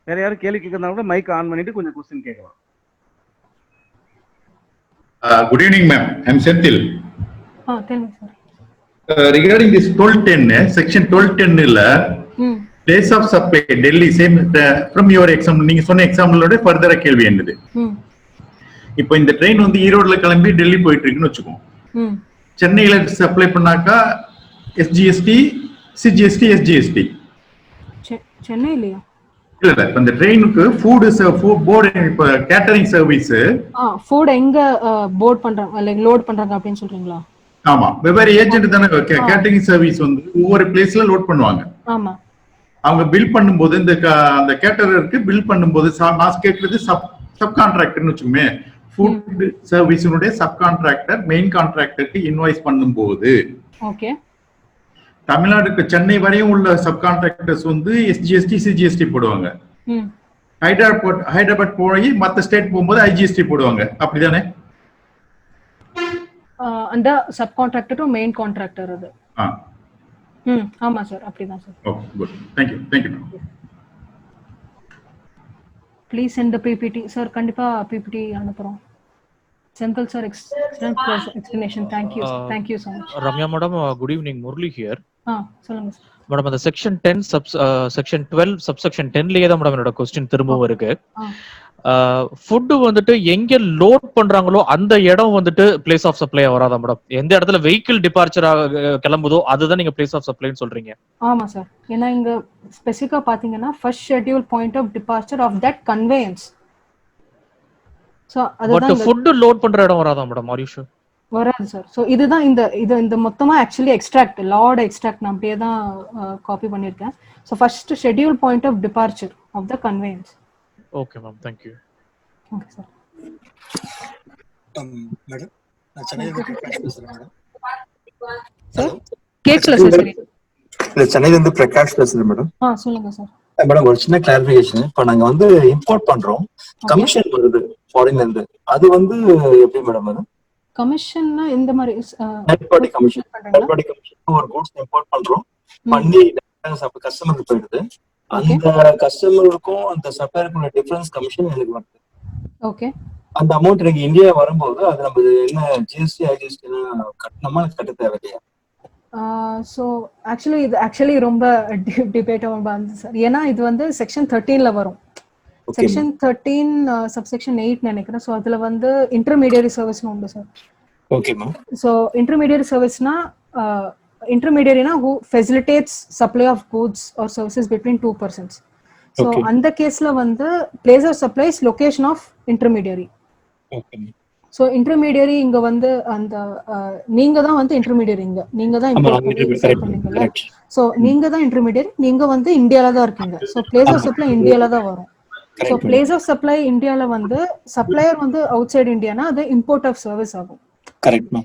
வேற யாரும் கேள்வி கேட்கறதா கூட மைக் ஆன் பண்ணிட்டு கொஞ்சம் क्वेश्चन கேட்கலாம். Good evening ma'am, I am Senthil. tell me sir. Regarding this 1210 section 1210 ல place of supply Delhi same from your example நீங்க சொன்ன எக்ஸாம்பிளோட ஃபர்தரா கேள்வி என்னது? இப்போ இந்த ட்ரெயின் வந்து ஈரோட்ல கிளம்பி டெல்லி போயிட்டு இருக்குன்னு வெச்சுக்கோம். சென்னையில சப்ளை பண்ணாக்கா SGST, CGST, SGST. சென்னையிலயா? இல்ல அந்த ட்ரெயினுக்கு ஃபுட் போர்டு இப்ப கேட்டரிங் சர்வீஸ் ஃபுட் எங்க போர்ட் பண்றாங்க லைக் லோட் பண்றாங்க அப்படினு சொல்றீங்களா? ஆமா, வெவ்வேறு ஏஜென்ட் தானே கேட்டரிங் சர்வீஸ் வந்து ஒவ்வொரு பிளேஸ்ல லோட் பண்ணுவாங்க. ஆமா, அவங்க பில் பண்ணும்போது அந்த கேட்டரருக்கு பில் பண்ணும்போது நான் கேட்கறது சப் கான்ட்ராக்டர்னு வச்சுக்கோமே, ஃபுட் சர்வீஸினுடைய சப் கான்ட்ராக்டர் மெயின் கான்ட்ராக்டருக்கு இன்வாய்ஸ் பண்ணும்போது ஓகே, தமிழ்நாடுக்கு சென்னை வரையும் உள்ள சப் கான்ட்ராக்டர்ஸ் வந்து SGST, CGST போடுவாங்க. ஹைதராபாத் போய் மத்த ஸ்டேட் போகும்போது IGST போடுவாங்க. அப்படிதானே? அந்த sub contractor to main contractor அது. ஆமா சார், அப்படிதான் sir. Okay, good. Thank you. Please send the PPT sir. கண்டிப்பா PPT அனுப்புறோம். Senthil sir, excellent explanation. Thank you so much. Ramya madam, good evening. Murli here. சொல்லுங்க சார். மேடம், அந்த செக்ஷன் 10 செக்ஷன் 12 சப்செக்ஷன் 10லயே தான் மேடம் என்னோட क्वेश्चन திரும்பவும் இருக்கு. ஃபுட் வந்துட்டு எங்க லோட் பண்றாங்களோ அந்த இடம் வந்துட்டு பிளேஸ் ஆஃப் சப்ளை வராதா மேடம்? எந்த இடத்துல வெஹிக்கிள் டிபார்ச்சர் கிளம்புதோ அதுதான் நீங்க பிளேஸ் ஆஃப் சப்ளைன்னு சொல்றீங்க? ஆமா சார், ஏன்னா இங்க ஸ்பெசிஃபிக்கா பாத்தீங்கன்னா first schedule point of departure of that conveyance. So அதுதான் பட் ஃபுட் லோட் பண்ற இடம் வராதா மேடம்? Are you sure? வராது சார். ஸோ இதுதான் இந்த மொத்தமா ஆக்சுவலி எக்ஸ்ட்ராக்ட் லார்ட் எக்ஸ்ட்ராக்ட் நான் அப்படியே தான் காப்பி பண்ணியிருக்கேன். So first schedule point of departure of the conveyance. Okay ma'am, thank you. Okay sir. Madam, நான் சென்னையில பிரகாஷ் பேசுறேன் மேடம். சார் கேட்கல சார். சரி, இல்ல சென்னையில இருந்து பிரகாஷ் பேசுறேன் மேடம். சொல்லுங்க சார். மேடம், ஒரு சின்ன கிளாரிஃபிகேஷன். இப்போ நாங்க வந்து இம்போர்ட் பண்றோம், கமிஷன் வருது ஃபாரின்ல இருந்து, அது வந்து எப்படி மேடம்? அது கமிஷன்னா இந்த மாதிரி தேர்ட் பார்ட்டி கமிஷன் ஒரு கூட்ஸ் இம்போர்ட் பண்றோம், பண்ணி கஸ்டமருக்கு போயிடுது. அந்த கஸ்டமருக்கும் அந்த சப்ளையருக்கும் டிஃபரன்ஸ் கமிஷன் எனக்கு வருது. ஓகே, அந்த அமௌண்ட் எனக்கு இந்தியா வரும்போது அது நம்ம என்ன GST, IGST கட்டணுமா கட்ட தேவையில்லையா? ஸோ இது ரொம்ப டிபேட்டபிள் ஆனது சார். ஏன்னா இது வந்து செக்ஷன் 13ல வரும். செக்ஷன் 13 சப்செக்ஷன் 8 நினைக்கிறேன். ஸோ அதுல வந்து இன்டர்மீடியரி சர்வீஸ்னு உண்டு sir. Okay ma'am. So intermediary சர்வீஸ்னா intermediary who facilitates supply of goods or services between two persons. So அந்த கேஸ்ல வந்து place of supply is location of intermediary. Okay. So intermediary இங்க வந்து அந்த நீங்க தான் வந்து இன்டர்மீடியரி இங்க நீங்க தான் இம்போர்ட் பண்ணி சேல் பண்ணீங்கல்ல. ஸோ நீங்க தான் இன்டர்மீடியரி, நீங்க வந்து இந்தியால தான் இருக்கீங்க. ஸோ பிளேஸ் ஆஃப் சப்ளை இந்தியால தான் வரும். ஸோ பிளேஸ் ஆஃப் சப்ளை இந்தியால வந்து சப்ளையர் வந்து அவுட் சைடு இந்தியானா அது இம்போர்ட் ஆஃப் சர்வீஸ் ஆகும்.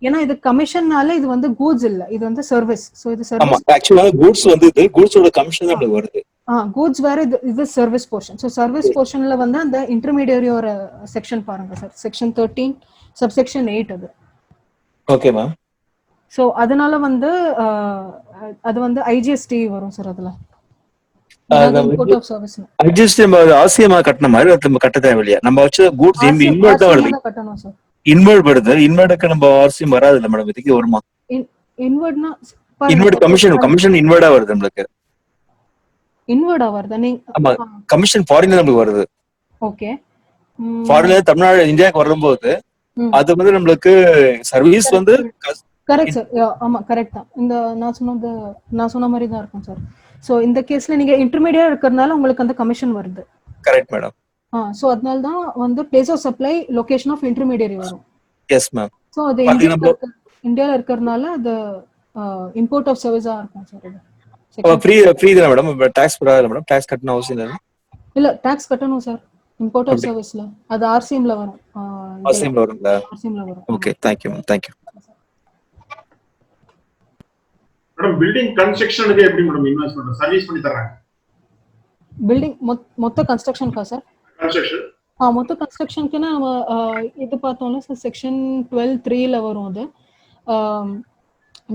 ஏன்னா இது கமிஷன்னால இது வந்து கூட்ஸ் இல்ல, இது வந்து சர்வீஸ். ஸோ இது சர்வீஸ். ஆக்சுவலா கூட்ஸ் வந்து இது கூட்ஸோட கமிஷன் தான் வருது. கூட்ஸ் வேற, இது சர்வீஸ் போர்ஷன். ஸோ சர்வீஸ் போர்ஷன்ல வந்து அந்த இன்டர்மீடியரியோட செக்ஷன் பாருங்க சார், செக்ஷன் 13 சப்செக்ஷன் 8 அது. ஓகேமா. ஸோ அதனால வந்து அது வந்து ஐஜிஎஸ்டி வரும் சார். அதுல இம்போர்ட் ஆஃப் சர்வீஸ் ஐஜிஎஸ்டி நம்ம ஆசியமா கட்டண மாதிரி நம்ம கட்ட தேவையில்லையா? நம்ம வச்சு கூட்ஸ் இன்வெர்ட் தான் வருது. கட்டணும் சார். இன்வெர்ட் வருது. இன்வெர்டுக்கு நம்ம ஆசியம் வராது இல்ல மேடம், இதுக்கு வருமா? இன்வெர்ட்னா இன்வெர்ட் கமிஷன் இன்வெர்டா வருது நம்மளுக்கு. இன்வெர்டா வருதா? நீங்க ஆமா, கமிஷன் ஃபாரின்ல நமக்கு வருது. ஓகே. ஃபாரின்ல தமிழ்நாடு இந்தியாவுக்கு வரும்போது அது வந்து நம்மளுக்கு சர்வீஸ் வந்து கரெக்ட் சார். ஆமா கரெக்ட் தான். இந்த நான் சொன்ன மாதிரி தான் இருக்கும் சார். சோ இந்த கேஸ்ல நீங்க இன்டர்மீடியேட் இருக்கறனால உங்களுக்கு அந்த கமிஷன் வருது. Correct madam. சோ அதனால தான் வந்து place of supply location of intermediate வரும். Yes ma'am. சோ அது இந்தியால இருக்கறனால அது இம்போர்ட் ஆஃப் சர்வீஸா இருக்கும் சார். இது ஃப்ரீ தான மேடம்? டாக்ஸ் போடாத மேடம்? டாக்ஸ் கட்டணும் அவசியம் இல்ல, டாக்ஸ் கட்டணும் சார் இம்போர்ட் ஆஃப் சர்வீஸ்ல. அது ஆர்சிஎம்ல வரும். ஆர்சிஎம்ல வரும்ல? ஆர்சிஎம்ல வரும். Okay, thank you ma'am. Thank you madam. Building கன்ஸ்ட்ரக்ஷனுக்கு எப்படி மேடம் இன்வெஸ்ட்மென்ட் சர்வீஸ் பண்ணி தராங்க? பில்டிங் மொத்த கன்ஸ்ட்ரக்ஷன்க்கா சார்? கன்ஸ்ட்ரக்ஷன் மொத்த கன்ஸ்ட்ரக்ஷனுக்குன்னா நம்ம இது பார்த்தோம்னா சார் செக்ஷன் 12(3)ல வரும். அது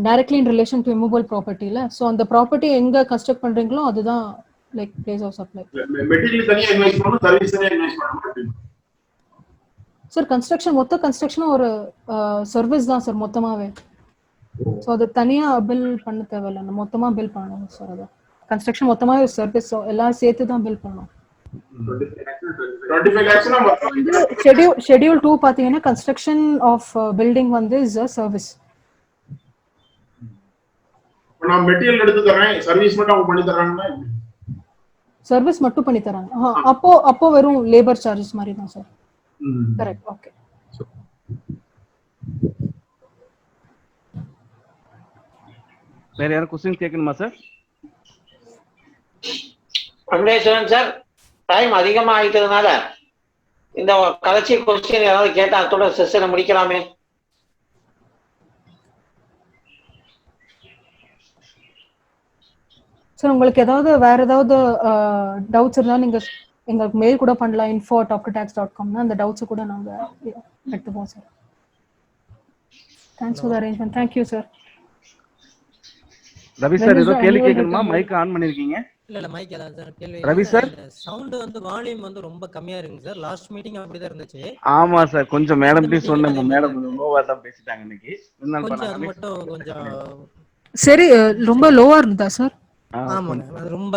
directly in relation to immovable ப்ராப்பர்ட்டில. ஸோ அந்த ப்ராப்பர்ட்டி எங்க கன்ஸ்ட்ரக்ட் பண்றீங்களோ அதுதான் like place of supply. Material தனியா இன்வெஸ்ட் பண்ணனும், சர்வீஸ் தனியா இன்வெஸ்ட் பண்ணனும் சார். கன்ஸ்ட்ரக்ஷன் மொத்த கன்ஸ்ட்ரக்ஷனும் ஒரு சர்வீஸ் தான் சார் மொத்தமாவே. ஸோ அது தனியா பில் பண்ண தேவையில்லை, மொத்தமா பில் பண்ணணும் சார். அது கன்ஸ்ட்ரக்ஷன் மொத்தமாவே சர்வீஸ் எல்லாம் சேர்த்து தான் பில் பண்ணணும். ஷெட்யூல் 2 பாத்தீங்கன்னா கன்ஸ்ட்ரக்ஷன் ஆஃப் பில்டிங் வந்து இஸ் a சர்வீஸ். நான் மெட்டீரியல் எடுத்து தரேன், சர்வீஸ் மட்டும் அவங்க பண்ணி தராங்கன்னா சர்வீஸ் மட்டும் பண்ணி தராங்க. அப்போ வெறும் லேபர் சார்ஜஸ் மாதிரி தான் சார். கரெக்ட். ஓகே. வேற யாரும் क्वेश्चन கேட்கணுமா சார்? வெங்கடேஸ்வரன் சார், டைம் அதிகமா ஆயிட்டதுனால இந்த கடைசி क्वेश्चन ஏதாவது கேட்டா அதோட செஷனை முடிக்கலாமே. சார் உங்களுக்கு வேற ஏதாவது டவுட்ஸ் இருந்தா நீங்க எங்களுக்கு மெயில் கூட பண்ணலாம். info@talktotax.com அந்த டவுட்ஸ் கூட நாங்க எடுத்துப்போம் sir. Thanks for the arrangement. Thank you sir. Ravi sir ஏதோ கேள்வி கேட்கணுமா? மைக் ஆன் பண்ணிருக்கீங்க? இல்ல மைக் அதான் சார் கேள்வி. ரவி சார், சவுண்ட் வந்து வால்யூம் வந்து ரொம்ப கம்மியா இருக்குங்க சார். லாஸ்ட் மீட்டிங் அப்படிதான் இருந்துச்சு. ஆமா சார், கொஞ்சம் மேடம் கிட்ட சொன்னேன், மேடம் லோவா தான் பேசிட்டாங்க இன்னைக்கு. கொஞ்சம் அது மட்டும் கொஞ்சம் சரி ரொம்ப லோவா இருந்தா சார்? ஆமாங்க, அது ரொம்ப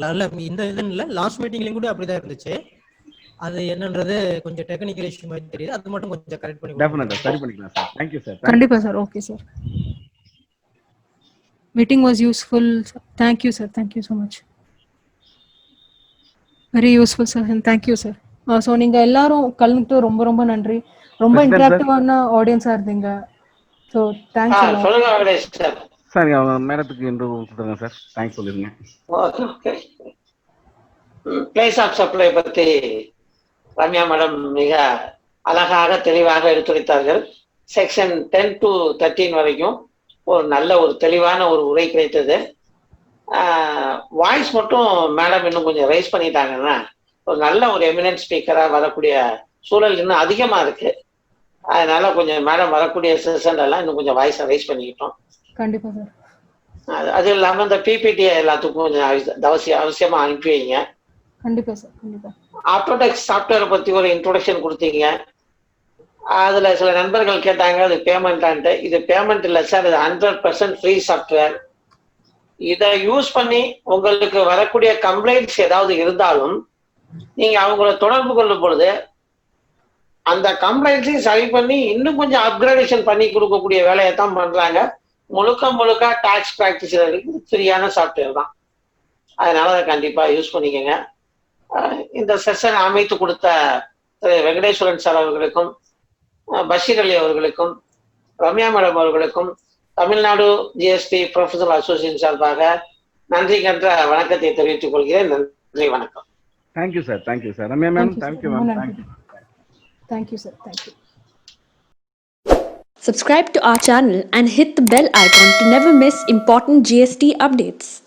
நல்ல இந்த இது இல்ல, லாஸ்ட் மீட்டிங்லயும் கூட அப்படிதான் இருந்துச்சு. அது என்னன்றது கொஞ்சம் டெக்னிக்கல் இஷ்யூ மாதிரி தெரியுது. அது மட்டும் கொஞ்சம் கரெக்ட் பண்ணி டெஃபினட்டா சரி பண்ணிக்கலாம் சார். Thank you sir. கண்டிப்பா sir. Okay sir. Meeting was useful. Thank you sir. Thank you so much. Very useful sir. Thank you sir. So நீங்க எல்லாரும் கலந்துட்டு ரொம்ப ரொம்ப நன்றி. ரொம்ப இன்டராக்டிவான ஆடியன்ஸா இருந்தீங்க. So thanks a lot. சொல்லுங்க வெங்கடேஷ் சார். சார் மேடத்துக்கு இன்டர்வியூ கொடுங்க சார். தேங்க்ஸ் சொல்லிருங்க. ஓகே. பிளேஸ் ஆஃப் சப்ளை பத்தி ரம்யா மேடம் மிக அழகாக தெளிவாக எடுத்துரைத்தார்கள். செக்ஷன் 10 to 13 வரைக்கும் ஒரு நல்ல ஒரு தெளிவான ஒரு உரை கிடைத்தது. வாய்ஸ் மட்டும் மேடம் இன்னும் கொஞ்சம் ரைஸ் பண்ணிட்டாங்கன்னா ஒரு நல்ல ஒரு எமினன்ட் ஸ்பீக்கரா வரக்கூடிய சூழல் இன்னும் அதிகமா இருக்கு. அதனால கொஞ்சம் மேடம் வரக்கூடிய செஷன் எல்லாம் இன்னும் கொஞ்சம் வாய்ஸ் ரைஸ் பண்ணிக்கிட்டோம். கண்டிப்பா சார். அது இல்லாம இந்த பிபிடி எல்லாத்துக்கும் கொஞ்சம் அவசியமா அனுப்பி வைங்க. கண்டிப்பா சார். கண்டிப்பா. ஆட்டோடெக்ஸ் சாஃப்ட்வேரை பத்தி ஒரு இன்ட்ரோடக்ஷன் கொடுத்தீங்க. அதுல சில நண்பர்கள் கேட்டாங்க அது பேமெண்ட். இது பேமெண்ட் இல்லை சார், இது 100% ஃப்ரீ சாஃப்ட்வேர். இதை யூஸ் பண்ணி உங்களுக்கு வரக்கூடிய கம்ப்ளைண்ட்ஸ் ஏதாவது இருந்தாலும் நீங்க அவங்கள தொடர்பு கொள்ளும் பொழுது அந்த கம்ப்ளைண்ட்ஸையும் சரி பண்ணி இன்னும் கொஞ்சம் அப்கிரேடேஷன் பண்ணி கொடுக்கக்கூடிய வேலையை தான் பண்றாங்க. முழுக்க டாக்ஸ் பிராக்டிஸ் ஃப்ரீயான சாஃப்ட்வேர் தான். அதனால அதை கண்டிப்பா யூஸ் பண்ணிக்கோங்க. இந்த செஷன் அமைத்து கொடுத்த திரு வெங்கடேஸ்வரன் சார் அவர்களுக்கும் பஷீர் அலி அவர்களுக்கும் ரம்யா மேடம் அவர்களுக்கும் தமிழ்நாடு ஜிஎஸ்டி ப்ரொஃபஷனல் அசோசியேஷன் சார்பாக நன்றி கன்ற வணக்கத்தை தெரிவித்துக் கொள்கிறேன். நன்றி, வணக்கம். Thank you sir, thank you sir. Ramya ma'am, thank you ma'am, thank you. Thank you sir, thank you. Subscribe to our channel and hit the bell icon to never miss important GST updates.